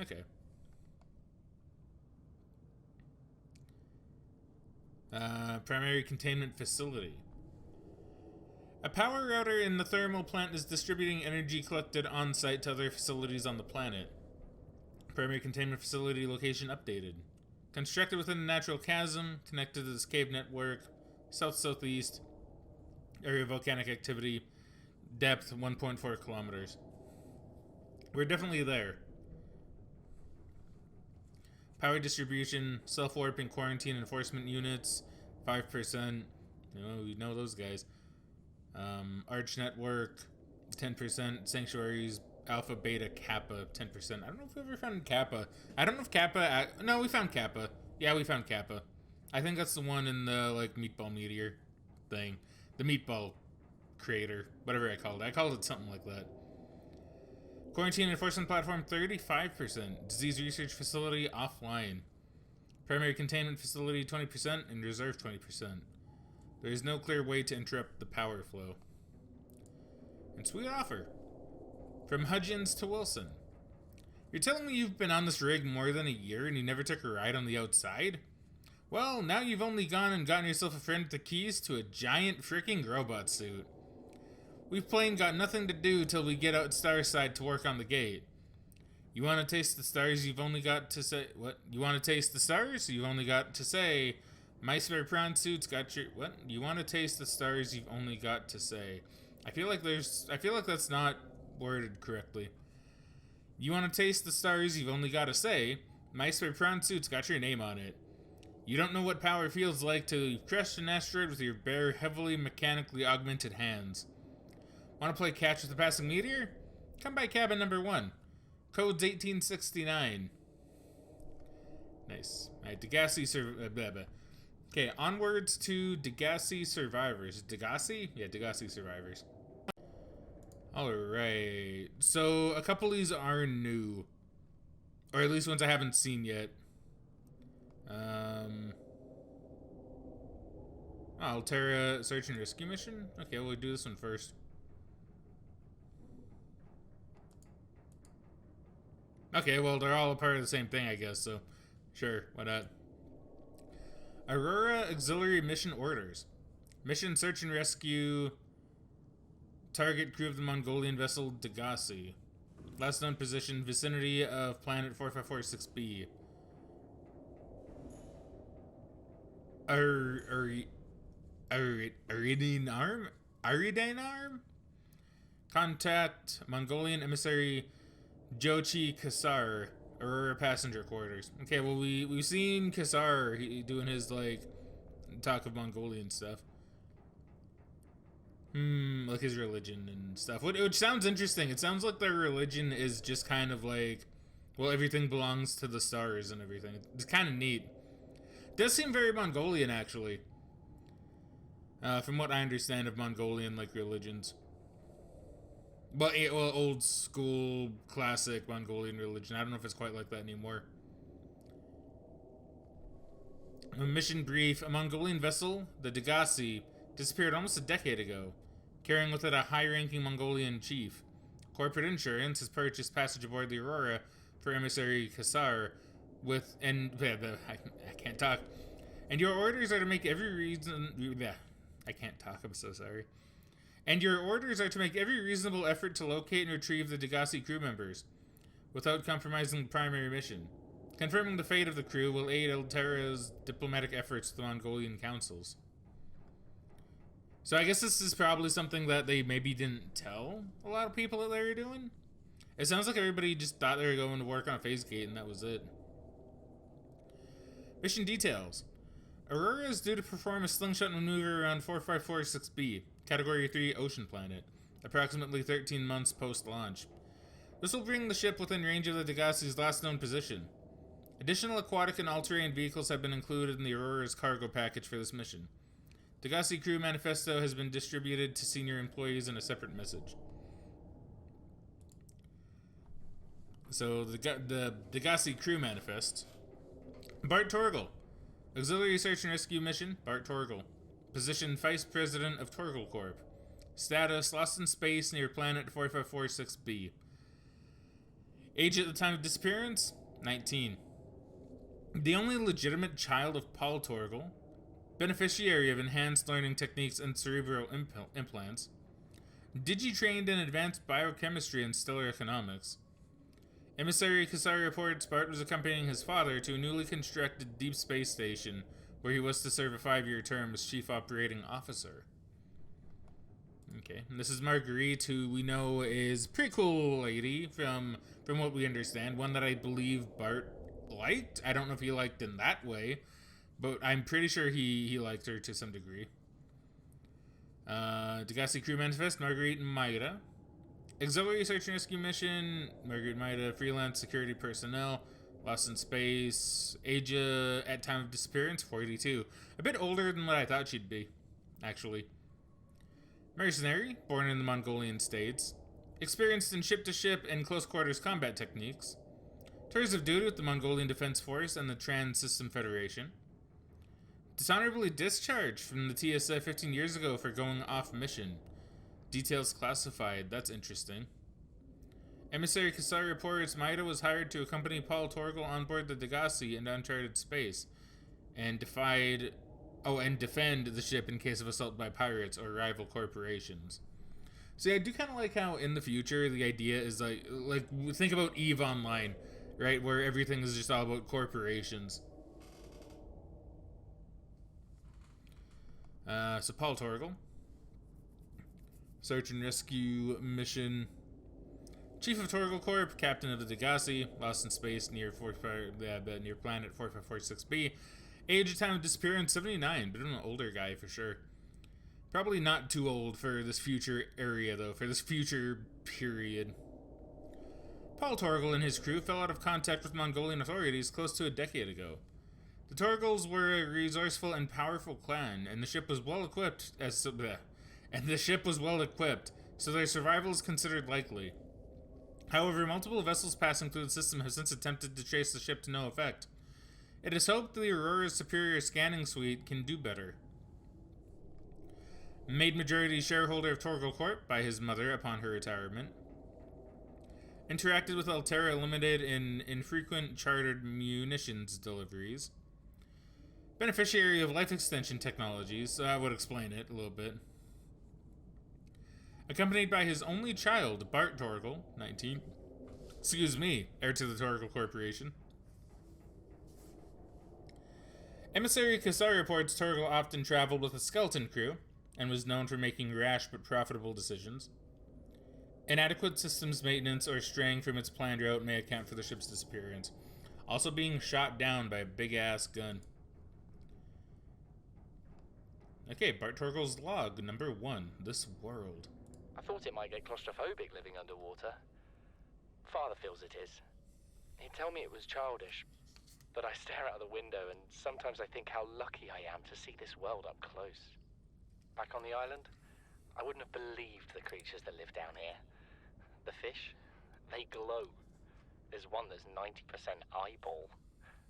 Okay. Primary containment facility. A power router in the thermal plant is distributing energy collected on site to other facilities on the planet. Primary containment facility location updated. Constructed within a natural chasm, connected to this cave network, south-southeast, area of volcanic activity, depth 1.4 kilometers. We're definitely there. Power distribution, self-warping quarantine enforcement units, 5%. We know those guys. Arch network, 10%. Sanctuaries, Alpha, Beta, Kappa, 10%. I don't know if we ever found Kappa. I don't know if Kappa... No, we found Kappa. Yeah, we found Kappa. I think that's the one in the, like, meatball meteor thing. The meatball crater. Whatever I called it. I called it something like that. Quarantine enforcement platform, 35%. Disease research facility, offline. Primary containment facility, 20%. And reserve, 20%. There is no clear way to interrupt the power flow. And sweet offer. From Hudgens to Wilson. You're telling me you've been on this rig more than a year and you never took a ride on the outside? Well, now you've only gone and gotten yourself a friend with the keys to a giant freaking robot suit. We've plain got nothing to do till we get out Starside to work on the gate. You want to taste the stars, you've only got to say... What? You want to taste the stars? You've only got to say... My spare prawn suit's got your... What? You want to taste the stars, you've only got to say... I feel like that's not worded correctly. You want to taste the stars, you've only got to say... My spare prawn suit's got your name on it. You don't know what power feels like till you've crushed an asteroid with your bare, heavily mechanically augmented hands. Want to play catch with the passing meteor? Come by cabin number 1. Code's 1869. Nice. Alright, Degasi Survivors. Okay, onwards to Degasi Survivors. Degasi? Yeah, Degasi Survivors. Alright. So, a couple of these are new. Or at least ones I haven't seen yet. Altera search and rescue mission? Okay, we'll do this one first. Okay, well, they're all a part of the same thing, I guess, so sure, why not? Aurora Auxiliary Mission Orders. Mission search and rescue. Target crew of the Mongolian vessel Degasi. Last known position, vicinity of planet 4546b. Aridane arm? Contact Mongolian emissary Jochi Kasar, Aurora passenger quarters. Okay, well we've seen Kasar doing his like talk of Mongolian stuff. Like his religion and stuff. Which sounds interesting. It sounds like their religion is just kind of like, well, everything belongs to the stars and everything. It's kind of neat. It does seem very Mongolian, actually. From what I understand of Mongolian, like, religions. But, well, old school, classic Mongolian religion. I don't know if it's quite like that anymore. A mission brief. A Mongolian vessel, the Degasi, disappeared almost a decade ago, carrying with it a high-ranking Mongolian chief. Corporate insurance has purchased passage aboard the Aurora for emissary Kasar with, and, I can't talk. And your orders are to make every reason, I can't talk, I'm so sorry. And your orders are to make every reasonable effort to locate and retrieve the Degasi crew members, without compromising the primary mission. Confirming the fate of the crew will aid Altera's diplomatic efforts with the Mongolian councils. So I guess this is probably something that they maybe didn't tell a lot of people that they were doing. It sounds like everybody just thought they were going to work on a phase gate and that was it. Mission details. Aurora is due to perform a slingshot maneuver around 4546b, Category 3 Ocean Planet, approximately 13 months post-launch. This will bring the ship within range of the Degasi's last known position. Additional aquatic and all-terrain vehicles have been included in the Aurora's cargo package for this mission. Degasi Crew Manifesto has been distributed to senior employees in a separate message. So, the Degasi Crew Manifest. Bart Torgal. Auxiliary Search and Rescue Mission, Bart Torgal. Position Vice President of Torgal Corp. Status, lost in space near planet 4546b. Age at the time of disappearance, 19. The only legitimate child of Paul Torgal. Beneficiary of enhanced learning techniques and cerebral implants. Digi-trained in advanced biochemistry and stellar economics. Emissary Kasari reports Bart was accompanying his father to a newly constructed deep space station where he was to serve a 5-year term as chief operating officer. Okay, and this is Marguerite, who we know is a pretty cool lady from what we understand. One that I believe Bart liked. I don't know if he liked in that way, but I'm pretty sure he liked her to some degree. Degasi Crew Manifest, Marguerite and Maida. Auxiliary Search and Rescue Mission, Marguerite Maida, freelance security personnel, lost in space, age at time of disappearance, 42. A bit older than what I thought she'd be, actually. Mercenary, born in the Mongolian states, experienced in ship-to-ship and close-quarters combat techniques, tours of duty with the Mongolian Defense Force and the Trans-System Federation, dishonorably discharged from the TSA 15 years ago for going off mission. Details classified. That's interesting. Emissary Kasari reports Maida was hired to accompany Paul Torgal on board the Degasi in uncharted space and defend the ship in case of assault by pirates or rival corporations. See, I do kind of like how in the future the idea is like think about EVE Online, right, where everything is just all about corporations. So Paul Torgal. Search and rescue mission. Chief of Torgal Corp, captain of the Degasi, lost in space near near planet 4546b. Age of time of disappearance, 79, but I'm an older guy for sure. Probably not too old for this future area, though, for this future period. Paul Torgal and his crew fell out of contact with Mongolian authorities close to a decade ago. The Torgals were a resourceful and powerful clan, and the ship was well equipped, so their survival is considered likely. However, multiple vessels passing through the system have since attempted to trace the ship to no effect. It is hoped the Aurora's superior scanning suite can do better. Made majority shareholder of Torgal Corp by his mother upon her retirement. Interacted with Altera Limited in infrequent chartered munitions deliveries. Beneficiary of life extension technologies, so that would explain it a little bit. Accompanied by his only child, Bart Torgal, 19. Heir to the Torgal Corporation. Emissary Kasar reports Torgal often traveled with a skeleton crew and was known for making rash but profitable decisions. Inadequate systems maintenance or straying from its planned route may account for the ship's disappearance. Also being shot down by a big-ass gun. Okay, Bart Torgal's log, number 1. This world. I thought it might get claustrophobic living underwater. Father feels it is. He'd tell me it was childish, but I stare out of the window and sometimes I think how lucky I am to see this world up close. Back on the island, I wouldn't have believed the creatures that live down here. The fish, they glow. There's one that's 90% eyeball.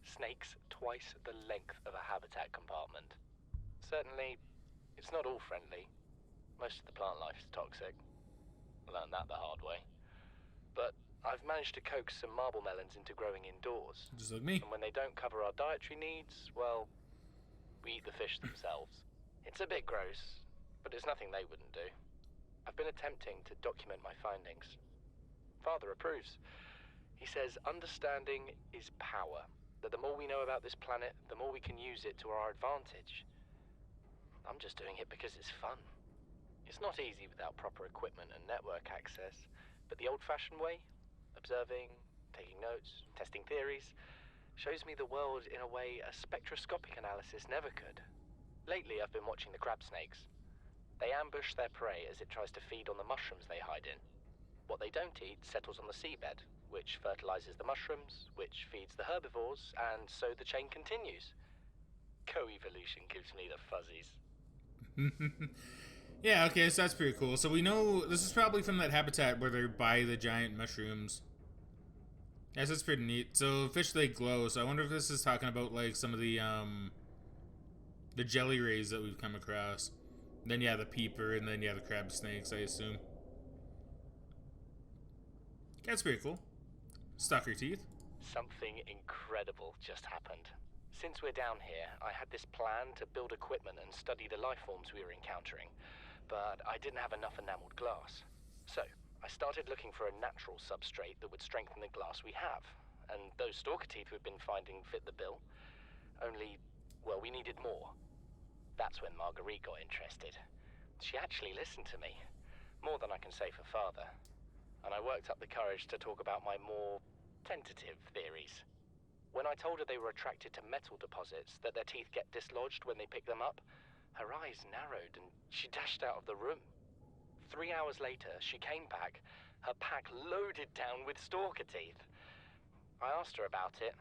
Snakes twice the length of a habitat compartment. Certainly, it's not all friendly. Most of the plant life is toxic. Learned that the hard way. But I've managed to coax some marble melons into growing indoors. Just like me. And when they don't cover our dietary needs, well, we eat the fish themselves. It's a bit gross, but it's nothing they wouldn't do. I've been attempting to document my findings. Father approves. He says understanding is power, that the more we know about this planet, the more we can use it to our advantage. I'm just doing it because it's fun. It's not easy without proper equipment and network access, but the old-fashioned way, observing, taking notes, testing theories, shows me the world in a way a spectroscopic analysis never could. Lately, I've been watching the crab snakes. They ambush their prey as it tries to feed on the mushrooms they hide in. What they don't eat settles on the seabed, which fertilizes the mushrooms, which feeds the herbivores, and so the chain continues. Co-evolution gives me the fuzzies. Yeah, okay, so that's pretty cool. So we know this is probably from that habitat where they're by the giant mushrooms. Yes, that's pretty neat. So fish, they glow. So I wonder if this is talking about like some of the jelly rays that we've come across. Then yeah, the peeper, and then yeah, the crab snakes, I assume. That's pretty cool. Stalker teeth. Something incredible just happened. Since we're down here, I had this plan to build equipment and study the life forms we were encountering, but I didn't have enough enameled glass. So, I started looking for a natural substrate that would strengthen the glass we have, and those stalker teeth we've been finding fit the bill. Only, well, we needed more. That's when Marguerite got interested. She actually listened to me, more than I can say for Father. And I worked up the courage to talk about my more tentative theories. When I told her they were attracted to metal deposits, that their teeth get dislodged when they pick them up, her eyes narrowed and she dashed out of the room. 3 hours later, she came back, her pack loaded down with stalker teeth. I asked her about it.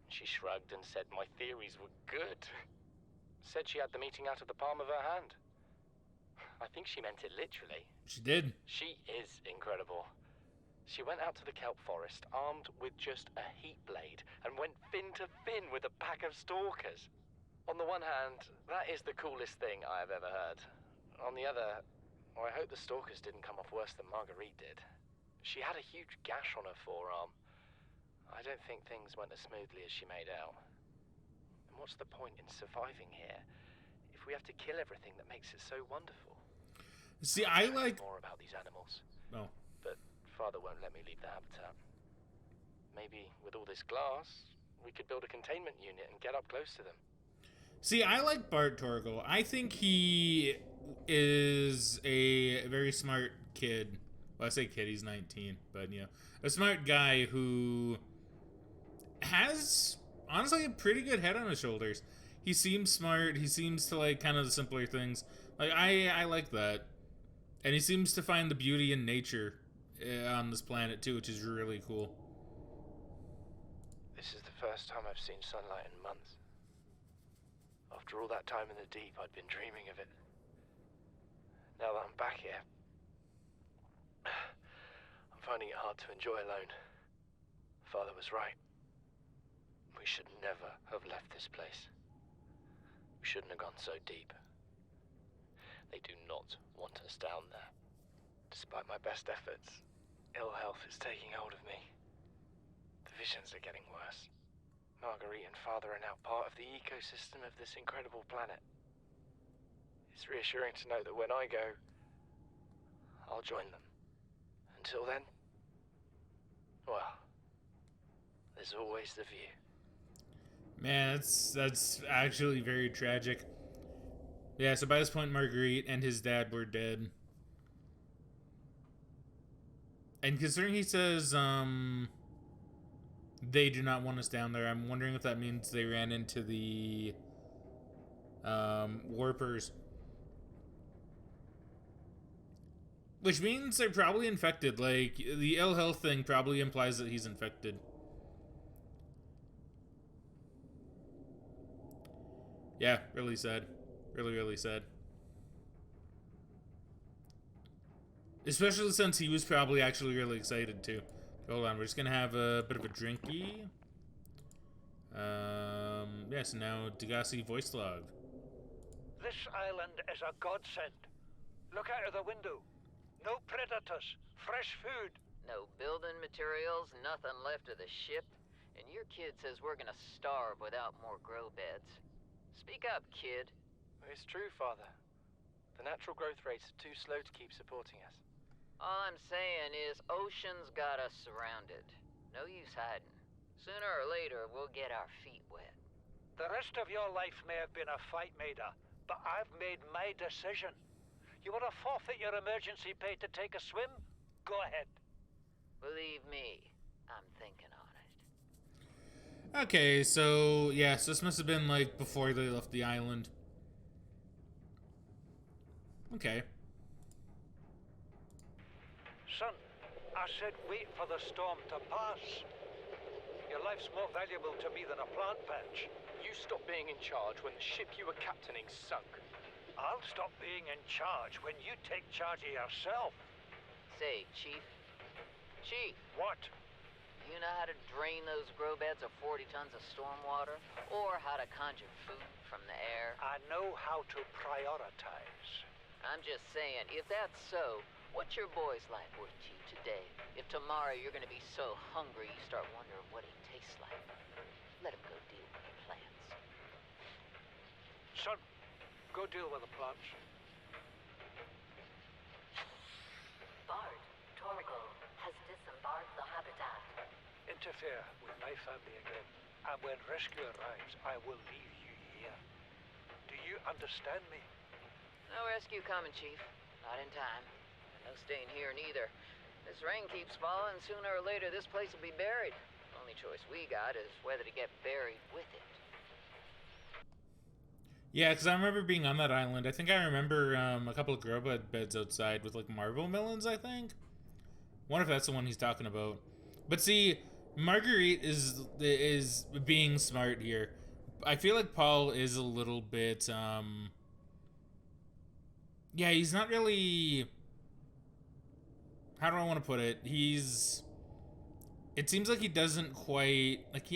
She shrugged and said my theories were good. Said she had the meeting out of the palm of her hand. I think she meant it literally. She did. She is incredible. She went out to the kelp forest armed with just a heat blade and went fin to fin with a pack of stalkers. On the one hand, that is the coolest thing I have ever heard. On the other, well, I hope the stalkers didn't come off worse than Marguerite did. She had a huge gash on her forearm. I don't think things went as smoothly as she made out. And what's the point in surviving here if we have to kill everything that makes it so wonderful? See, I like more about these animals. Oh. But Father won't let me leave the habitat. Maybe with all this glass, we could build a containment unit and get up close to them. See, I like Bart Torgal. I think he is a very smart kid. Well, I say kid, he's 19, but you know, a smart guy who has honestly a pretty good head on his shoulders. He seems smart. He seems to like kind of the simpler things. Like I like that, and he seems to find the beauty in nature on this planet too, which is really cool. This is the first time I've seen sunlight in months. After all that time in the deep, I'd been dreaming of it. Now that I'm back here, I'm finding it hard to enjoy alone. Father was right. We should never have left this place. We shouldn't have gone so deep. They do not want us down there. Despite my best efforts, ill health is taking hold of me. The visions are getting worse. Marguerite and Father are now part of the ecosystem of this incredible planet. It's reassuring to know that when I go, I'll join them. Until then, well, there's always the view. Man, that's actually very tragic. Yeah, so by this point, Marguerite and his dad were dead. And considering he says, they do not want us down there, I'm wondering if that means they ran into the, warpers. Which means they're probably infected. Like, the ill health thing probably implies that he's infected. Yeah, really sad. Really, really sad. Especially since he was probably actually really excited too. Hold on, we're just gonna have a bit of a drinky. Yeah, so now Degasi voice log. This island is a godsend. Look out of the window. No predators. Fresh food. No building materials, nothing left of the ship. And your kid says we're gonna starve without more grow beds. Speak up, kid. It's true, Father. The natural growth rates are too slow to keep supporting us. All I'm saying is ocean's got us surrounded. No use hiding. Sooner or later, we'll get our feet wet. The rest of your life may have been a fight, Maida, but I've made my decision. You want to forfeit your emergency pay to take a swim? Go ahead. Believe me, I'm thinking on it. Okay, so yeah, so this must have been like before they left the island. Okay. Son, I said wait for the storm to pass. Your life's more valuable to me than a plant patch. You stopped being in charge when the ship you were captaining sunk. I'll stop being in charge when you take charge of yourself. Say, Chief. Chief! What? You know how to drain those grow beds of 40 tons of stormwater? Or how to conjure food from the air? I know how to prioritize. I'm just saying, if that's so, what's your boy's life worth to you today? If tomorrow you're gonna be so hungry you start wondering what he tastes like, let him go deal with the plants. Son, go deal with the plants. Bart, Torgo has disembarked the habitat. Interfere with my family again, and when rescue arrives, I will leave you here. Do you understand me? No rescue coming, Chief. Not in time. No staying here neither. This rain keeps falling, sooner or later this place will be buried. Only choice we got is whether to get buried with it. Yeah, because I remember being on that island. I think I remember a couple of grow beds outside with like marble melons, I think. Wonder if that's the one he's talking about. But see, Marguerite is being smart here. I feel like Paul is a little bit yeah, he's not really, how do I want to put it? It seems like he doesn't quite, like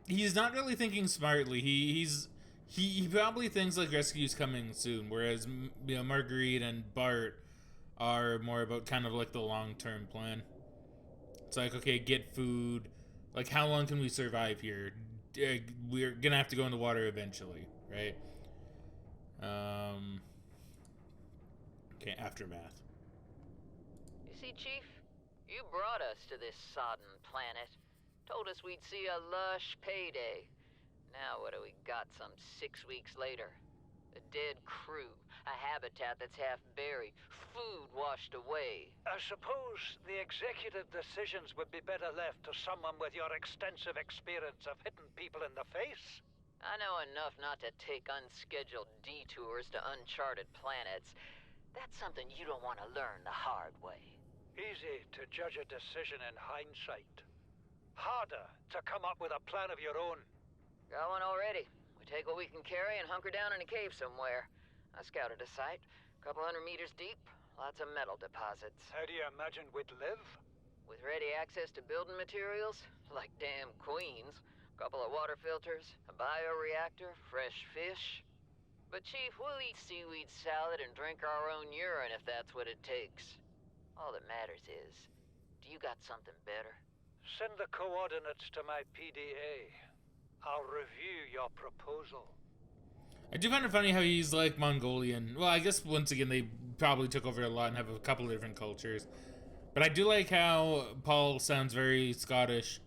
he's not really thinking smartly. He probably thinks like rescue's coming soon, whereas, you know, Marguerite and Bart are more about kind of like the long-term plan. It's like, okay, get food. Like, how long can we survive here? We're gonna have to go in the water eventually, right? Okay, aftermath. You see, Chief, you brought us to this sodden planet. Told us we'd see a lush payday. Now what do we got some 6 weeks later? A dead crew, a habitat that's half buried, food washed away. I suppose the executive decisions would be better left to someone with your extensive experience of hitting people in the face. I know enough not to take unscheduled detours to uncharted planets. That's something you don't want to learn the hard way. Easy to judge a decision in hindsight. Harder to come up with a plan of your own. Got one already. We take what we can carry and hunker down in a cave somewhere. I scouted a site, a couple 100 meters deep, lots of metal deposits. How do you imagine we'd live? With ready access to building materials, like damn queens, a couple of water filters, a bioreactor, fresh fish. But Chief, we'll eat seaweed salad and drink our own urine if that's what it takes. All that matters is, do you got something better? Send the coordinates to my PDA. I'll review your proposal. I do find it funny how he's like Mongolian. Well, I guess once again they probably took over a lot and have a couple of different cultures. But I do like how Paul sounds very Scottish.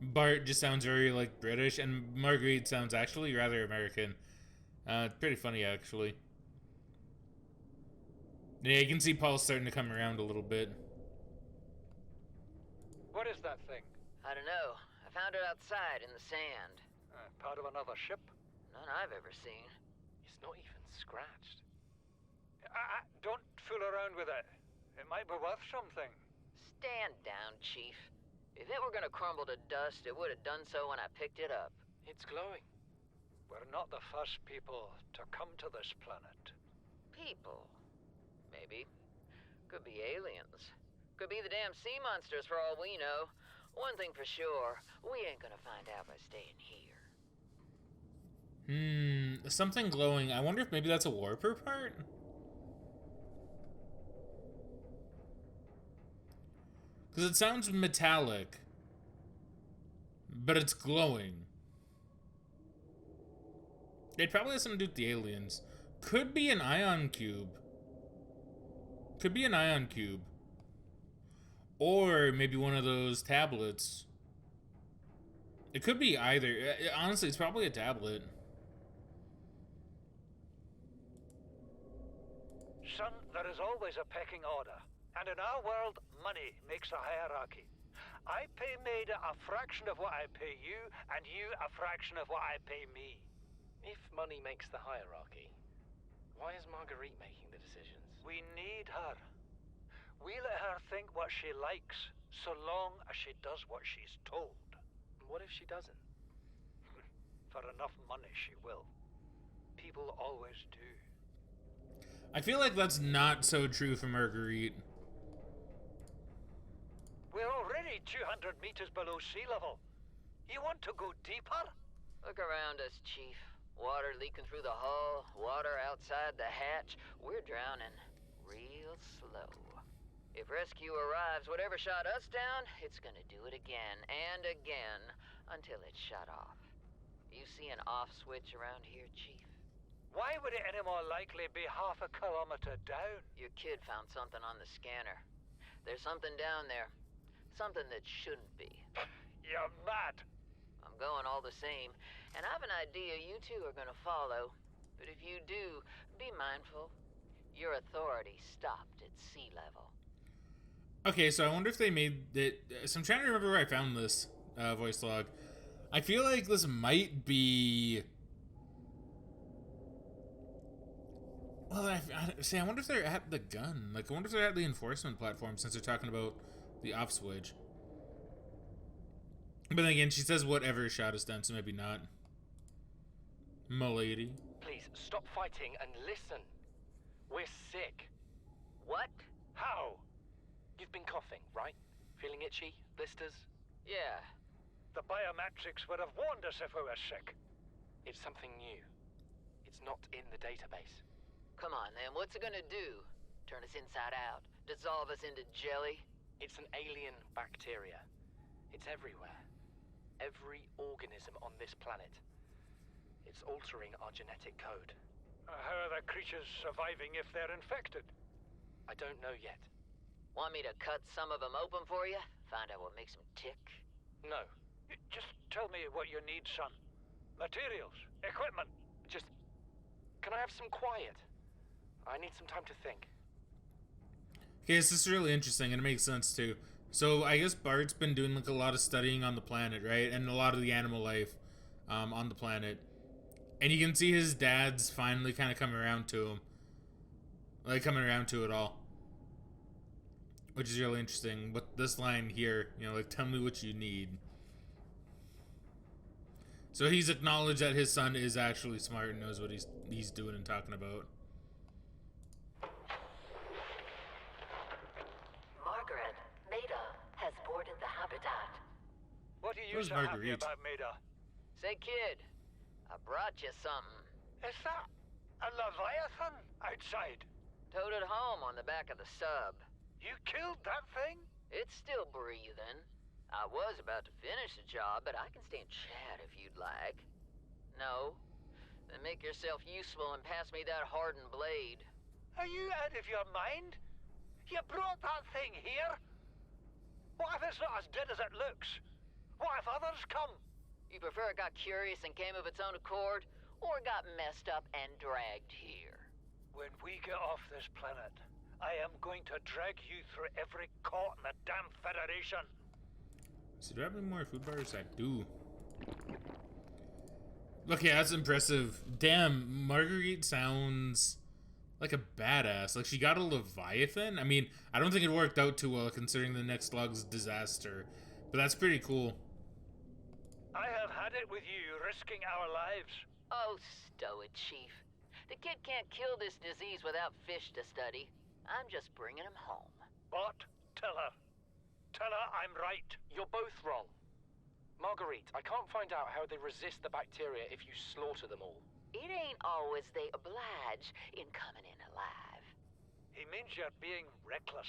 Bart just sounds very, like, British, and Marguerite sounds actually rather American. Pretty funny, actually. Yeah, you can see Paul starting to come around a little bit. What is that thing? I don't know. I found it outside in the sand. Part of another ship? None I've ever seen. It's not even scratched. Don't fool around with it. It might be worth something. Stand down, Chief. If it were gonna crumble to dust, it would have done so when I picked it up. It's glowing. We're not the first people to come to this planet. People. Maybe. Could be aliens. Could be the damn sea monsters for all we know. One thing for sure, we ain't gonna find out by staying here. Something glowing. I wonder if maybe that's a warper part? Because it sounds metallic. But it's glowing. It probably has something to do with the aliens. Could be an ion cube. Could be an ion cube. Or maybe one of those tablets. It could be either. Honestly, it's probably a tablet. Son, there is always a pecking order. And in our world, money makes a hierarchy. I pay Maida a fraction of what I pay you, and you a fraction of what I pay me. If money makes the hierarchy, why is Marguerite making the decisions? We need her. We let her think what she likes, so long as she does what she's told. What if she doesn't? For enough money, she will. People always do. I feel like that's not so true for Marguerite. We're already 200 meters below sea level. You want to go deeper? Look around us, Chief. Water leaking through the hull, water outside the hatch. We're drowning real slow. If rescue arrives, whatever shot us down, it's gonna do it again and again until it's shut off. You see an off switch around here, Chief? Why would it any more likely be half a kilometer down? Your kid found something on the scanner. There's something down there. Something that shouldn't be. You're mad. I'm going all the same, and I have an idea you two are gonna follow. But if you do, be mindful. Your authority stopped at sea level. Okay, so I wonder if they made it. So I'm trying to remember where I found this voice log. I feel like this might be. Well, I wonder if they're at the gun. Like, I wonder if they're at the enforcement platform since they're talking about the off switch. But then again, she says whatever shot us down, so maybe not. M'lady. Please, stop fighting and listen. We're sick. What? How? You've been coughing, right? Feeling itchy? Blisters? Yeah. The biometrics would have warned us if we were sick. It's something new. It's not in the database. Come on, then. What's it gonna do? Turn us inside out? Dissolve us into jelly? It's an alien bacteria. It's everywhere. Every organism on this planet. It's altering our genetic code. How are the creatures surviving if they're infected? I don't know yet. Want me to cut some of them open for you? Find out what makes them tick? No. Just tell me what you need, son. Materials, equipment. Just... Can I have some quiet? I need some time to think. Okay, this is really interesting, and it makes sense too. So I guess Bart's been doing like a lot of studying on the planet, right? And a lot of the animal life on the planet. And you can see his dad's finally kind of coming around to him. Like, coming around to it all. Which is really interesting. But this line here, you know, like, tell me what you need. So he's acknowledged that his son is actually smart and knows what he's doing and talking about. Margaret, Maida has boarded the habitat. What are you Where's so happy Marguerite? about, Maida? Say, kid, I brought you something. Is that a Leviathan outside? Towed it home on the back of the sub. You killed that thing? It's still breathing. I was about to finish the job, but I can stay and chat if you'd like. No? Then make yourself useful and pass me that hardened blade. Are you out of your mind? You brought that thing here? What if it's not as dead as it looks? What if others come? You prefer it got curious and came of its own accord, or got messed up and dragged here? When we get off this planet, I am going to drag you through every court in the damn Federation. So do I have any more food bars? I do. Look, yeah, that's impressive. Damn, Marguerite sounds like a badass. Like, she got a Leviathan? I mean, I don't think it worked out too well considering the next log's disaster. But that's pretty cool. I have had it with you, risking our lives. Oh, stow it, Chief. The kid can't kill this disease without fish to study. I'm just bringing him home. What? Tell her. Tell her I'm right. You're both wrong. Marguerite, I can't find out how they resist the bacteria if you slaughter them all. It ain't always they oblige in coming in alive. He means you're being reckless.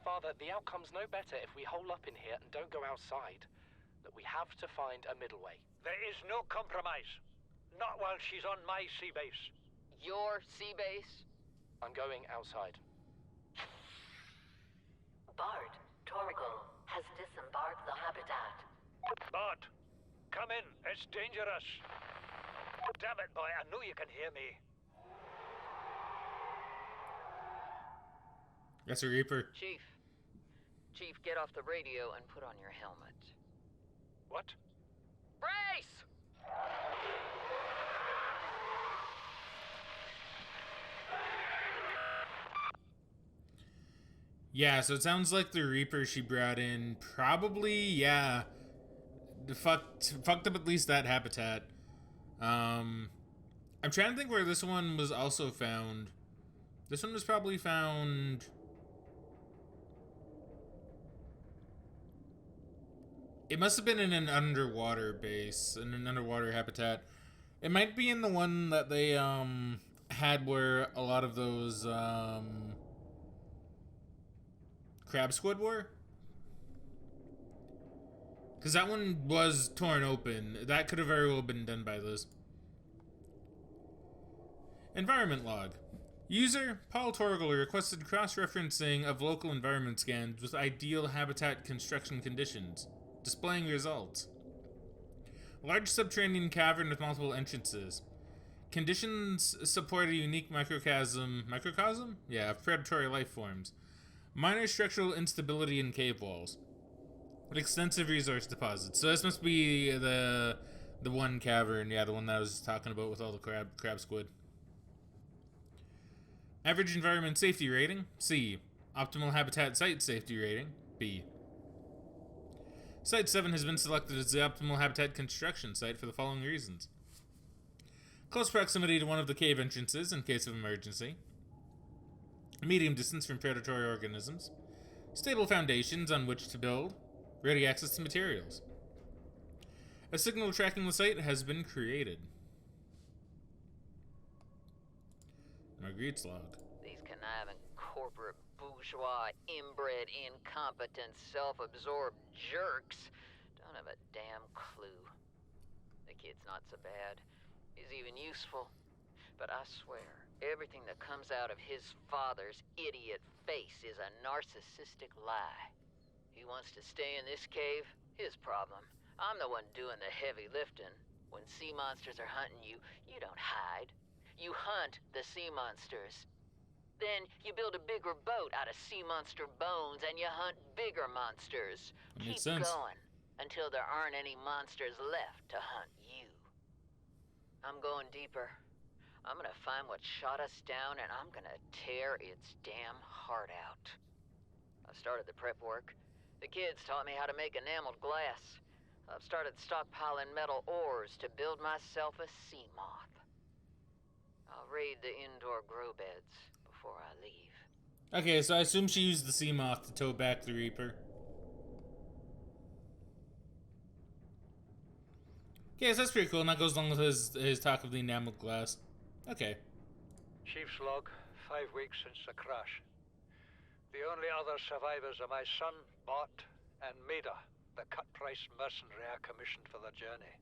Father, the outcome's no better if we hole up in here and don't go outside. That we have to find a middle way. There is no compromise. Not while she's on my sea base. Your sea base? I'm going outside. Bart, Torgal has disembarked the habitat. Bart, come in. It's dangerous. Damn it, boy. I know you can hear me. That's a Reaper. Chief, get off the radio and put on your helmet. What? Brace! Yeah, so it sounds like the Reaper she brought in probably, yeah, fucked up at least that habitat. I'm trying to think where this one was also found. This one was probably found... It must have been in an underwater base, in an underwater habitat. It might be in the one that they, had where a lot of those, crab squid were? Because that one was torn open. That could have very well been done by this. Environment log. User Paul Torgal requested cross-referencing of local environment scans with ideal habitat construction conditions. Displaying results. Large subterranean cavern with multiple entrances. Conditions support a unique microcosm? Yeah, of predatory life forms. Minor structural instability in cave walls. Extensive resource deposits. So this must be the one cavern, yeah, the one that I was talking about with all the crab squid. Average environment safety rating, C. Optimal habitat site safety rating, B. Site 7 has been selected as the optimal habitat construction site for the following reasons. Close proximity to one of the cave entrances in case of emergency. Medium distance from predatory organisms. Stable foundations on which to build. Ready access to materials. A signal tracking the site has been created. Marguerite's log. These conniving corporate bourgeois, inbred, incompetent, self-absorbed jerks don't have a damn clue. The kid's not so bad. He's even useful. But I swear, everything that comes out of his father's idiot face is a narcissistic lie. He wants to stay in this cave? His problem. I'm the one doing the heavy lifting. When sea monsters are hunting you, you don't hide. You hunt the sea monsters. Then you build a bigger boat out of sea monster bones and you hunt bigger monsters. That makes Keep sense. going until there aren't any monsters left to hunt you. I'm going deeper. I'm gonna find what shot us down and I'm gonna tear its damn heart out. I've started the prep work. The kids taught me how to make enameled glass. I've started stockpiling metal ores to build myself a sea moth. I'll raid the indoor grow beds before I leave. Okay, so I assume she used the sea moth to tow back the Reaper. Okay, so that's pretty cool, and that goes along with his talk of the enameled glass. Okay. Chief's log, 5 weeks since the crash. The only other survivors are my son, Bart, and Maida, the cut-price mercenary I commissioned for the journey.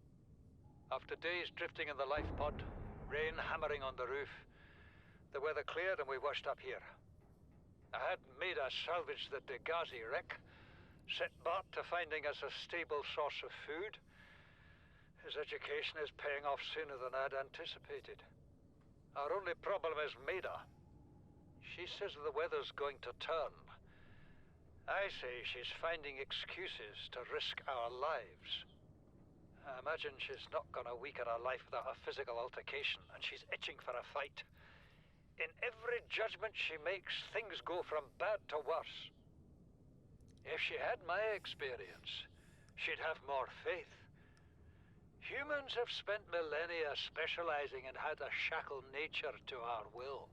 After days drifting in the life pod, rain hammering on the roof, the weather cleared and we washed up here. I had Maida salvage the Degasi wreck, Set Bart to finding us a stable source of food. His education is paying off sooner than I'd anticipated. Our only problem is Maida. She says the weather's going to turn. I say she's finding excuses to risk our lives. I imagine she's not gonna weaken her life without a physical altercation, and she's itching for a fight. In every judgment she makes, things go from bad to worse. If she had my experience, she'd have more faith. Humans have spent millennia specializing in how to shackle nature to our will.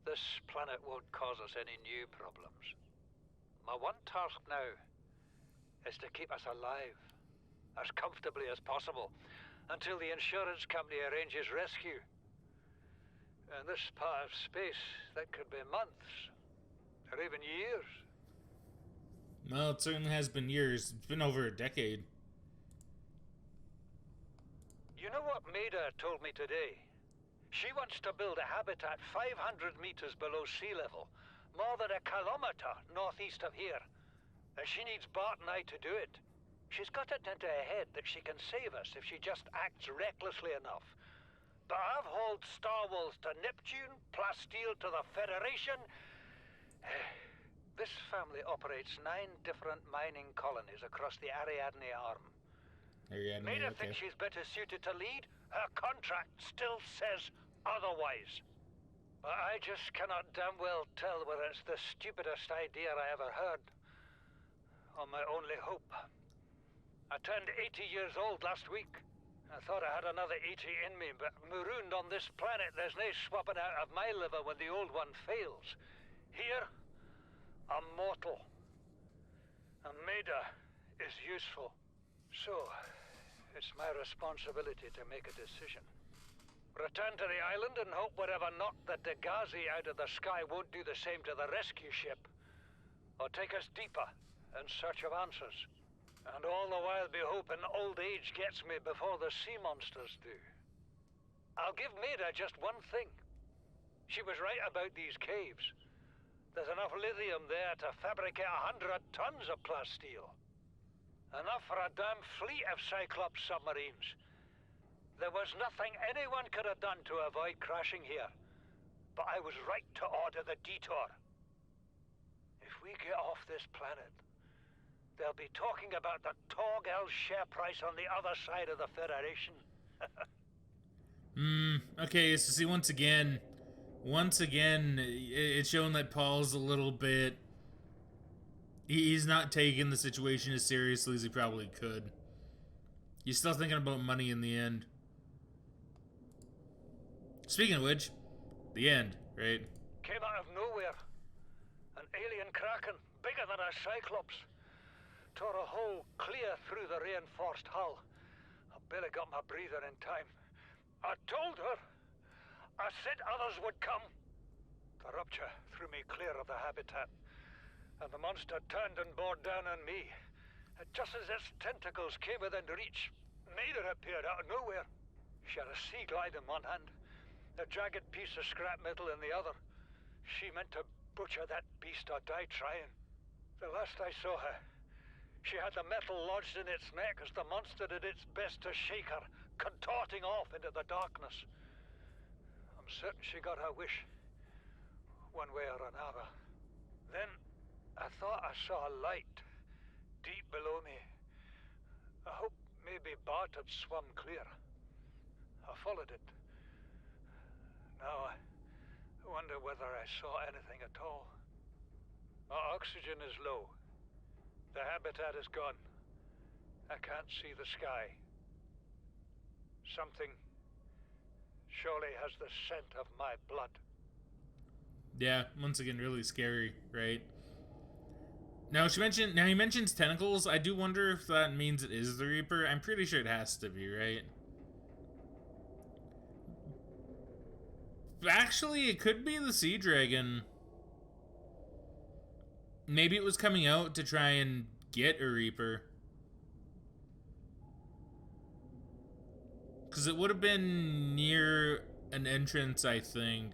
This planet won't cause us any new problems. My one task now is to keep us alive, as comfortably as possible, until the insurance company arranges rescue. In this part of space, that could be months, or even years. Well, it certainly has been years. It's been over a decade. You know what Maida told me today? She wants to build a habitat 500 meters below sea level, more than 1 kilometer northeast of here. And she needs Bart and I to do it. She's got it into her head that she can save us if she just acts recklessly enough. But I've hauled Star Wars to Neptune, Plasteel to the Federation. This family operates 9 different mining colonies across the Ariadne Arm. Maida thinks she's better suited to lead. Her contract still says otherwise. But I just cannot damn well tell whether it's the stupidest idea I ever heard, or my only hope. I turned 80 years old last week. I thought I had another 80 in me, but marooned on this planet, there's no swapping out of my liver when the old one fails. Here, I'm mortal. And Maida is useful. So, it's my responsibility to make a decision. Return to the island and hope whatever knocked the Degasi out of the sky won't do the same to the rescue ship. Or take us deeper in search of answers. And all the while be hoping old age gets me before the sea monsters do. I'll give Maida just one thing. She was right about these caves. There's enough lithium there to fabricate 100 tons of plasteel. Enough for a damn fleet of Cyclops submarines. There was nothing anyone could have done to avoid crashing here. But I was right to order the detour. If we get off this planet, they'll be talking about the Torgal share price on the other side of the Federation. Okay, so see, once again, it's shown that Paul's a little bit... He's not taking the situation as seriously as he probably could. He's still thinking about money in the end. Speaking of which, the end, right? Came out of nowhere. An alien kraken, bigger than a Cyclops. Tore a hole clear through the reinforced hull. I barely got my breather in time. I told her. I said others would come. The rupture threw me clear of the habitat. And the monster turned and bore down on me. And just as its tentacles came within reach, Maida appeared out of nowhere. She had a sea glide in one hand, a jagged piece of scrap metal in the other. She meant to butcher that beast or die trying. The last I saw her, she had the metal lodged in its neck as the monster did its best to shake her, contorting off into the darkness. I'm certain she got her wish, one way or another. Then I thought I saw a light deep below me. I hoped maybe Bart had swum clear. I followed it. Now I wonder whether I saw anything at all. My oxygen is low. The habitat is gone. I can't see the sky. Something surely has the scent of my blood. Yeah, once again, really scary, right? Now he mentions tentacles. I do wonder if that means it is the Reaper. I'm pretty sure it has to be, right? Actually, it could be the Sea Dragon. Maybe it was coming out to try and get a Reaper. Because it would have been near an entrance, I think.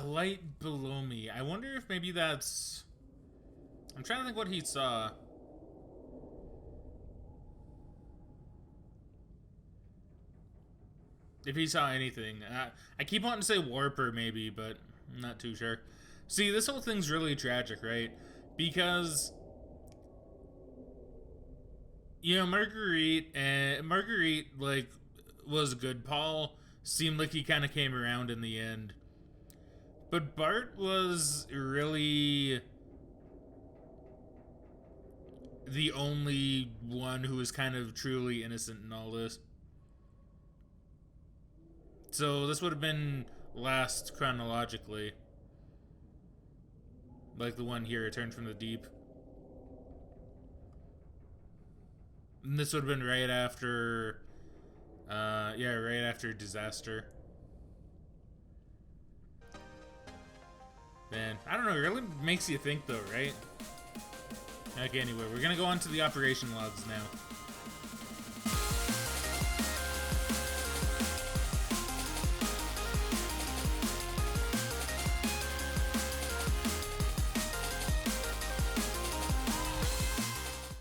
A light below me. I wonder if maybe that's... I'm trying to think what he saw. If he saw anything. I keep wanting to say Warper maybe, but I'm not too sure. See, this whole thing's really tragic, right? Because... You know, Marguerite, like, was good. Paul seemed like he kind of came around in the end. But Bart was really the only one who was kind of truly innocent in all this. So this would have been last chronologically. Like the one here, Return from the Deep. And this would have been right after, yeah, right after Disaster. Man, I don't know, it really makes you think though, right? Okay, anyway, we're gonna go on to the operation logs now.